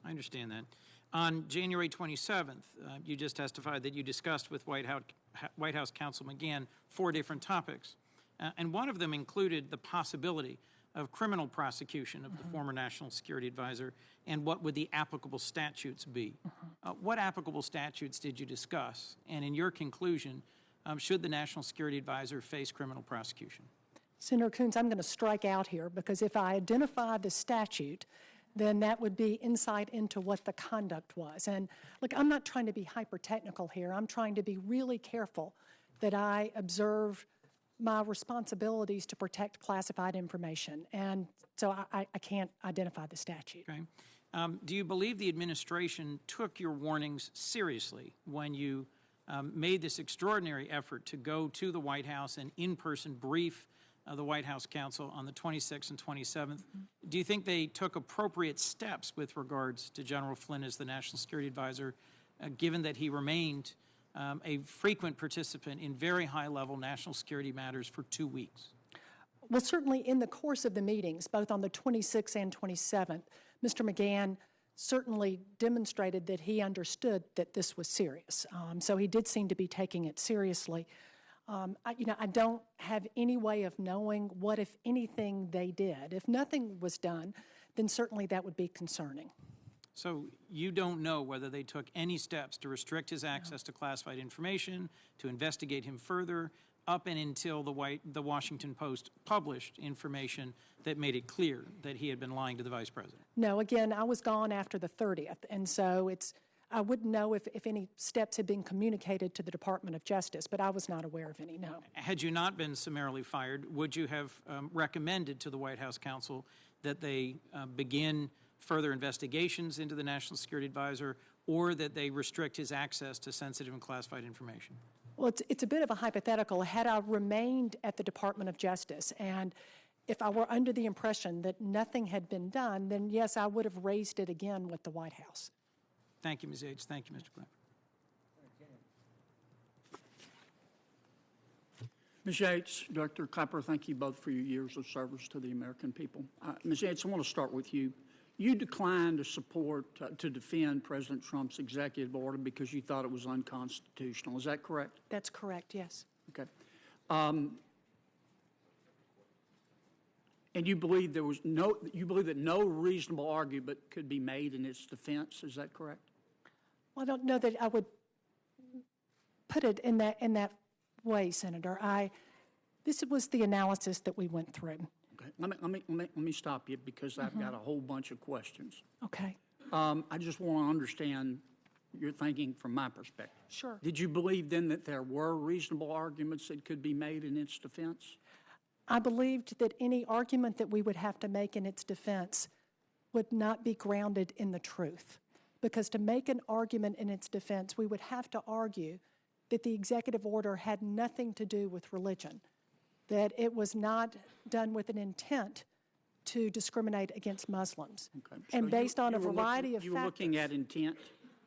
I understand that. On January 27th, you just testified that you discussed with White House Counsel McGahn 4 different topics, and one of them included the possibility of criminal prosecution of the former National Security Advisor, and what would the applicable statutes be. What applicable statutes did you discuss? And in your conclusion, should the National Security Advisor face criminal prosecution? Senator Coons, I'm going to strike out here, because if I identify the statute, then that would be insight into what the conduct was. And look, I'm not trying to be hyper-technical here. I'm trying to be really careful that I observe my responsibilities to protect classified information. And so I can't identify the statute. Okay. Do you believe the administration took your warnings seriously when you made this extraordinary effort to go to the White House and in-person brief the White House counsel on the 26th and 27th? Do you think they took appropriate steps with regards to General Flynn as the National Security Advisor, given that he remained a frequent participant in very high-level national security matters for 2 weeks? Well, certainly in the course of the meetings, both on the 26th and 27th, Mr. McGahn certainly demonstrated that he understood that this was serious. So he did seem to be taking it seriously. I don't have any way of knowing what, if anything, they did. If nothing was done, then certainly that would be concerning. So you don't know whether they took any steps to restrict his access to classified information, to investigate him further, up and until the Washington Post published information that made it clear that he had been lying to the Vice President? No, again, I was gone after the 30th, and so I wouldn't know if any steps had been communicated to the Department of Justice, but I was not aware of any, no. Had you not been summarily fired, would you have recommended to the White House counsel that they begin further investigations into the National Security Advisor, or that they restrict his access to sensitive and classified information? Well, it's a bit of a hypothetical. Had I remained at the Department of Justice, and if I were under the impression that nothing had been done, then yes, I would have raised it again with the White House. Thank you, Ms. Yates. Thank you, Mr. Clapper. Ms. Yates, Dr. Clapper, thank you both for your years of service to the American people. Ms. Yates, I want to start with you. You declined to support, to defend President Trump's executive order because you thought it was unconstitutional. Is that correct? That's correct, yes. Okay. And you believe that no reasonable argument could be made in its defense. Is that correct? Well, I don't know that I would put it in that way, Senator. This was the analysis that we went through. Okay. Let me stop you, because I've got a whole bunch of questions. Okay. I just want to understand your thinking from my perspective. Sure. Did you believe then that there were reasonable arguments that could be made in its defense? I believed that any argument that we would have to make in its defense would not be grounded in the truth. Because to make an argument in its defense, we would have to argue that the executive order had nothing to do with religion, that it was not done with an intent to discriminate against Muslims. Okay. And so based on a variety of factors. You were looking at intent?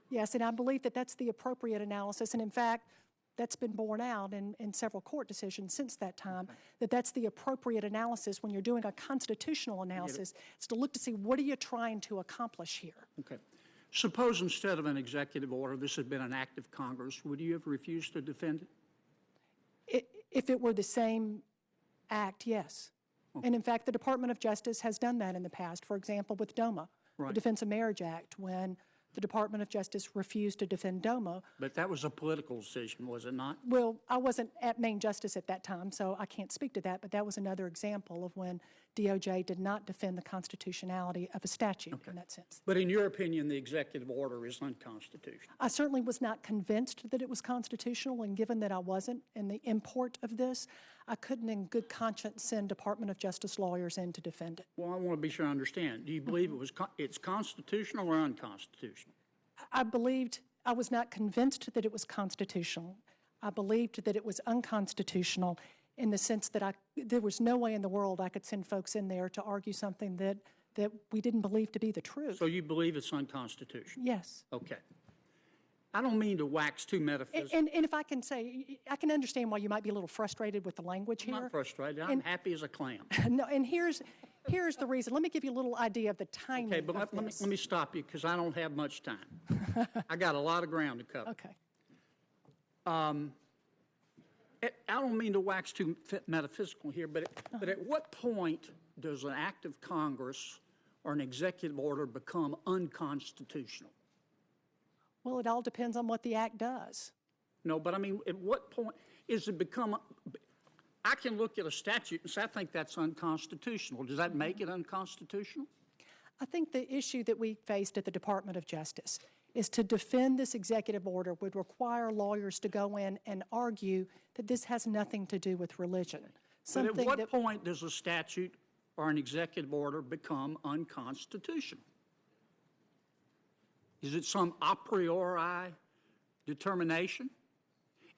Yes, and I believe that that's the appropriate analysis. And in fact, that's been borne out in several court decisions since that time, that that's the appropriate analysis when you're doing a constitutional analysis. It's to look to see what are you trying to accomplish here. Okay. Suppose instead of an executive order, this had been an act of Congress, would you have refused to defend it? If it were the same act, yes. And in fact, the Department of Justice has done that in the past. For example, with DOMA, the Defense of Marriage Act, when the Department of Justice refused to defend DOMA. But that was a political decision, was it not? Well, I wasn't at Main Justice at that time, so I can't speak to that, but that was another example of when DOJ did not defend the constitutionality of a statute in that sense. But in your opinion, the executive order is unconstitutional? I certainly was not convinced that it was constitutional, and given that I wasn't, and the import of this, I couldn't in good conscience send Department of Justice lawyers in to defend it. Well, I want to be sure I understand. Do you believe it's constitutional or unconstitutional? I believed I was not convinced that it was constitutional. I believed that it was unconstitutional in the sense that there was no way in the world I could send folks in there to argue something that we didn't believe to be the truth. So you believe it's unconstitutional? Yes. Okay. I don't mean to wax too metaphysical. And if I can say, I can understand why you might be a little frustrated with the language here. I'm not frustrated. I'm happy as a clam. No, and here's the reason. Let me give you a little idea of the timing. Okay, but let me stop you because I don't have much time. I got a lot of ground to cover. Okay. I don't mean to wax too metaphysical here, but at what point does an act of Congress or an executive order become unconstitutional? Well, it all depends on what the act does. No, but I mean, at what point is it become? I can look at a statute and say, I think that's unconstitutional. Does that make it unconstitutional? I think the issue that we faced at the Department of Justice is to defend this executive order would require lawyers to go in and argue that this has nothing to do with religion. But at what point does a statute or an executive order become unconstitutional? Is it some a priori determination?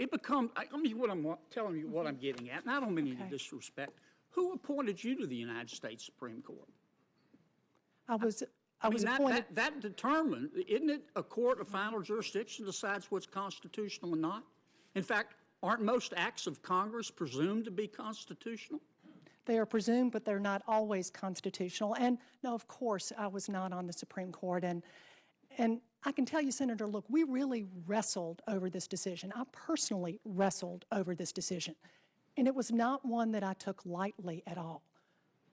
It becomes, I mean, what I'm telling you what I'm getting at, and I don't mean any disrespect. Who appointed you to the United States Supreme Court? I was appointed. That determined, isn't it a court of final jurisdiction decides what's constitutional and not? In fact, aren't most acts of Congress presumed to be constitutional? They are presumed, but they're not always constitutional. And no, of course, I was not on the Supreme Court. And I can tell you, Senator, look, we really wrestled over this decision. I personally wrestled over this decision. And it was not one that I took lightly at all.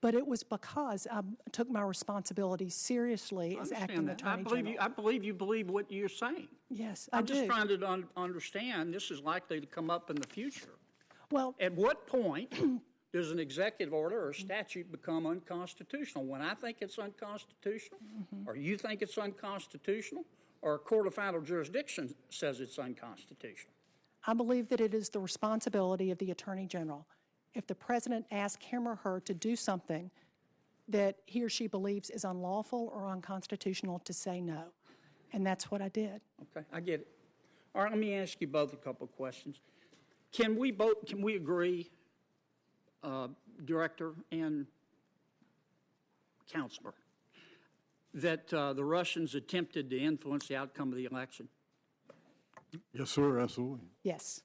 But it was because I took my responsibility seriously as acting Attorney General. I believe you believe what you're saying. Yes, I do. I'm just trying to understand this is likely to come up in the future. Well, at what point does an executive order or statute become unconstitutional? When I think it's unconstitutional, or you think it's unconstitutional, or a court of final jurisdiction says it's unconstitutional? I believe that it is the responsibility of the Attorney General. If the President asks him or her to do something that he or she believes is unlawful or unconstitutional, to say no. And that's what I did. Okay, I get it. All right, let me ask you both a couple of questions. Can we agree, Director and Counselor, that the Russians attempted to influence the outcome of the election? Yes, sir, absolutely. Yes.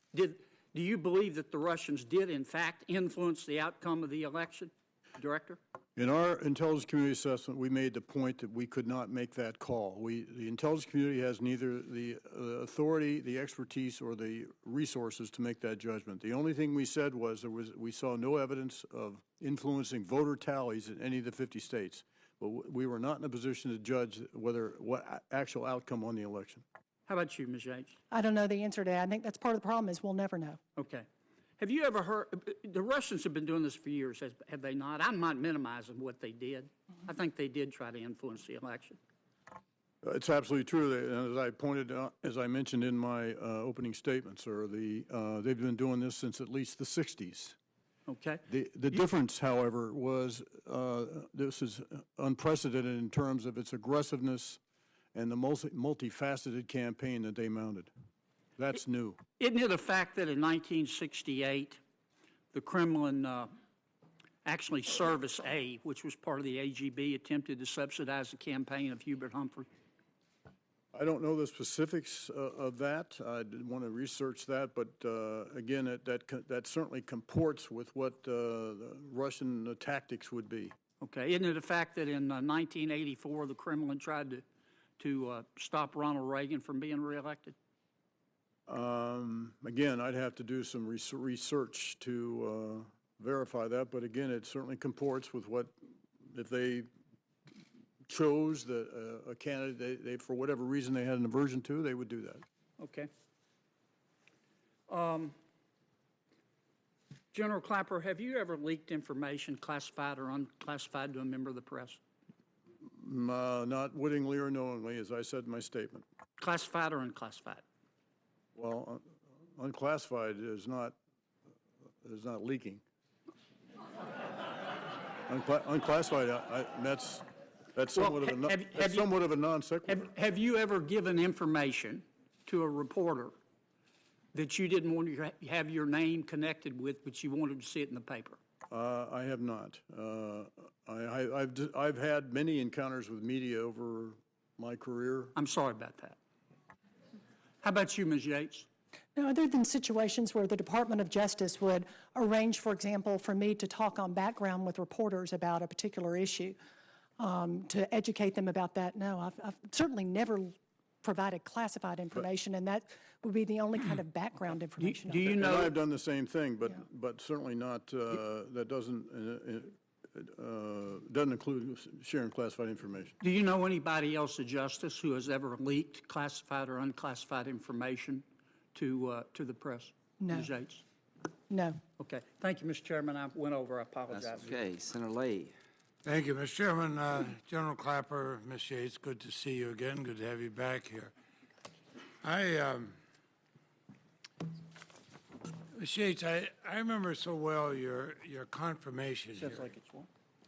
Do you believe that the Russians did, in fact, influence the outcome of the election, Director? In our intelligence community assessment, we made the point that we could not make that call. The intelligence community has neither the authority, the expertise, or the resources to make that judgment. The only thing we said was we saw no evidence of influencing voter tallies in any of the 50 states. But we were not in a position to judge what actual outcome on the election. How about you, Ms. Yates? I don't know the answer to that. I think that's part of the problem is we'll never know. Okay. Have you ever heard, the Russians have been doing this for years, have they not? I'm not minimizing what they did. I think they did try to influence the election. It's absolutely true. As I mentioned in my opening statement, sir, they've been doing this since at least the 60s. Okay. The difference, however, was this is unprecedented in terms of its aggressiveness and the multifaceted campaign that they mounted. That's new. Isn't it a fact that in 1968, the Kremlin, actually Service A, which was part of the AGB, attempted to subsidize the campaign of Hubert Humphrey? I don't know the specifics of that. I didn't want to research that, but again, that certainly comports with what the Russian tactics would be. Okay. Isn't it a fact that in 1984, the Kremlin tried to stop Ronald Reagan from being reelected? Again, I'd have to do some research to verify that, but again, it certainly comports with what, if they chose a candidate they for whatever reason they had an aversion to, they would do that. Okay. General Clapper, have you ever leaked information, classified or unclassified, to a member of the press? Not wittingly or knowingly, as I said in my statement. Classified or unclassified? Well, unclassified is not leaking. Unclassified, that's somewhat of a non sequitur. Have you ever given information to a reporter that you didn't want to have your name connected with, but you wanted to see it in the paper? I have not. I've had many encounters with media over my career. I'm sorry about that. How about you, Ms. Yates? Now, other than situations where the Department of Justice would arrange, for example, for me to talk on background with reporters about a particular issue, to educate them about that, no, I've certainly never provided classified information, and that would be the only kind of background information. Do you know? I've done the same thing, but certainly not. That doesn't include sharing classified information. Do you know anybody else at Justice who has ever leaked classified or unclassified information to the press? No. Ms. Yates? No. Okay. Thank you, Mr. Chairman. I went over. I apologize. That's okay. Senator Lee. Thank you, Mr. Chairman. General Clapper, Ms. Yates, good to see you again. Good to have you back here. Ms. Yates, I remember so well your confirmation Sounds here. like it's one.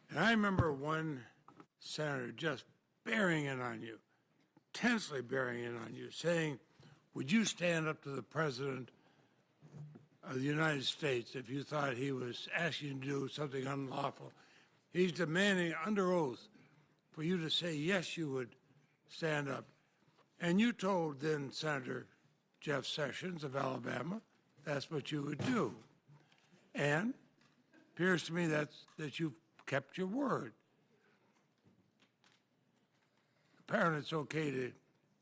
And I remember one senator just bearing in on you, tensely bearing in on you, saying, would you stand up to the President of the United States if you thought he was asking you to do something unlawful? He's demanding under oath for you to say, yes, you would stand up. And you told then Senator Jeff Sessions of Alabama that's what you would do. And it appears to me that you've kept your word. Apparently it's okay to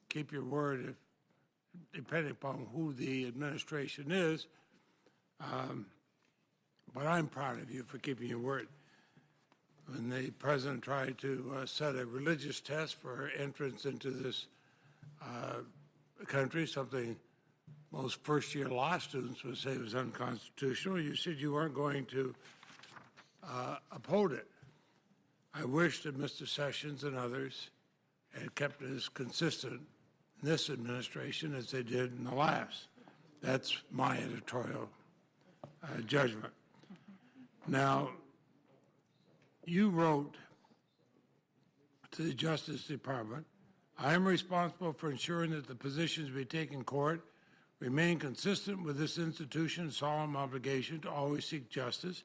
keep your word if, depending upon who the administration is. But I'm proud of you for keeping your word. When the president tried to set a religious test for entrance into this country, something most first-year law students would say was unconstitutional, you said you weren't going to uphold it. I wish that Mr. Sessions and others had kept as consistent in this administration as they did in the last. That's my editorial judgment. Now, you wrote to the Justice Department, I am responsible for ensuring that the positions we take in court remain consistent with this institution's solemn obligation to always seek justice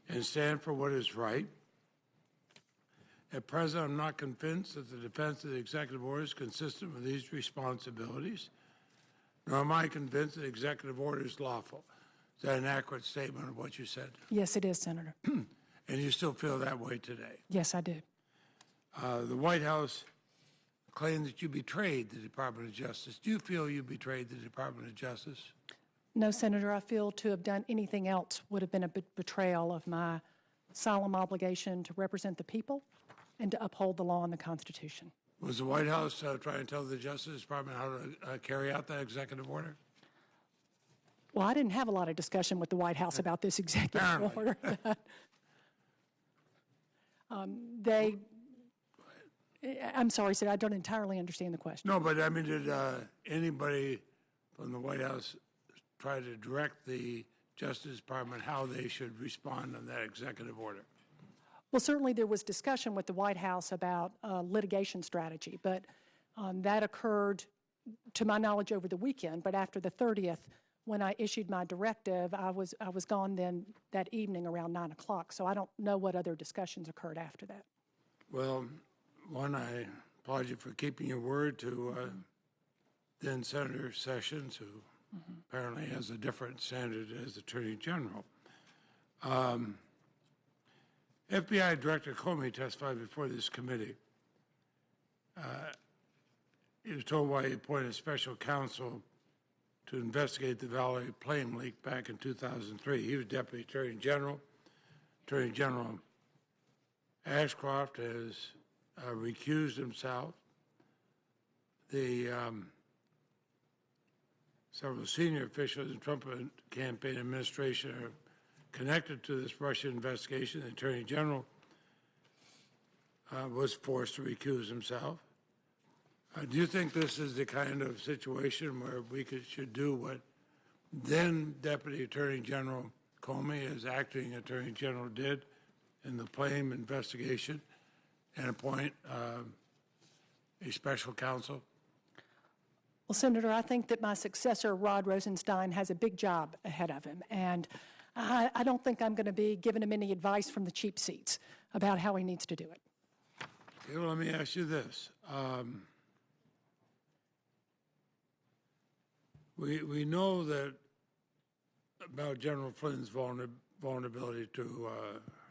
and stand for what is right. At present, I'm not convinced that the defense of the executive order is consistent with these responsibilities, nor am I convinced that the executive order is lawful. Is that an accurate statement of what you said? Yes, it is, Senator. And you still feel that way today? Yes, I do. The White House claimed that you betrayed the Department of Justice. Do you feel you betrayed the Department of Justice? No, Senator, I feel to have done anything else would have been a betrayal of my solemn obligation to represent the people and to uphold the law and the Constitution. Was the White House trying to tell the Justice Department how to carry out that executive order? Well, I didn't have a lot of discussion with the White House about this executive order. I'm sorry, sir, I don't entirely understand the question. No, but I mean, did anybody from the White House try to direct the Justice Department how they should respond on that executive order? Well, certainly there was discussion with the White House about litigation strategy, but that occurred, to my knowledge, over the weekend. But after the 30th, when I issued my directive, I was gone then that evening around 9 o'clock. So I don't know what other discussions occurred after that. Well, one, I applaud you for keeping your word to then Senator Sessions, who apparently has a different standard as Attorney General. FBI Director Comey testified before this committee. He was told why he appointed a special counsel to investigate the Valley plane leak back in 2003. He was Deputy Attorney General. Attorney General Ashcroft has recused himself. The several senior officials in the Trump campaign administration are connected to this Russia investigation. The Attorney General was forced to recuse himself. Do you think this is the kind of situation where we should do what then Deputy Attorney General Comey, as acting Attorney General, did in the plane investigation and appoint a special counsel? Well, Senator, I think that my successor, Rod Rosenstein, has a big job ahead of him, and I don't think I'm going to be giving him any advice from the cheap seats about how he needs to do it. Okay, well, let me ask you this. We know that about General Flynn's vulnerability to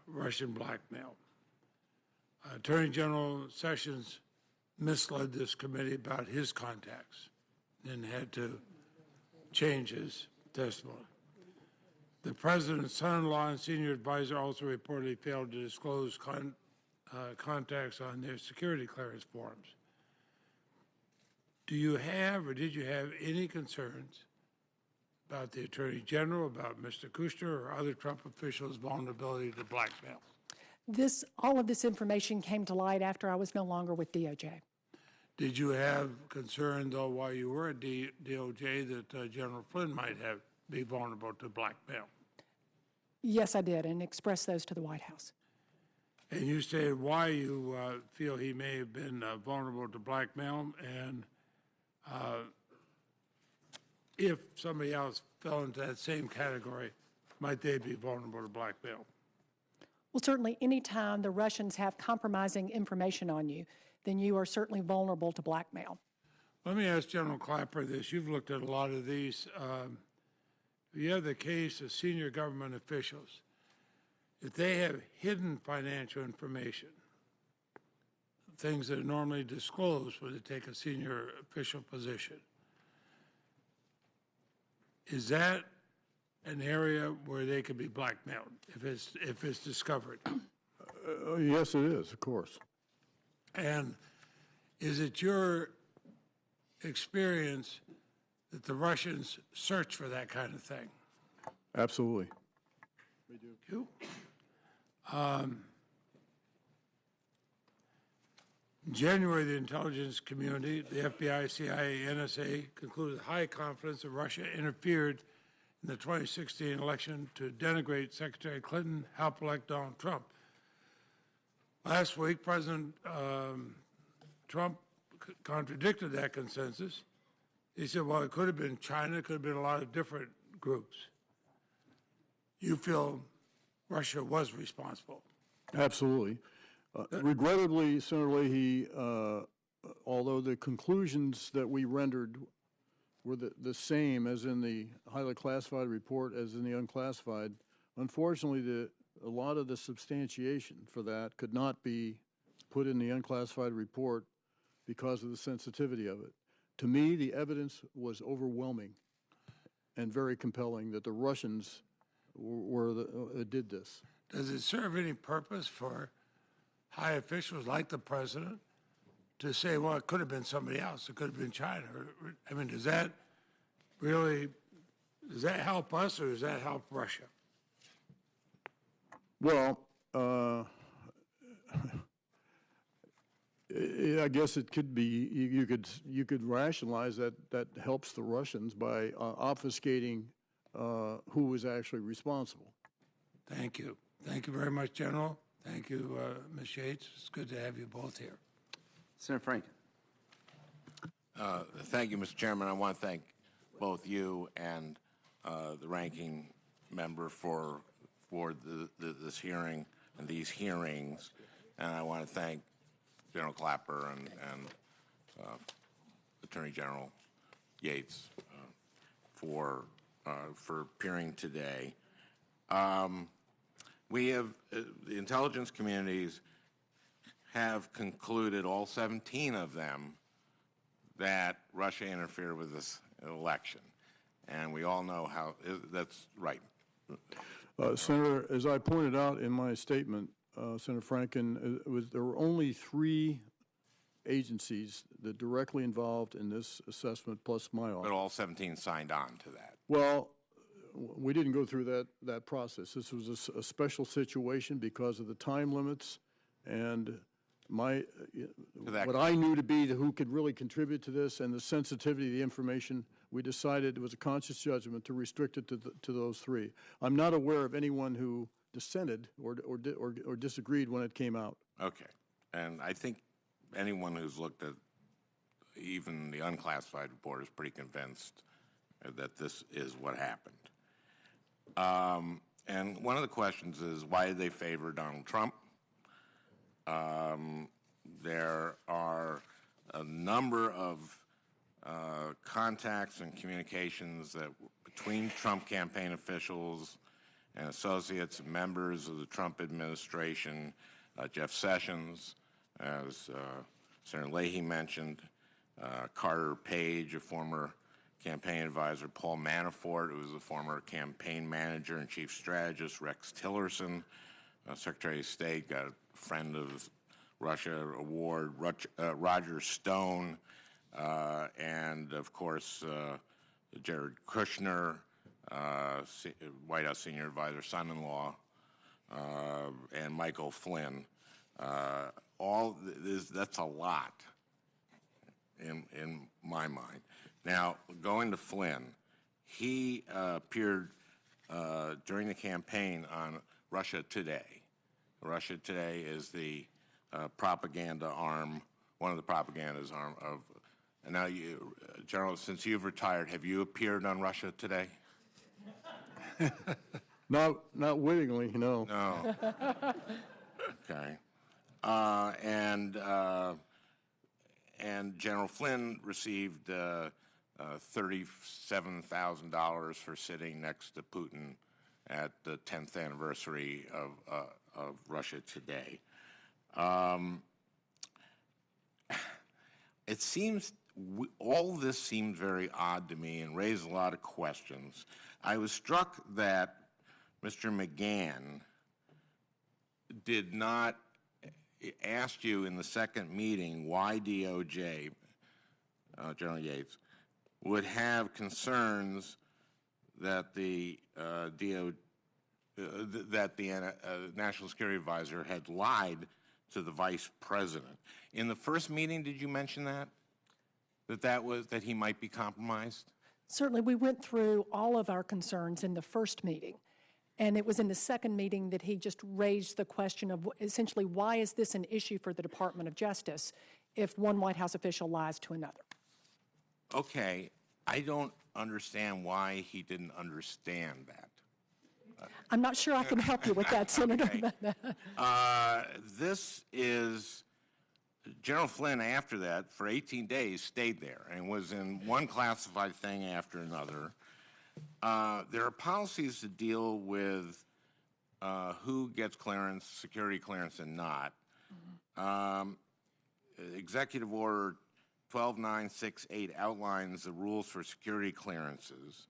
Russian blackmail. Attorney General Sessions misled this committee about his contacts and had to change his testimony. The president's son-in-law and senior advisor also reportedly failed to disclose contacts on their security clearance forms. Do you have or did you have any concerns about the Attorney General, about Mr. Kushner, or other Trump officials' vulnerability to blackmail? All of this information came to light after I was no longer with DOJ. Did you have concern, though, while you were at DOJ that General Flynn might be vulnerable to blackmail? Yes, I did, and expressed those to the White House. And you stated why you feel he may have been vulnerable to blackmail, and if somebody else fell into that same category, might they be vulnerable to blackmail? Well, certainly any time the Russians have compromising information on you, then you are certainly vulnerable to blackmail. Let me ask General Clapper this. You've looked at a lot of these. You have the case of senior government officials. If they have hidden financial information, things that are normally disclosed when they take a senior official position, is that an area where they could be blackmailed if it's discovered? Yes, it is, of course. And is it your experience that the Russians search for that kind of thing? Absolutely. We do. In January, the intelligence community, the FBI, CIA, NSA, concluded high confidence that Russia interfered in the 2016 election to denigrate Secretary Clinton, help elect Donald Trump. Last week, President Trump contradicted that consensus. He said, well, it could have been China, it could have been a lot of different groups. You feel Russia was responsible? Absolutely. Regrettably, Senator Leahy, although the conclusions that we rendered were the same as in the highly classified report as in the unclassified, unfortunately, a lot of the substantiation for that could not be put in the unclassified report because of the sensitivity of it. To me, the evidence was overwhelming and very compelling that the Russians did this. Does it serve any purpose for high officials like the president to say, well, it could have been somebody else, it could have been China? I mean, does that help us or does that help Russia? Well, I guess it could be, you could rationalize that helps the Russians by obfuscating who was actually responsible. Thank you. Thank you very much, General. Thank you, Ms. Yates. It's good to have you both here. Senator Franken. Thank you, Mr. Chairman. I want to thank both you and the ranking member for this hearing and these hearings, and I want to thank General Clapper and Attorney General Yates for appearing today. We have the intelligence communities have concluded, all 17 of them, that Russia interfered with this election, and we all know how that's right. Senator, as I pointed out in my statement, Senator Franken, there were only 3 agencies that directly involved in this assessment, plus my office. But all 17 signed on to that. Well, we didn't go through that process. This was a special situation because of the time limits and what I knew to be who could really contribute to this and the sensitivity of the information. We decided it was a conscious judgment to restrict it to those 3. I'm not aware of anyone who dissented or disagreed when it came out. Okay, and I think anyone who's looked at even the unclassified report is pretty convinced that this is what happened. And one of the questions is, why did they favor Donald Trump? There are a number of contacts and communications that between Trump campaign officials and associates and members of the Trump administration, Jeff Sessions, as Senator Leahy mentioned, Carter Page, a former campaign advisor, Paul Manafort, who was a former campaign manager and chief strategist, Rex Tillerson, Secretary of State, got a friend of Russia award, Roger Stone, and of course Jared Kushner, White House senior advisor, son-in-law, and Michael Flynn. That's a lot in my mind. Now, going to Flynn, he appeared during the campaign on Russia Today. Russia Today is the propaganda arm, one of the propaganda's arm of. And now, General, since you've retired, have you appeared on Russia Today? Not wittingly, no. No. Okay. And General Flynn received $37,000 for sitting next to Putin at the 10th anniversary of Russia Today. It seems, all this seemed very odd to me and raised a lot of questions. I was struck that Mr. McGahn did not ask you in the second meeting why DOJ, General Yates, would have concerns that the National Security Advisor had lied to the Vice President. In the first meeting, did you mention that he might be compromised? Certainly, we went through all of our concerns in the first meeting, and it was in the second meeting that he just raised the question of essentially, why is this an issue for the Department of Justice if one White House official lies to another? Okay, I don't understand why he didn't understand that. I'm not sure I can help you with that, Senator. This is, General Flynn, after that, for 18 days, stayed there and was in one classified thing after another. There are policies to deal with who gets clearance, security clearance, and not. Executive Order 12968 outlines the rules for security clearances.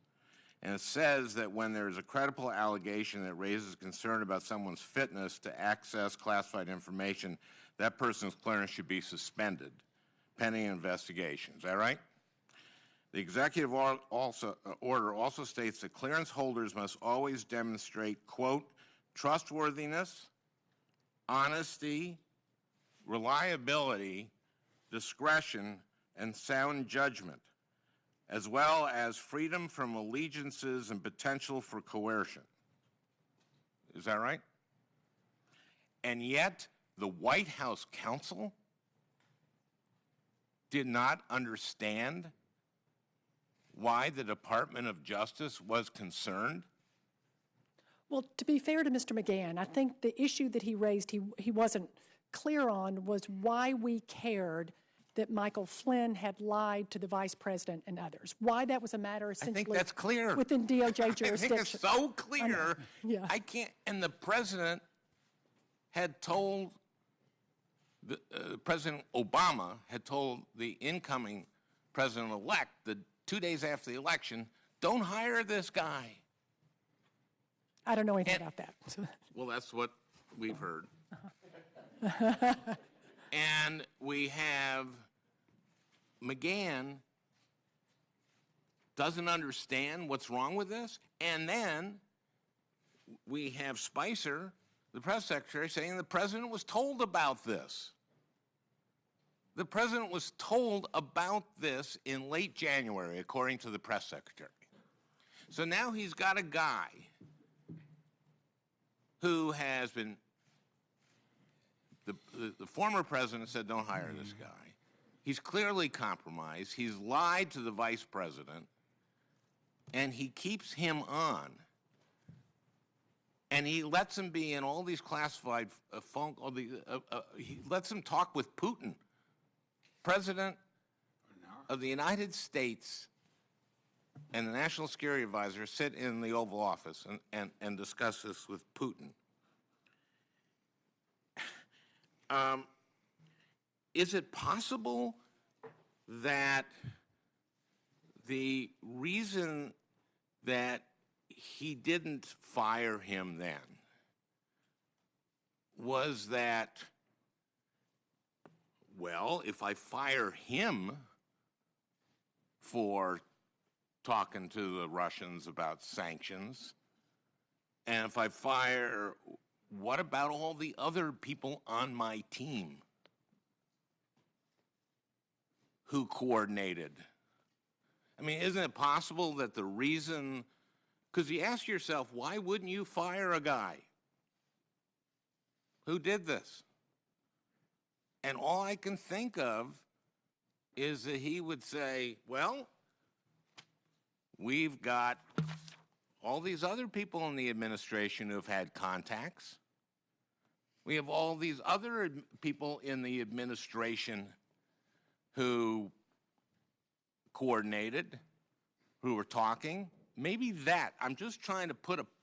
And it says that when there's a credible allegation that raises concern about someone's fitness to access classified information, that person's clearance should be suspended pending investigation. Is that right? The executive order also states that clearance holders must always demonstrate, quote, trustworthiness, honesty, reliability, discretion, and sound judgment, as well as freedom from allegiances and potential for coercion. Is that right? And yet, the White House counsel did not understand why the Department of Justice was concerned? Well, to be fair to Mr. McGahn, I think the issue that he raised, he wasn't clear on, was why we cared that Michael Flynn had lied to the Vice President and others. Why that was a matter essentially. I think that's clear. Within DOJ jurisdiction. I think it's so clear. Yeah. I can't, and the President had told, President Obama had told the incoming President-elect that 2 days after the election, don't hire this guy. I don't know anything about that. Well, that's what we've heard. And we have McGahn doesn't understand what's wrong with this. And then we have Spicer, the press secretary, saying the president was told about this. The president was told about this in late January, according to the press secretary. So now he's got a guy who has been, the former president said, don't hire this guy. He's clearly compromised. He's lied to the vice president, and he keeps him on. And he lets him be in all these classified phone calls. He lets him talk with Putin, President of the United States, and the National Security Advisor sit in the Oval Office and discuss this with Putin. Is it possible that the reason that he didn't fire him then was that, well, if I fire him for talking to the Russians about sanctions, and if I fire, what about all the other people on my team who coordinated? I mean, isn't it possible that the reason, because you ask yourself, why wouldn't you fire a guy who did this? And all I can think of is that he would say, well, we've got all these other people in the administration who have had contacts. We have all these other people in the administration who coordinated, who were talking. Maybe that. I'm just trying to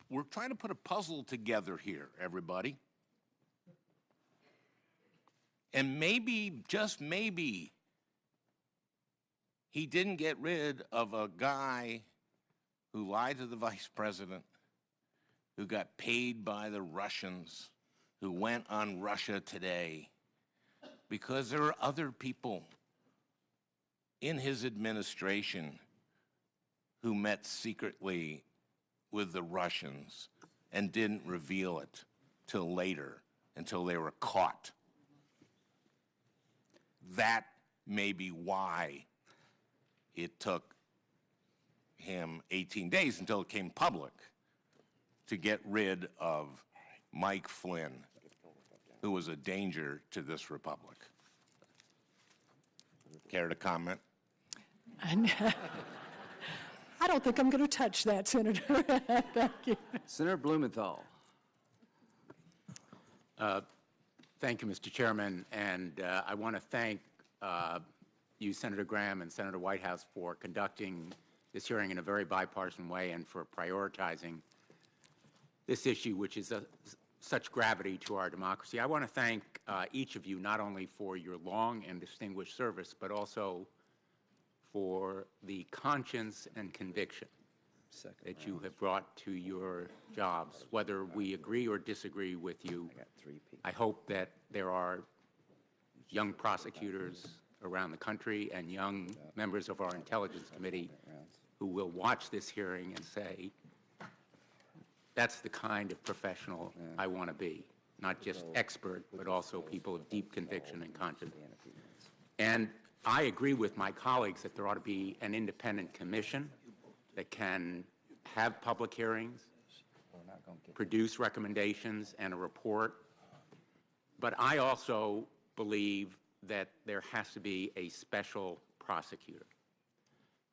we're trying to put a puzzle together here, everybody. And maybe, just maybe, he didn't get rid of a guy who lied to the vice president, who got paid by the Russians, who went on Russia Today, because there are other people in his administration who met secretly with the Russians and didn't reveal it till later, until they were caught. That may be why it took him 18 days until it came public to get rid of Mike Flynn, who was a danger to this republic. Care to comment? I don't think I'm going to touch that, Senator. Thank you. Senator Blumenthal. Thank you, Mr. Chairman, and I want to thank you, Senator Graham, and Senator Whitehouse for conducting this hearing in a very bipartisan way and for prioritizing this issue, which is such gravity to our democracy. I want to thank each of you not only for your long and distinguished service, but also for the conscience and conviction that you have brought to your jobs. Whether we agree or disagree with you, I hope that there are young prosecutors around the country and young members of our Intelligence Committee who will watch this hearing and say, that's the kind of professional I want to be, not just expert, but also people of deep conviction and conscience. And I agree with my colleagues that there ought to be an independent commission that can have public hearings, produce recommendations and a report. But I also believe that there has to be a special prosecutor,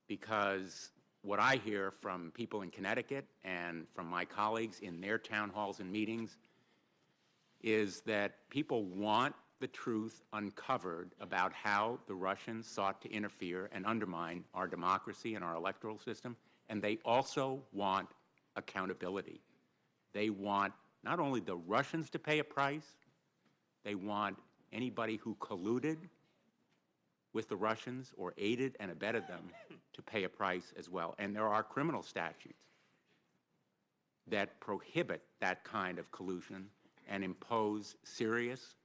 because what I hear from people in Connecticut and from my colleagues in their town halls and meetings is that people want the truth uncovered about how the Russians sought to interfere and undermine our democracy and our electoral system, and they also want accountability. They want not only the Russians to pay a price, they want anybody who colluded with the Russians or aided and abetted them to pay a price as well. And there are criminal statutes that prohibit that kind of collusion and impose serious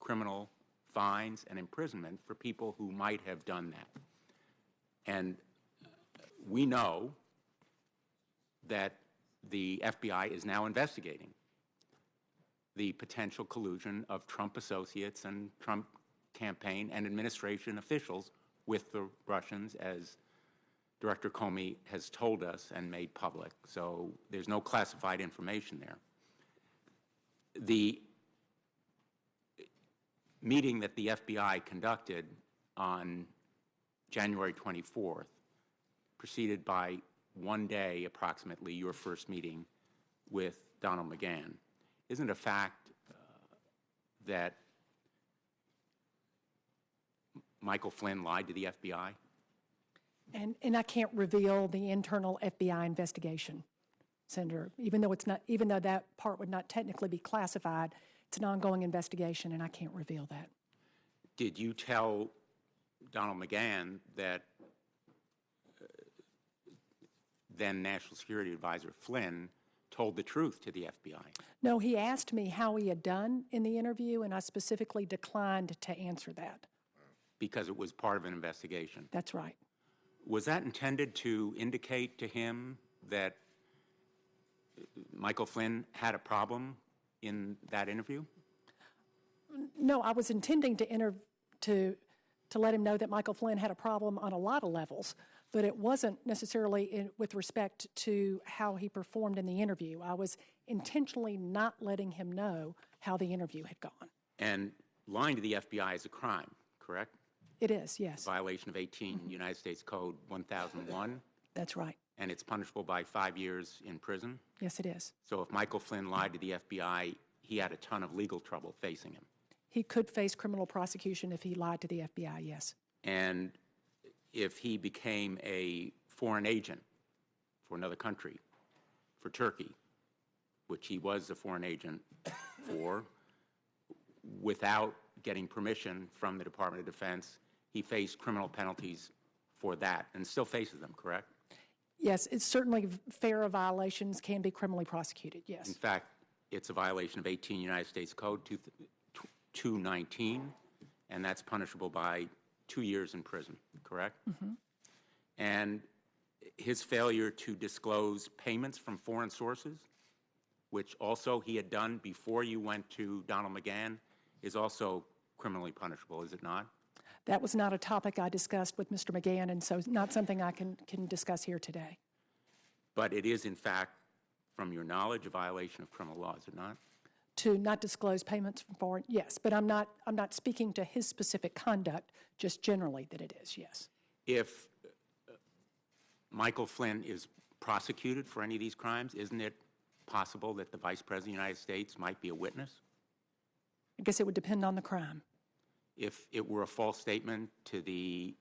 criminal fines and imprisonment for people who might have done that. And we know that the FBI is now investigating the potential collusion of Trump associates and Trump campaign and administration officials with the Russians, as Director Comey has told us and made public. So there's no classified information there. The meeting that the FBI conducted on January 24th, preceded by 1 day, approximately, your first meeting with Donald McGahn. Isn't it a fact that Michael Flynn lied to the FBI? And I can't reveal the internal FBI investigation, Senator, even though that part would not technically be classified. It's an ongoing investigation, and I can't reveal that. Did you tell Donald McGahn that then National Security Advisor Flynn told the truth to the FBI? No, he asked me how he had done in the interview, and I specifically declined to answer that. Because it was part of an investigation? That's right. Was that intended to indicate to him that Michael Flynn had a problem in that interview? No, I was intending to let him know that Michael Flynn had a problem on a lot of levels, but it wasn't necessarily with respect to how he performed in the interview. I was intentionally not letting him know how the interview had gone. And lying to the FBI is a crime, correct? It is, yes. Violation of 18 United States Code 1001. That's right. And it's punishable by 5 years in prison. Yes, it is. So if Michael Flynn lied to the FBI, he had a ton of legal trouble facing him. He could face criminal prosecution if he lied to the FBI, yes. And if he became a foreign agent for another country, for Turkey, which he was a foreign agent for, without getting permission from the Department of Defense, he faced criminal penalties for that and still faces them, correct? Yes, it's certainly FARA violations can be criminally prosecuted, yes. In fact, it's a violation of 18 United States Code 219, and that's punishable by 2 years in prison, correct? Mm-hmm. And his failure to disclose payments from foreign sources, which also he had done before you went to Donald McGahn, is also criminally punishable, is it not? That was not a topic I discussed with Mr. McGahn, and so not something I can discuss here today. But it is, in fact, from your knowledge, a violation of criminal law, is it not? To not disclose payments from foreign, yes, but I'm not speaking to his specific conduct, just generally that it is, yes. If Michael Flynn is prosecuted for any of these crimes, isn't it possible that the Vice President of the United States might be a witness? I guess it would depend on the crime. If it were a false statement to the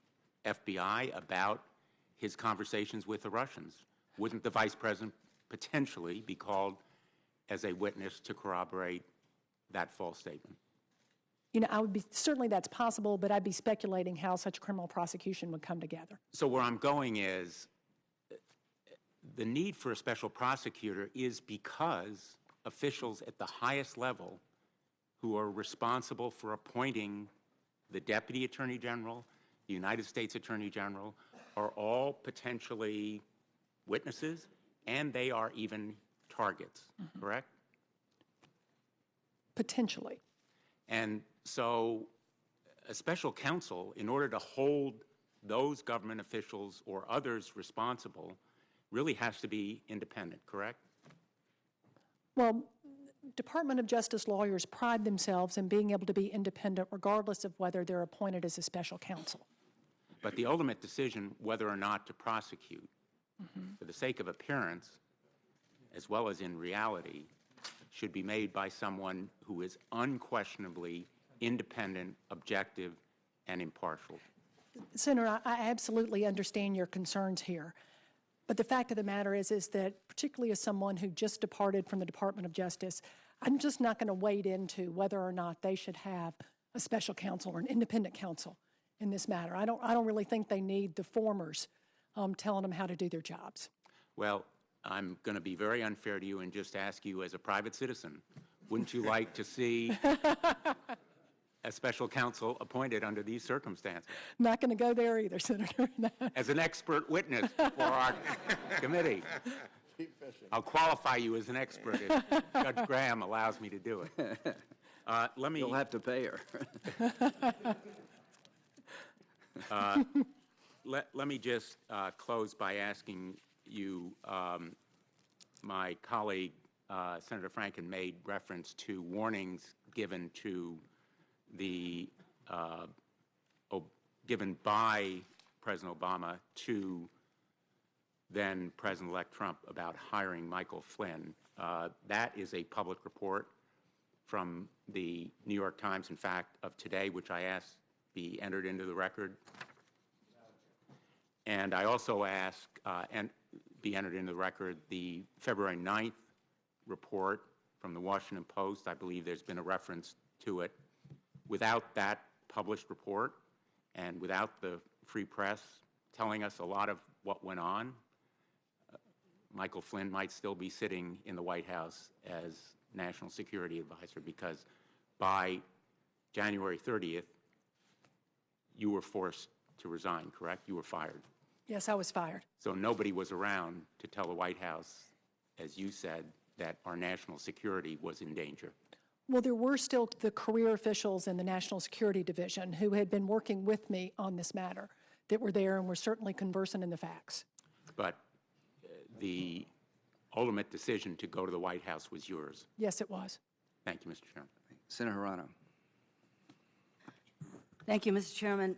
FBI about his conversations with the Russians, wouldn't the Vice President potentially be called as a witness to corroborate that false statement? You know, I would be, certainly that's possible, but I'd be speculating how such a criminal prosecution would come together. So where I'm going is the need for a special prosecutor is because officials at the highest level who are responsible for appointing the Deputy Attorney General, the United States Attorney General, are all potentially witnesses, and they are even targets, correct? Potentially. And so a special counsel, in order to hold those government officials or others responsible, really has to be independent, correct? Well, Department of Justice lawyers pride themselves in being able to be independent regardless of whether they're appointed as a special counsel. But the ultimate decision whether or not to prosecute, for the sake of appearance, as well as in reality, should be made by someone who is unquestionably independent, objective, and impartial. Senator, I absolutely understand your concerns here. But the fact of the matter is that particularly as someone who just departed from the Department of Justice, I'm just not going to wade into whether or not they should have a special counsel or an independent counsel in this matter. I don't really think they need the formers telling them how to do their jobs. Well, I'm going to be very unfair to you and just ask you as a private citizen, wouldn't you like to see a special counsel appointed under these circumstances? Not going to go there either, Senator. As an expert witness for our committee. I'll qualify you as an expert if Judge Graham allows me to do it. You'll have to pay her. Let me just close by asking you, my colleague, Senator Franken, made reference to warnings given to the given by President Obama to then President-elect Trump about hiring Michael Flynn. That is a public report from the New York Times, in fact, of today, which I asked be entered into the record. And I also ask and be entered into the record the February 9th report from the Washington Post. I believe there's been a reference to it. Without that published report and without the free press telling us a lot of what went on, Michael Flynn might still be sitting in the White House as National Security Advisor, because by January 30th, you were forced to resign, correct? You were fired. Yes, I was fired. So nobody was around to tell the White House, as you said, that our national security was in danger. Well, there were still the career officials in the National Security Division who had been working with me on this matter that were there and were certainly conversant in the facts. But the ultimate decision to go to the White House was yours. Yes, it was. Thank you, Mr. Chairman. Senator Hirano. Thank you, Mr. Chairman.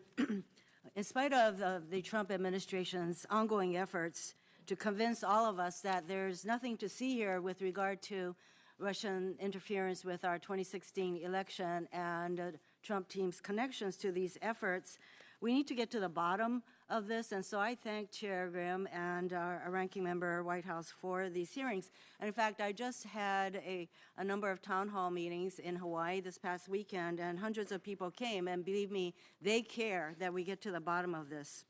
In spite of the Trump administration's ongoing efforts to convince all of us that there's nothing to see here with regard to Russian interference with our 2016 election and Trump team's connections to these efforts, we need to get to the bottom of this. And so I thank Chair Graham and our ranking member Whitehouse for these hearings. And in fact, I just had a number of town hall meetings in Hawaii this past weekend, and hundreds of people came, and believe me, they care that we get to the bottom of this.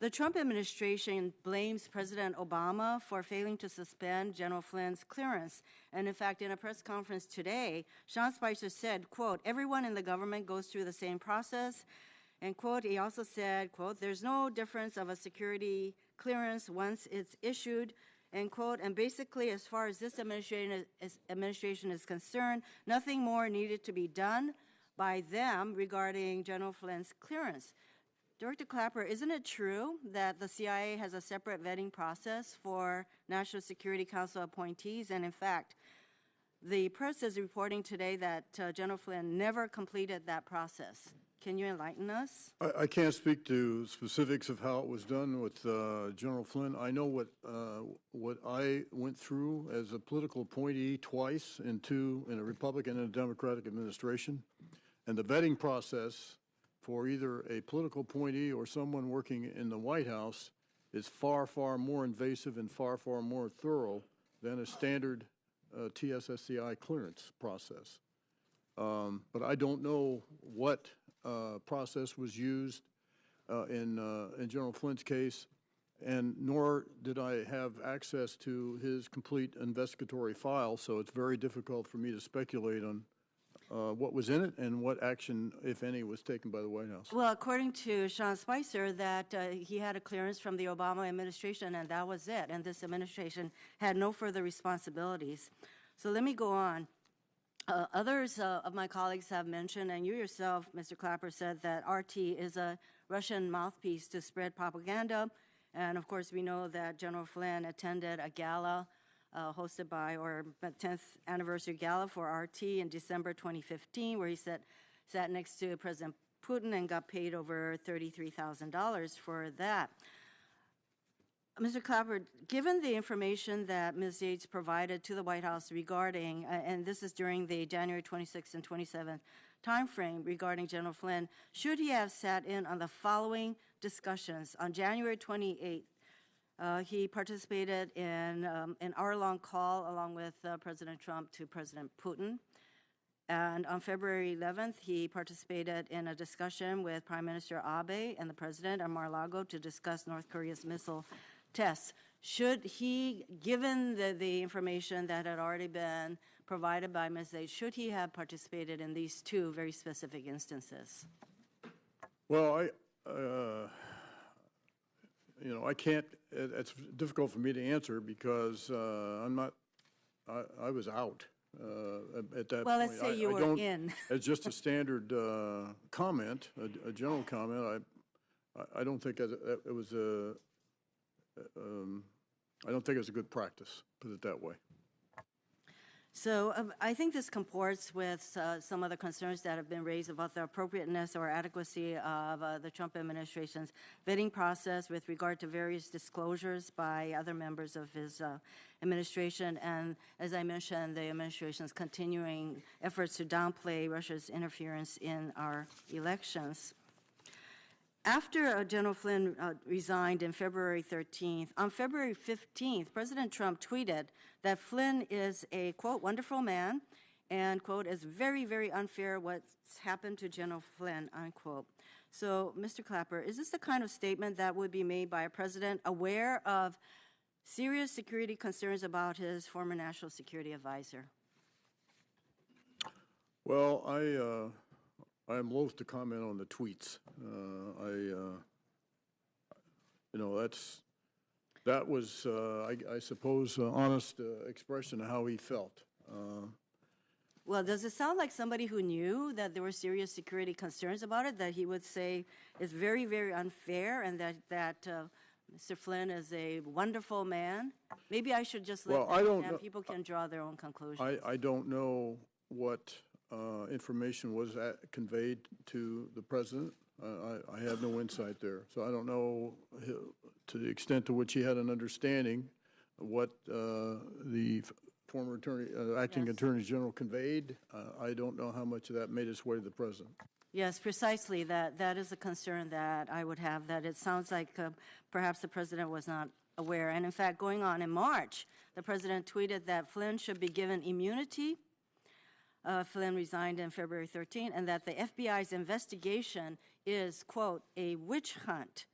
The Trump administration blames President Obama for failing to suspend General Flynn's clearance. And in fact, in a press conference today, Sean Spicer said, quote, "Everyone in the government goes through the same process." And quote, he also said, quote, "There's no difference of a security clearance once it's issued," end quote. And basically, as far as this administration is concerned, nothing more needed to be done by them regarding General Flynn's clearance. Director Clapper, isn't it true that the CIA has a separate vetting process for National Security Council appointees? And in fact, the press is reporting today that General Flynn never completed that process. Can you enlighten us? I can't speak to specifics of how it was done with General Flynn. I know what I went through as a political appointee twice in a Republican and a Democratic administration. And the vetting process for either a political appointee or someone working in the White House is far, far more invasive and far, far more thorough than a standard TSSCI clearance process. But I don't know what process was used in General Flynn's case, and nor did I have access to his complete investigatory file, so it's very difficult for me to speculate on what was in it and what action, if any, was taken by the White House. Well, according to Sean Spicer, that he had a clearance from the Obama administration, and that was it, and this administration had no further responsibilities. So let me go on. Others of my colleagues have mentioned, and you yourself, Mr. Clapper, said that RT is a Russian mouthpiece to spread propaganda. And of course, we know that General Flynn attended a gala hosted by, or 10th anniversary gala for RT in December 2015, where he sat next to President Putin and got paid over $33,000 for that. Mr. Clapper, given the information that Ms. Yates provided to the White House regarding, and this is during the January 26th and 27th timeframe regarding General Flynn, should he have sat in on the following discussions? On January 28th, he participated in an hour-long call along with President Trump to President Putin. And on February 11th, he participated in a discussion with Prime Minister Abe and the President at Mar-a-Lago to discuss North Korea's missile tests. Should he, given the information that had already been provided by Ms. Yates, should he have participated in these two very specific instances? Well, I can't, it's difficult for me to answer because I was out at that point. Well, let's say you were in. It's just a standard comment, a general comment. I don't think it was I don't think it's a good practice, put it that way. So I think this comports with some other concerns that have been raised about the appropriateness or adequacy of the Trump administration's vetting process with regard to various disclosures by other members of his administration. And as I mentioned, the administration's continuing efforts to downplay Russia's interference in our elections. After General Flynn resigned on February 13th, on February 15th, President Trump tweeted that Flynn is a, quote, wonderful man, and, quote, it's very, very unfair what's happened to General Flynn, unquote. So, Mr. Clapper, is this the kind of statement that would be made by a president aware of serious security concerns about his former national security advisor? Well, I am loath to comment on the tweets. That was, I suppose, honest expression of how he felt. Well, does it sound like somebody who knew that there were serious security concerns about it, that he would say it's very, very unfair and that Mr. Flynn is a wonderful man? Maybe I should just let people can draw their own conclusions. I don't know what information was conveyed to the president. I have no insight there. So I don't know to the extent to which he had an understanding of what the former acting Attorney General conveyed. I don't know how much of that made its way to the president. Yes, precisely. That is a concern that I would have, that it sounds like perhaps the president was not aware. And in fact, going on in March, the president tweeted that Flynn should be given immunity. Flynn resigned on February 13, and that the FBI's investigation is, quote, a witch hunt.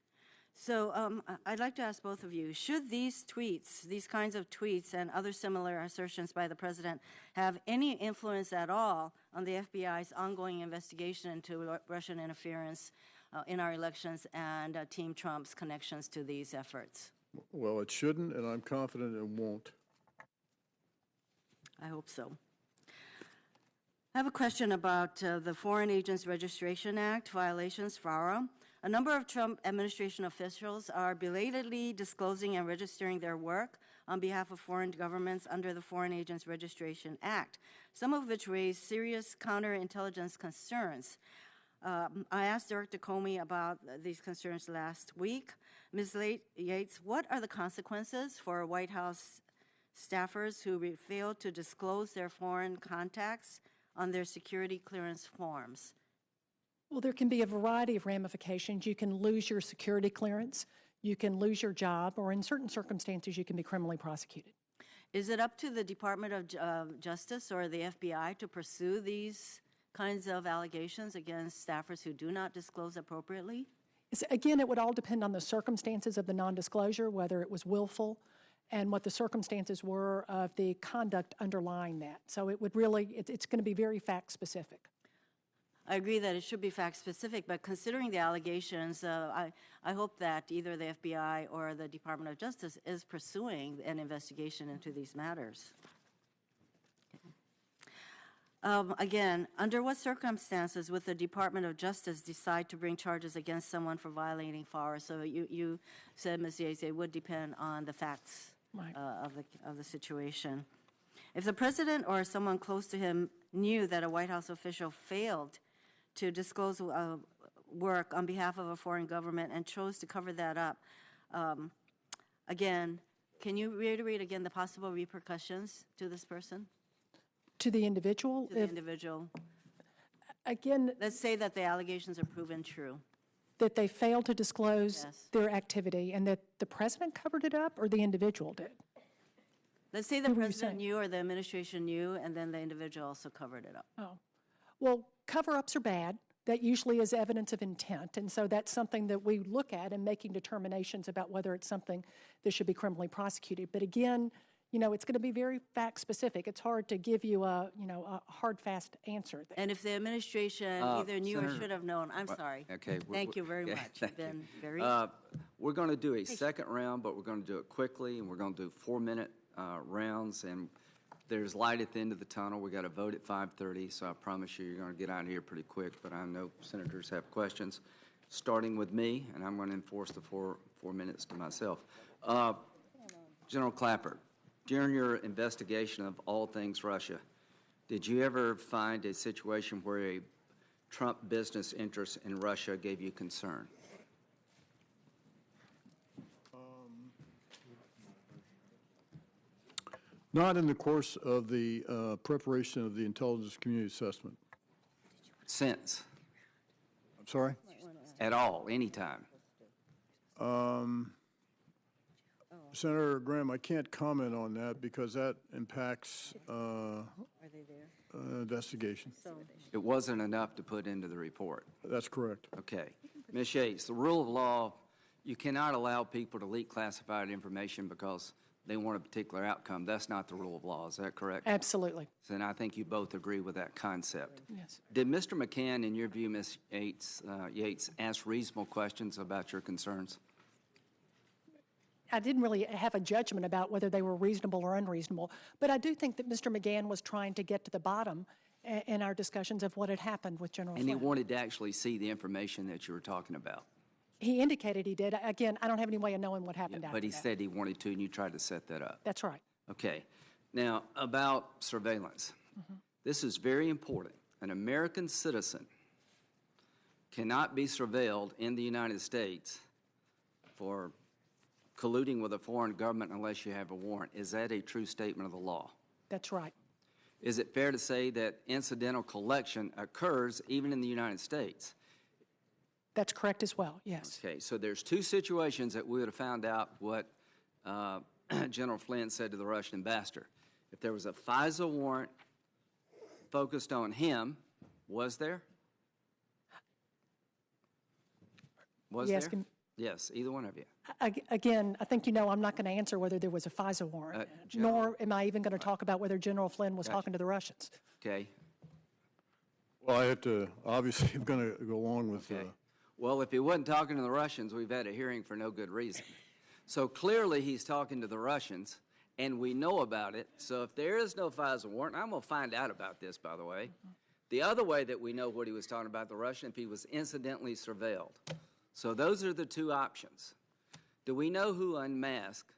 So I'd like to ask both of you, should these tweets, these kinds of tweets and other similar assertions by the president have any influence at all on the FBI's ongoing investigation into Russian interference in our elections and Team Trump's connections to these efforts? Well, it shouldn't, and I'm confident it won't. I hope so. I have a question about the Foreign Agents Registration Act violations, FARA. A number of Trump administration officials are belatedly disclosing and registering their work on behalf of foreign governments under the Foreign Agents Registration Act, some of which raise serious counterintelligence concerns. I asked Director Comey about these concerns last week. Ms. Yates, what are the consequences for White House staffers who failed to disclose their foreign contacts on their security clearance forms? Well, there can be a variety of ramifications. You can lose your security clearance, you can lose your job, or in certain circumstances, you can be criminally prosecuted. Is it up to the Department of Justice or the FBI to pursue these kinds of allegations against staffers who do not disclose appropriately? Again, it would all depend on the circumstances of the nondisclosure, whether it was willful, and what the circumstances were of the conduct underlying that. So it would really, it's going to be very fact-specific. I agree that it should be fact-specific, but considering the allegations, I hope that either the FBI or the Department of Justice is pursuing an investigation into these matters. Again, under what circumstances would the Department of Justice decide to bring charges against someone for violating FARA? So you said, Ms. Yates, it would depend on the facts of the situation. If the president or someone close to him knew that a White House official failed to disclose work on behalf of a foreign government and chose to cover that up, again, can you reiterate again the possible repercussions to this person? To the individual? To the individual. Again, let's say that the allegations are proven true. That they failed to disclose their activity and that the president covered it up or the individual did? Let's say the president knew or the administration knew and then the individual also covered it up. Oh. Well, cover-ups are bad. That usually is evidence of intent, and so that's something that we look at in making determinations about whether it's something that should be criminally prosecuted. But again, it's going to be very fact-specific. It's hard to give you a hard, fast answer there. And if the administration either knew or should have known, I'm sorry. Okay. Thank you very much. You've been very... We're going to do a second round, but we're going to do it quickly, and we're going to do 4-minute rounds, and there's light at the end of the tunnel. We got to vote at 5:30, so I promise you're going to get out of here pretty quick, but I know senators have questions, starting with me, and I'm going to enforce the four minutes to myself. General Clapper, During your investigation of all things Russia, did you ever find a situation where a Trump business interest in Russia gave you concern? Not in the course of the preparation of the intelligence community assessment. Since? I'm sorry? At all, anytime? Senator Graham, I can't comment on that because that impacts investigation. It wasn't enough to put into the report. That's correct. Okay. Ms. Yates, the rule of law, you cannot allow people to leak classified information because they want a particular outcome. That's not the rule of law. Is that correct? Absolutely. And I think you both agree with that concept. Yes. Did Mr. McCann, in your view, Ms. Yates, ask reasonable questions about your concerns? I didn't really have a judgment about whether they were reasonable or unreasonable, but I do think that Mr. McGann was trying to get to the bottom in our discussions of what had happened with General Flynn. And he wanted to actually see the information that you were talking about. He indicated he did. Again, I don't have any way of knowing what happened after But he that. said he wanted to, and you tried to set that up. That's right. Okay. Now, about surveillance. This is very important. An American citizen cannot be surveilled in the United States for colluding with a foreign government unless you have a warrant. Is that a true statement of the law? That's right. Is it fair to say that incidental collection occurs even in the United States? That's correct as well, yes. Okay, so there's two situations that we would have found out what General Flynn said to the Russian ambassador. If there was a FISA warrant focused on him, was there? Was You there? asking- Yes, either one of you. Again, I think you know I'm not going to answer whether there was a FISA warrant, nor am I even going to talk about whether General Flynn was talking to the Russians. Okay. Well, I have to, obviously, I'm going to go along with... Okay. Well, if he wasn't talking to the Russians, we've had a hearing for no good reason. So clearly he's talking to the Russians, and we know about it. So if there is no FISA warrant, I'm going to find out about this, by the way. The other way that we know what he was talking about the Russian, if he was incidentally surveilled. So those are the two options. Do we know who unmasked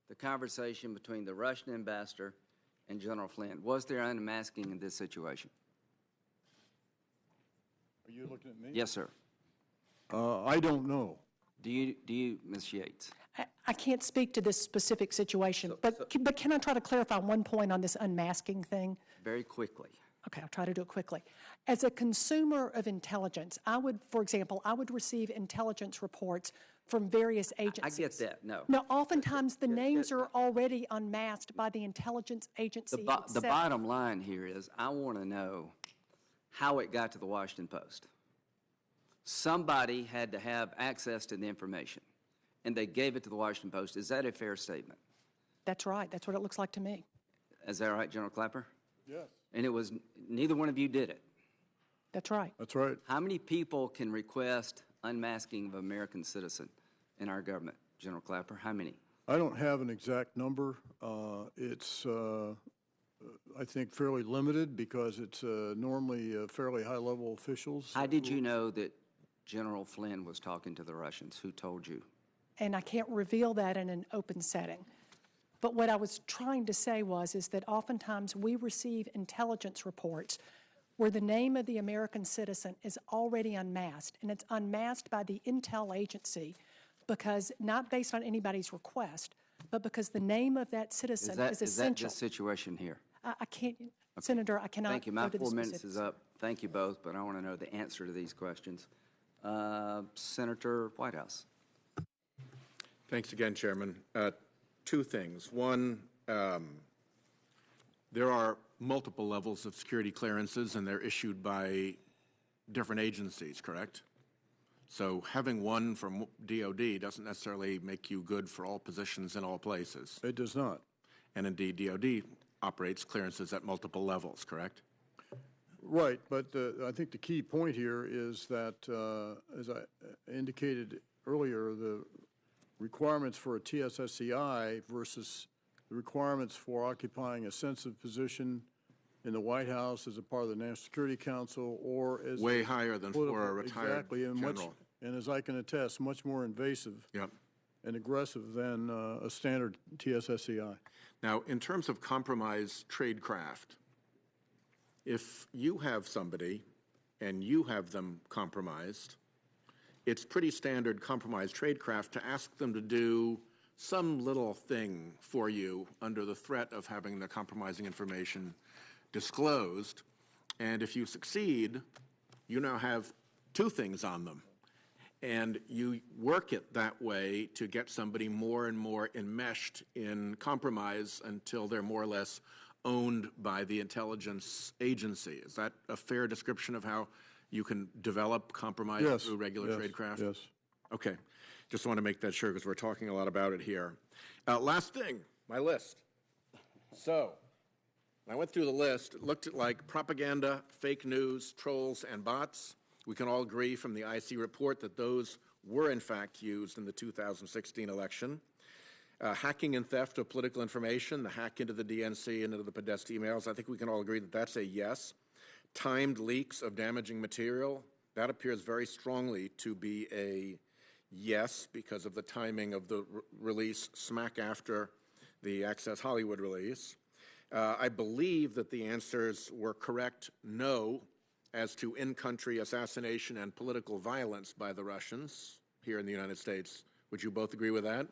the conversation between the Russian ambassador and General Flynn? Was there unmasking in this situation? Are you looking at me? Yes, sir. I don't know. Do you, Ms. Yates? I can't speak to this specific situation, but can I try to clarify one point on this unmasking thing? Very quickly. Okay, I'll try to do it quickly. As a consumer of intelligence, I would, for example, I would receive intelligence reports from various agencies. I get that, no. Now, oftentimes the names are already unmasked by the intelligence agency itself. The bottom line here is I want to know how it got to the Washington Post. Somebody had to have access to the information, and they gave it to the Washington Post. Is that a fair statement? That's right. That's what it looks like to me. Is that right, General Clapper? Yes. And it was, neither one of you did it. That's right. That's right. How many people can request unmasking of an American citizen in our government, General Clapper? How many? I don't have an exact number. It's, I think, fairly limited because it's normally fairly high-level officials. How did you know that General Flynn was talking to the Russians? Who told you? And I can't reveal that in an open setting. But what I was trying to say is that oftentimes we receive intelligence reports where the name of the American citizen is already unmasked, and it's unmasked by the intel agency because not based on anybody's request, but because the name of that citizen is essential. Is that the situation here? I can't, okay. Senator, I cannot. Thank you. My go to the 4 minutes specifics. is up. Thank you both, but I want to know the answer to these questions. Senator Whitehouse. Thanks again, Chairman. Two things. One, there are multiple levels of security clearances, and they're issued by different agencies, correct? So having one from DOD doesn't necessarily make you good for all positions in all places. It does not. And indeed, DOD operates clearances at multiple levels, correct? Right, but I think the key point here is that, as I indicated earlier, the requirements for a TSSCI versus the requirements for occupying a sensitive position in the White House as a part of the National Security Council or as way higher than for a retired exactly, and general. and as I can attest, much more invasive. Yep. and aggressive than a standard TSSCI. Now, in terms of compromised tradecraft, if you have somebody and you have them compromised, it's pretty standard compromised tradecraft to ask them to do some little thing for you under the threat of having the compromising information disclosed. And if you succeed, you now have two things on them. And you work it that way to get somebody more and more enmeshed in compromise until they're more or less owned by the intelligence agency. Is that a fair description of how you can develop compromise through regular tradecraft? Yes. Okay. Just want to make that sure because we're talking a lot about it here. Last thing, my list. So I went through the list, looked at like propaganda, fake news, trolls, and bots. We can all agree from the IC report that those were in fact used in the 2016 election. Hacking and theft of political information, the hack into the DNC and into the Podesta emails, I think we can all agree that that's a yes. Timed leaks of damaging material, that appears very strongly to be a yes because of the timing of the release smack after the Access Hollywood release. I believe that the answers were correct no as to in-country assassination and political violence by the Russians here in the United States. Would you both agree with that?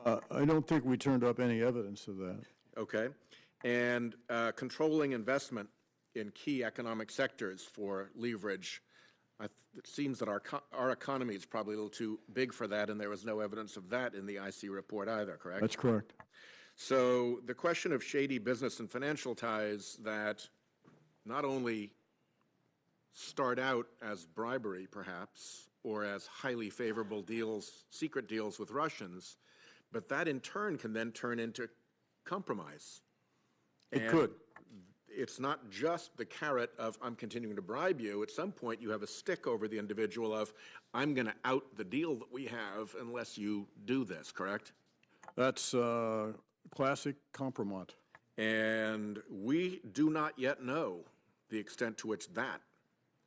I don't think we turned up any evidence of that. Okay. And controlling investment in key economic sectors for leverage. It seems that our economy is probably a little too big for that, and there was no evidence of that in the IC report either, correct? That's correct. So the question of shady business and financial ties that not only start out as bribery, perhaps, or as highly favorable deals, secret deals with Russians, but that in turn can then turn into compromise. It could. It's not just the carrot of I'm continuing to bribe you. At some point, you have a stick over the individual of I'm going to out the deal that we have unless you do this, correct? That's classic compromise. And we do not yet know the extent to which that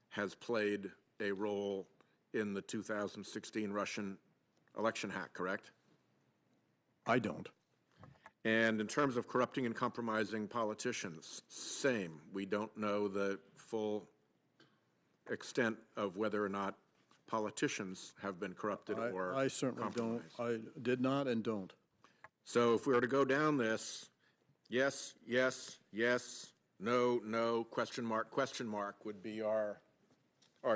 has played a role in the 2016 Russian election hack, correct? I don't. And in terms of corrupting and compromising politicians, same. We don't know the full extent of whether or not politicians have been corrupted or I certainly don't. I did not and don't. So if we were to go down this, yes, yes, yes, no, no, question mark would be our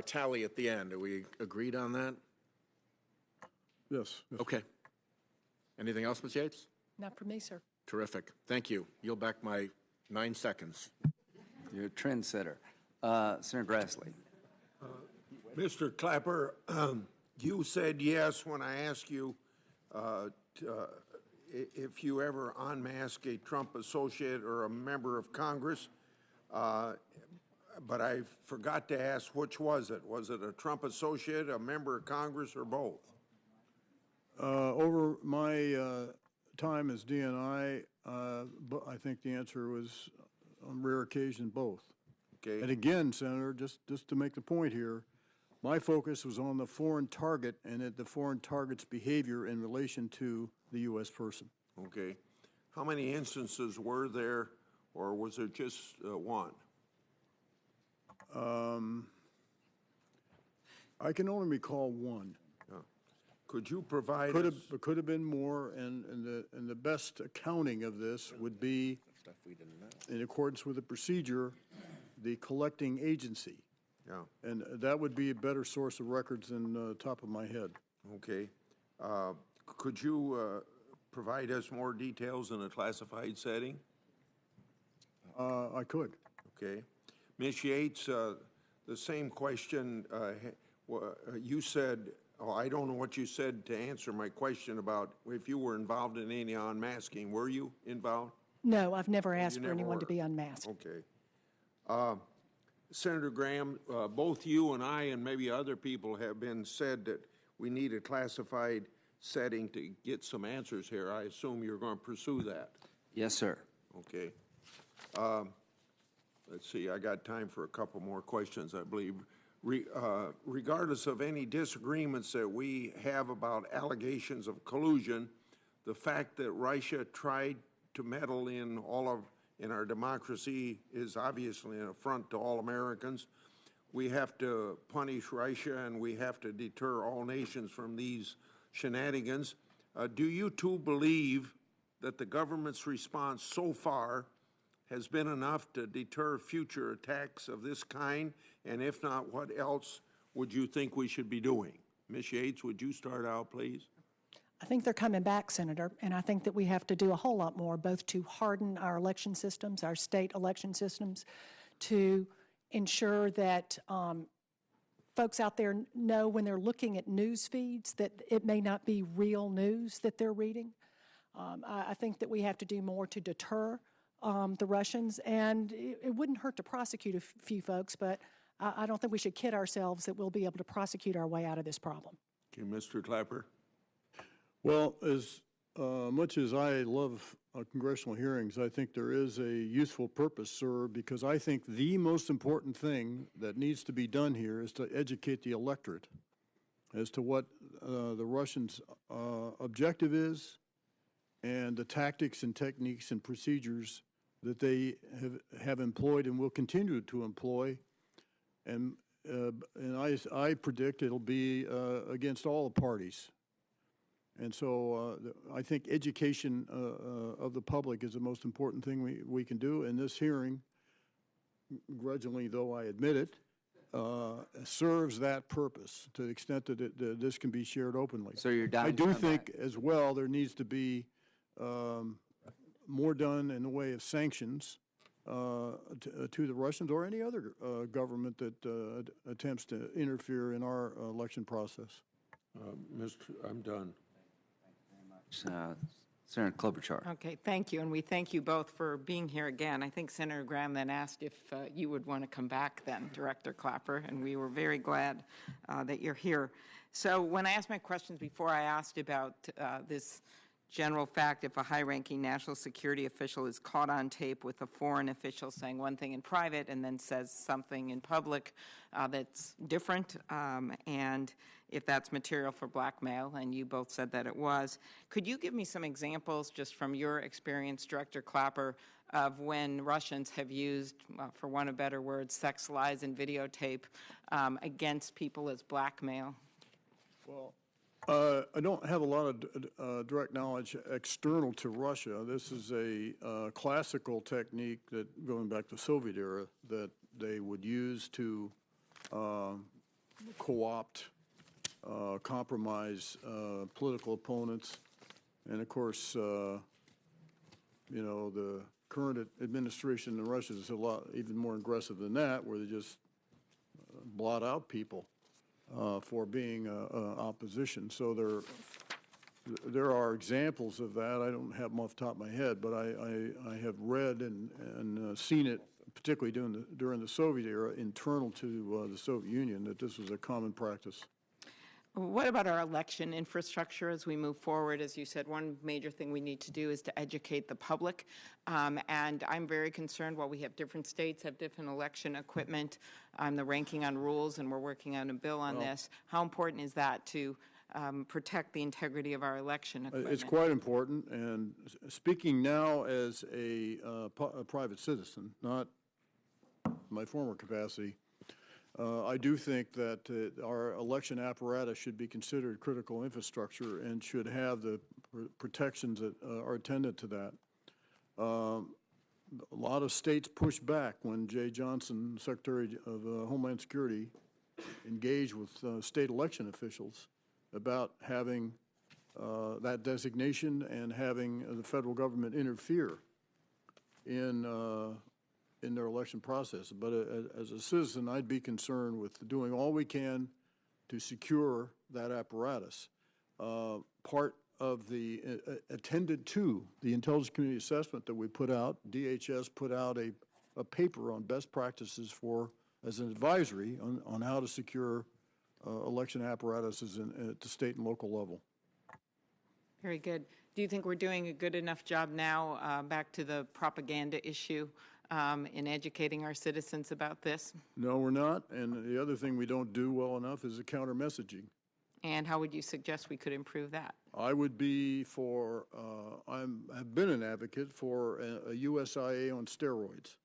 tally at the end. Are we agreed on that? Yes. Okay. Anything else, Ms. Yates? Not for me, sir. Terrific. Thank you. Yield back my 9 seconds. You're a trendsetter. Senator Grassley. Mr. Clapper, you said yes when I asked you if you ever unmask a Trump associate or a member of Congress, but I forgot to ask which was it. Was it a Trump associate, a member of Congress, or both? Over my time as DNI, I think the answer was on rare occasion both. Okay. And again, Senator, just to make the point here, my focus was on the foreign target and at the foreign target's behavior in relation to the U.S. person. Okay. How many instances were there, or was there just one? I can only recall one. Could you provide could have been more, and the best accounting of this would be, in accordance with the procedure, the collecting agency. Yeah. And that would be a better source of records than top of my head. Okay. Could you provide us more details in a classified setting? I could. Okay. Ms. Yates, the same question. You said, I don't know what you said to answer my question about if you were involved in any unmasking. Were you involved? No, I've never asked for anyone to be unmasked. Okay. Senator Graham, both you and I and maybe other people have been said that we need a classified setting to get some answers here. I assume you're going to pursue that. Yes, sir. Okay. Let's see, I got time for a couple more questions, I believe. regardless of any disagreements that we have about allegations of collusion, the fact that Russia tried to meddle in our democracy is obviously an affront to all Americans. We have to punish Russia, and we have to deter all nations from these shenanigans. Do you two believe that the government's response so far has been enough to deter future attacks of this kind? And if not, what else would you think we should be doing? Ms. Yates, would you start out, please? I think they're coming back, Senator, and I think that we have to do a whole lot more, both to harden our election systems, our state election systems, to ensure that folks out there know when they're looking at news feeds that it may not be real news that they're reading. I think that we have to do more to deter the Russians, and it wouldn't hurt to prosecute a few folks, but I don't think we should kid ourselves that we'll be able to prosecute our way out of this problem. Okay, Mr. Clapper. Well, as much as I love congressional hearings, I think there is a useful purpose, sir, because I think the most important thing that needs to be done here is to educate the electorate as to what the Russians' objective is and the tactics and techniques and procedures that they have employed and will continue to employ. And I predict it'll be against all the parties. And so I think education of the public is the most important thing we can do. And this hearing, grudgingly though I admit it, serves that purpose to the extent that this can be shared openly. So you're down. I do think as well there needs to be more done in the way of sanctions to the Russians or any other government that attempts to interfere in our election process. I'm done. Senator Klobuchar. Okay, thank you, and we thank you both for being here again. I think Senator Graham then asked if you would want to come back then, Director Clapper, and we were very glad that you're here. So when I asked my questions before, I asked about this general fact: if a high-ranking national security official is caught on tape with a foreign official saying one thing in private and then says something in public that's different, and if that's material for blackmail, and you both said that it was. Could you give me some examples, just from your experience, Director Clapper, of when Russians have used, for want of better words, sex lies and videotape against people as blackmail? Well, I don't have a lot of direct knowledge external to Russia. This is a classical technique that, going back to the Soviet era, that they would use to co-opt, compromise political opponents. And of course, you know, the current administration in Russia is a lot even more aggressive than that, where they just blot out people for being opposition. So there are examples of that. I don't have them off the top of my head, but I have read and seen it, particularly during the Soviet era, internal to the Soviet Union, that this was a common practice. What about our election infrastructure as we move forward? As you said, one major thing we need to do is to educate the public. And I'm very concerned, while we have different states have different election equipment, I'm the ranking on rules, and we're working on a bill on this. How important is that to protect the integrity of our election equipment? It's quite important. And speaking now as a private citizen, not my former capacity, I do think that our election apparatus should be considered critical infrastructure and should have the protections that are attendant to that. A lot of states pushed back when Jay Johnson, Secretary of Homeland Security, engaged with state election officials about having that designation and having the federal government interfere in their election process. But as a citizen, I'd be concerned with doing all we can to secure that apparatus. Part of the attended to the intelligence community assessment that we put out, DHS put out a paper on best practices as an advisory on how to secure election apparatuses at the state and local level. Very good. Do you think we're doing a good enough job now, back to the propaganda issue, in educating our citizens about this? No, we're not. And the other thing we don't do well enough is the counter messaging. And how would you suggest we could improve that? I would be for, I've been an advocate for a USIA on steroids.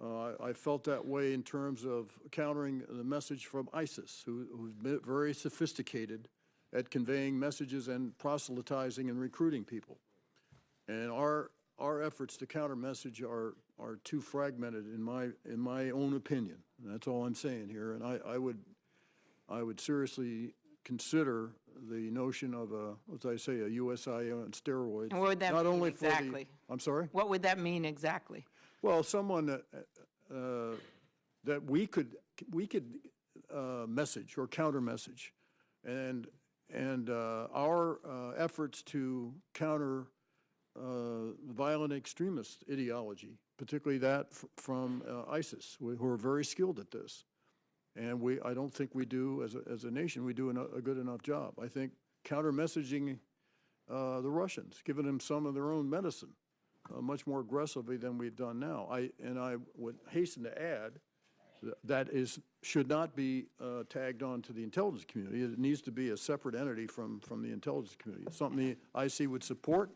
I felt that way in terms of countering the message from ISIS, who's been very sophisticated at conveying messages and proselytizing and recruiting people. And our efforts to counter message are too fragmented in my own opinion. And that's all I'm saying here. And I would seriously consider the notion of as I say, a USIA on steroids. And what would that not mean only exactly? I'm sorry? What would that mean exactly? Well, someone that we could message or counter message, and our efforts to counter violent extremist ideology, particularly that from ISIS, who are very skilled at this. And I don't think we do, as a nation, we do a good enough job. I think counter-messaging the Russians, giving them some of their own medicine, much more aggressively than we've done now. I would hasten to add that should not be tagged on to the intelligence community. It needs to be a separate entity from the intelligence community. Something the IC would support,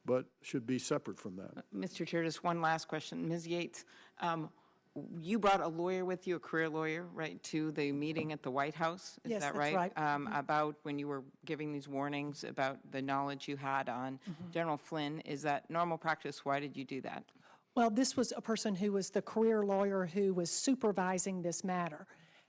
but should be separate from that. Mr. Chair, just one last question. Ms. Yates, you brought a lawyer with you, a career lawyer, right, to the meeting at the White House? Is Yes, that that's right? right. About when you were giving these warnings about the knowledge you had on General Flynn. Is that normal practice? Why did you do that? Well, this was a person who was the career lawyer who was supervising this matter.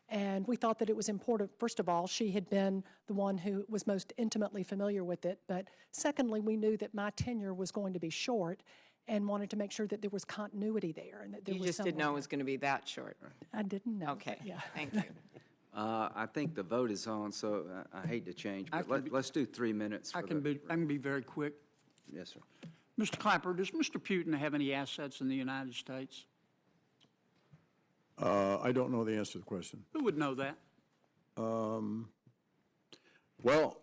And we thought that it was important, first of all, she had been the one who was most intimately familiar with it. But secondly, we knew that my tenure was going to be short and wanted to make sure that there was continuity there. And that there You was just didn't know it was going to be that short. I didn't know. Okay, Yeah. thank you. I think the vote is on, so I hate to change, but let's do 3 minutes. I can be very quick. Yes, sir. Mr. Clapper, does Mr. Putin have any assets in the United States? I don't know the answer to the question. Who would know that? Well,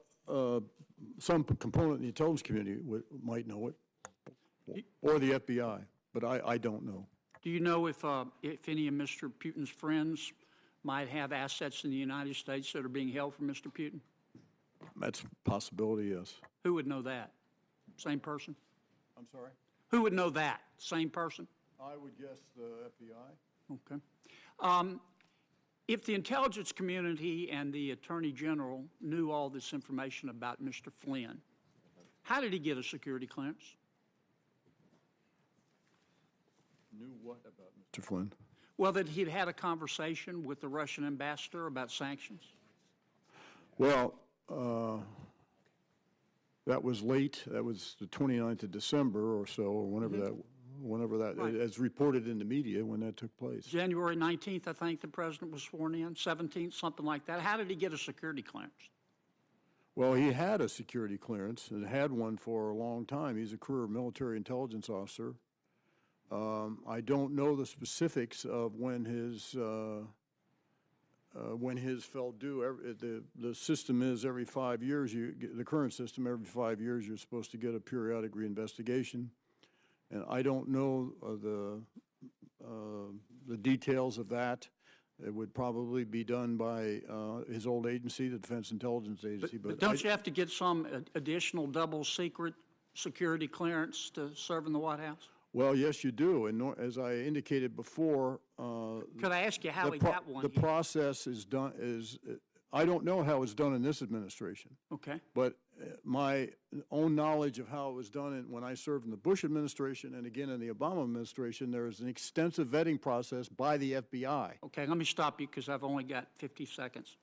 some component in the intelligence community might know it, or the FBI, but I don't know. Do you know if any of Mr. Putin's friends might have assets in the United States that are being held for Mr. Putin? That's a possibility, yes. Who would know that? Same person? I'm sorry? Who would know that? Same person? I would guess the FBI. Okay. If the intelligence community and the Attorney General knew all this information about Mr. Flynn, how did he get a security clearance? Knew what about Mr. Flynn? Well, that he'd had a conversation with the Russian ambassador about sanctions. Well, that was late. That was the 29th of December or so, or whenever that, Right. as reported in the media when that took place. January 19th, I think the president was sworn in, 17th, something like that. How did he get a security clearance? Well, he had a security clearance and had one for a long time. He's a career military intelligence officer. I don't know the specifics of when his fell due. The system is every 5 years. The current system, every 5 years, you're supposed to get a periodic reinvestigation. And I don't know the details of that. It would probably be done by his old agency, the Defense Intelligence Agency. But don't you have to get some additional double secret security clearance to serve in the White House? Well, yes, you do. And as I indicated before, could I ask you how he got one? The process is done. I don't know how it's done in this administration. Okay. But my own knowledge of how it was done when I served in the Bush administration and again in the Obama administration, there is an extensive vetting process by the FBI. Okay, let me stop you because I've only got 50 seconds.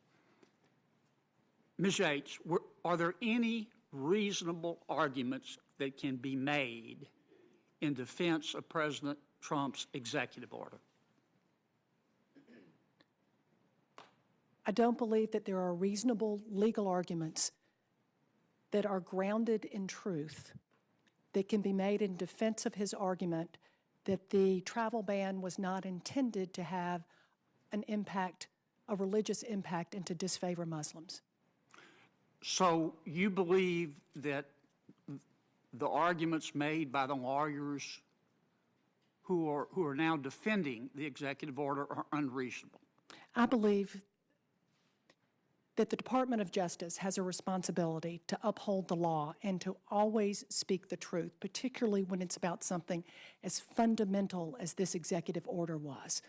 Ms. Yates, are there any reasonable arguments that can be made in defense of President Trump's executive order? I don't believe that there are reasonable legal arguments that are grounded in truth that can be made in defense of his argument that the travel ban was not intended to have an impact, a religious impact, and to disfavor Muslims. So you believe that the arguments made by the lawyers who are now defending the executive order are unreasonable? I believe that the Department of Justice has a responsibility to uphold the law and to always speak the truth, particularly when it's about something as fundamental as this executive order was,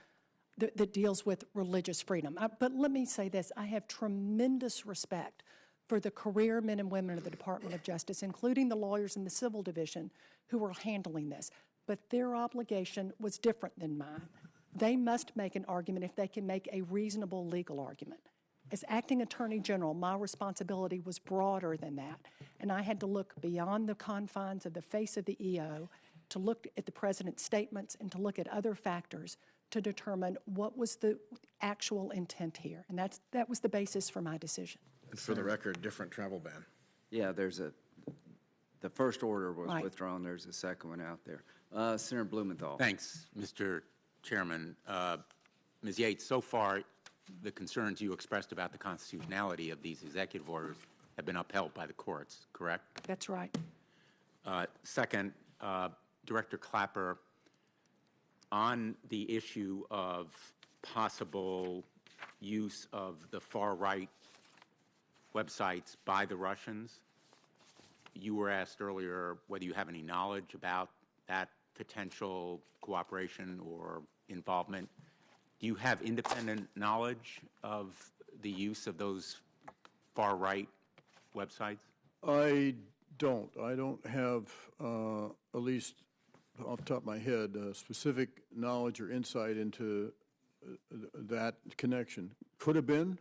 that deals with religious freedom. But let me say this, I have tremendous respect for the career men and women of the Department of Justice, including the lawyers in the civil division who are handling this. But their obligation was different than mine. They must make an argument if they can make a reasonable legal argument. As acting attorney general, my responsibility was broader than that, and I had to look beyond the confines of the face of the EO, to look at the president's statements and to look at other factors to determine what was the actual intent here, and that was the basis for my decision. And for the record, different travel ban. Yeah, the first order was Right. withdrawn. There's a second one out there. Senator Blumenthal. Thanks, Mr. Chairman. Ms. Yates, so far, the concerns you expressed about the constitutionality of these executive orders have been upheld by the courts, correct? That's right. Second, Director Clapper, on the issue of possible use of the far-right websites by the Russians, you were asked earlier whether you have any knowledge about that potential cooperation or involvement. Do you have independent knowledge of the use of those far-right websites? I don't. I don't have, at least off the top of my head, specific knowledge or insight into that connection. Could have been.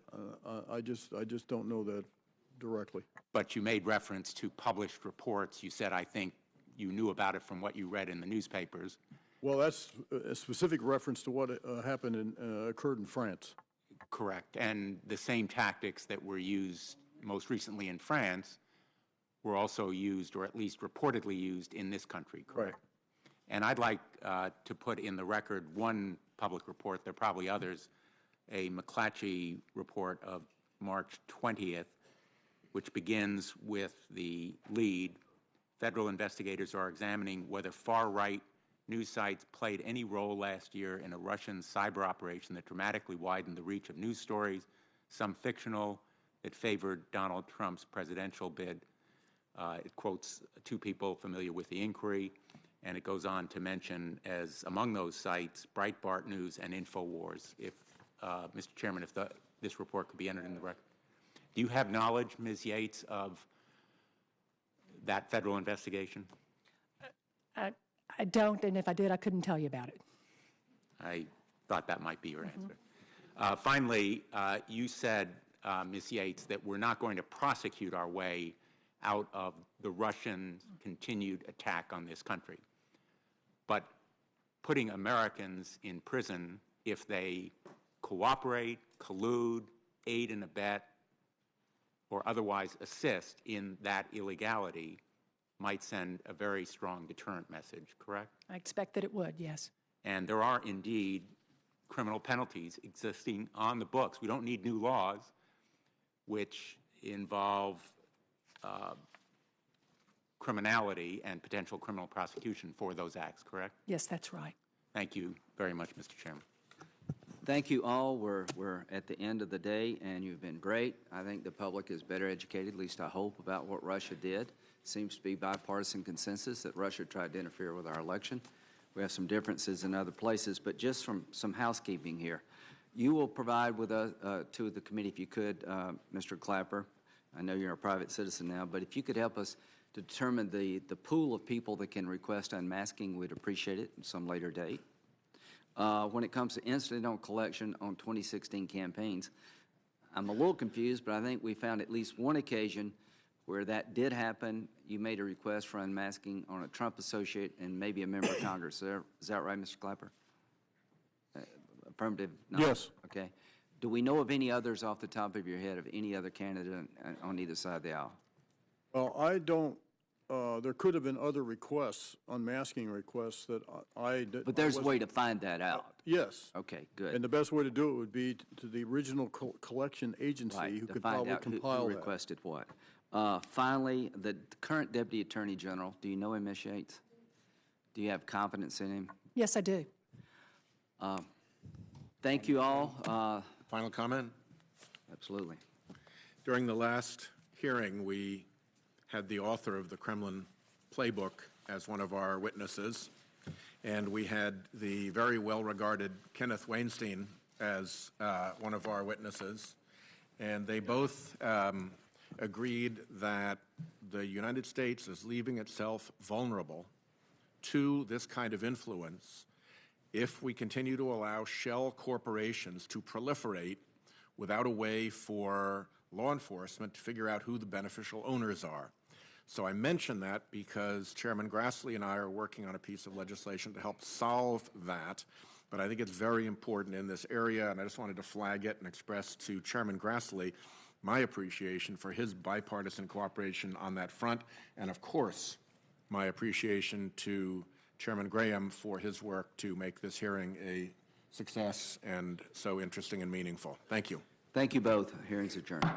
I just don't know that directly. But you made reference to published reports. You said, I think you knew about it from what you read in the newspapers. Well, that's a specific reference to what happened and occurred in France. Correct. And the same tactics that were used most recently in France were also used, or at least reportedly used, in this country, correct? Right. And I'd like to put in the record one public report, there are probably others, a McClatchy report of March 20th, which begins with the lead. Federal investigators are examining whether far-right news sites played any role last year in a Russian cyber operation that dramatically widened the reach of news stories, some fictional, that favored Donald Trump's presidential bid. It quotes two people familiar with the inquiry, and it goes on to mention as among those sites, Breitbart News and InfoWars. If, Mr. Chairman, if this report could be entered in the record. Do you have knowledge, Ms. Yates, of that federal investigation? I don't, and if I did, I couldn't tell you about it. I thought that might be your answer. Finally, you said, Ms. Yates, that we're not going to prosecute our way out of the Russian continued attack on this country. But putting Americans in prison if they cooperate, collude, aid and abet, or otherwise assist in that illegality might send a very strong deterrent message, correct? I expect that it would, yes. And there are indeed criminal penalties existing on the books. We don't need new laws which involve criminality and potential criminal prosecution for those acts, correct? Yes, that's right. Thank you very much, Mr. Chairman. Thank you all. We're at the end of the day, and you've been great. I think the public is better educated, at least I hope, about what Russia did. Seems to be bipartisan consensus that Russia tried to interfere with our election. We have some differences in other places, but just from some housekeeping here. You will provide with us, to the committee, if you could, Mr. Clapper. I know you're a private citizen now, but if you could help us to determine the pool of people that can request unmasking, we'd appreciate it at some later date. When it comes to incidental collection on 2016 campaigns, I'm a little confused, but I think we found at least one occasion where that did happen. You made a request for unmasking on a Trump associate and maybe a member of Congress. Is that right, Mr. Clapper? Affirmative? No? Yes. Okay. Do we know of any others off the top of your head, of any other candidate on either side of the aisle? Well, I don't. There could have been other requests, unmasking requests that I did. But there's a way to find that out. Yes. Okay, good. And the best way to do it would be to the original collection agency, Right, who to could find probably out compile who that. requested what. Finally, the current Deputy Attorney General, do you know him, Ms. Yates? Do you have confidence in him? Yes, I do. Thank you all. Final comment? Absolutely. During the last hearing, we had the author of the Kremlin playbook as one of our witnesses, and we had the very well-regarded Kenneth Weinstein as one of our witnesses, and they both agreed that the United States is leaving itself vulnerable to this kind of influence if we continue to allow shell corporations to proliferate without a way for law enforcement to figure out who the beneficial owners are. So I mention that because Chairman Grassley and I are working on a piece of legislation to help solve that, but I think it's very important in this area, and I just wanted to flag it and express to Chairman Grassley my appreciation for his bipartisan cooperation on that front, and of course, my appreciation to Chairman Graham for his work to make this hearing a success and so interesting and meaningful. Thank you. Thank you both. Hearing's adjourned.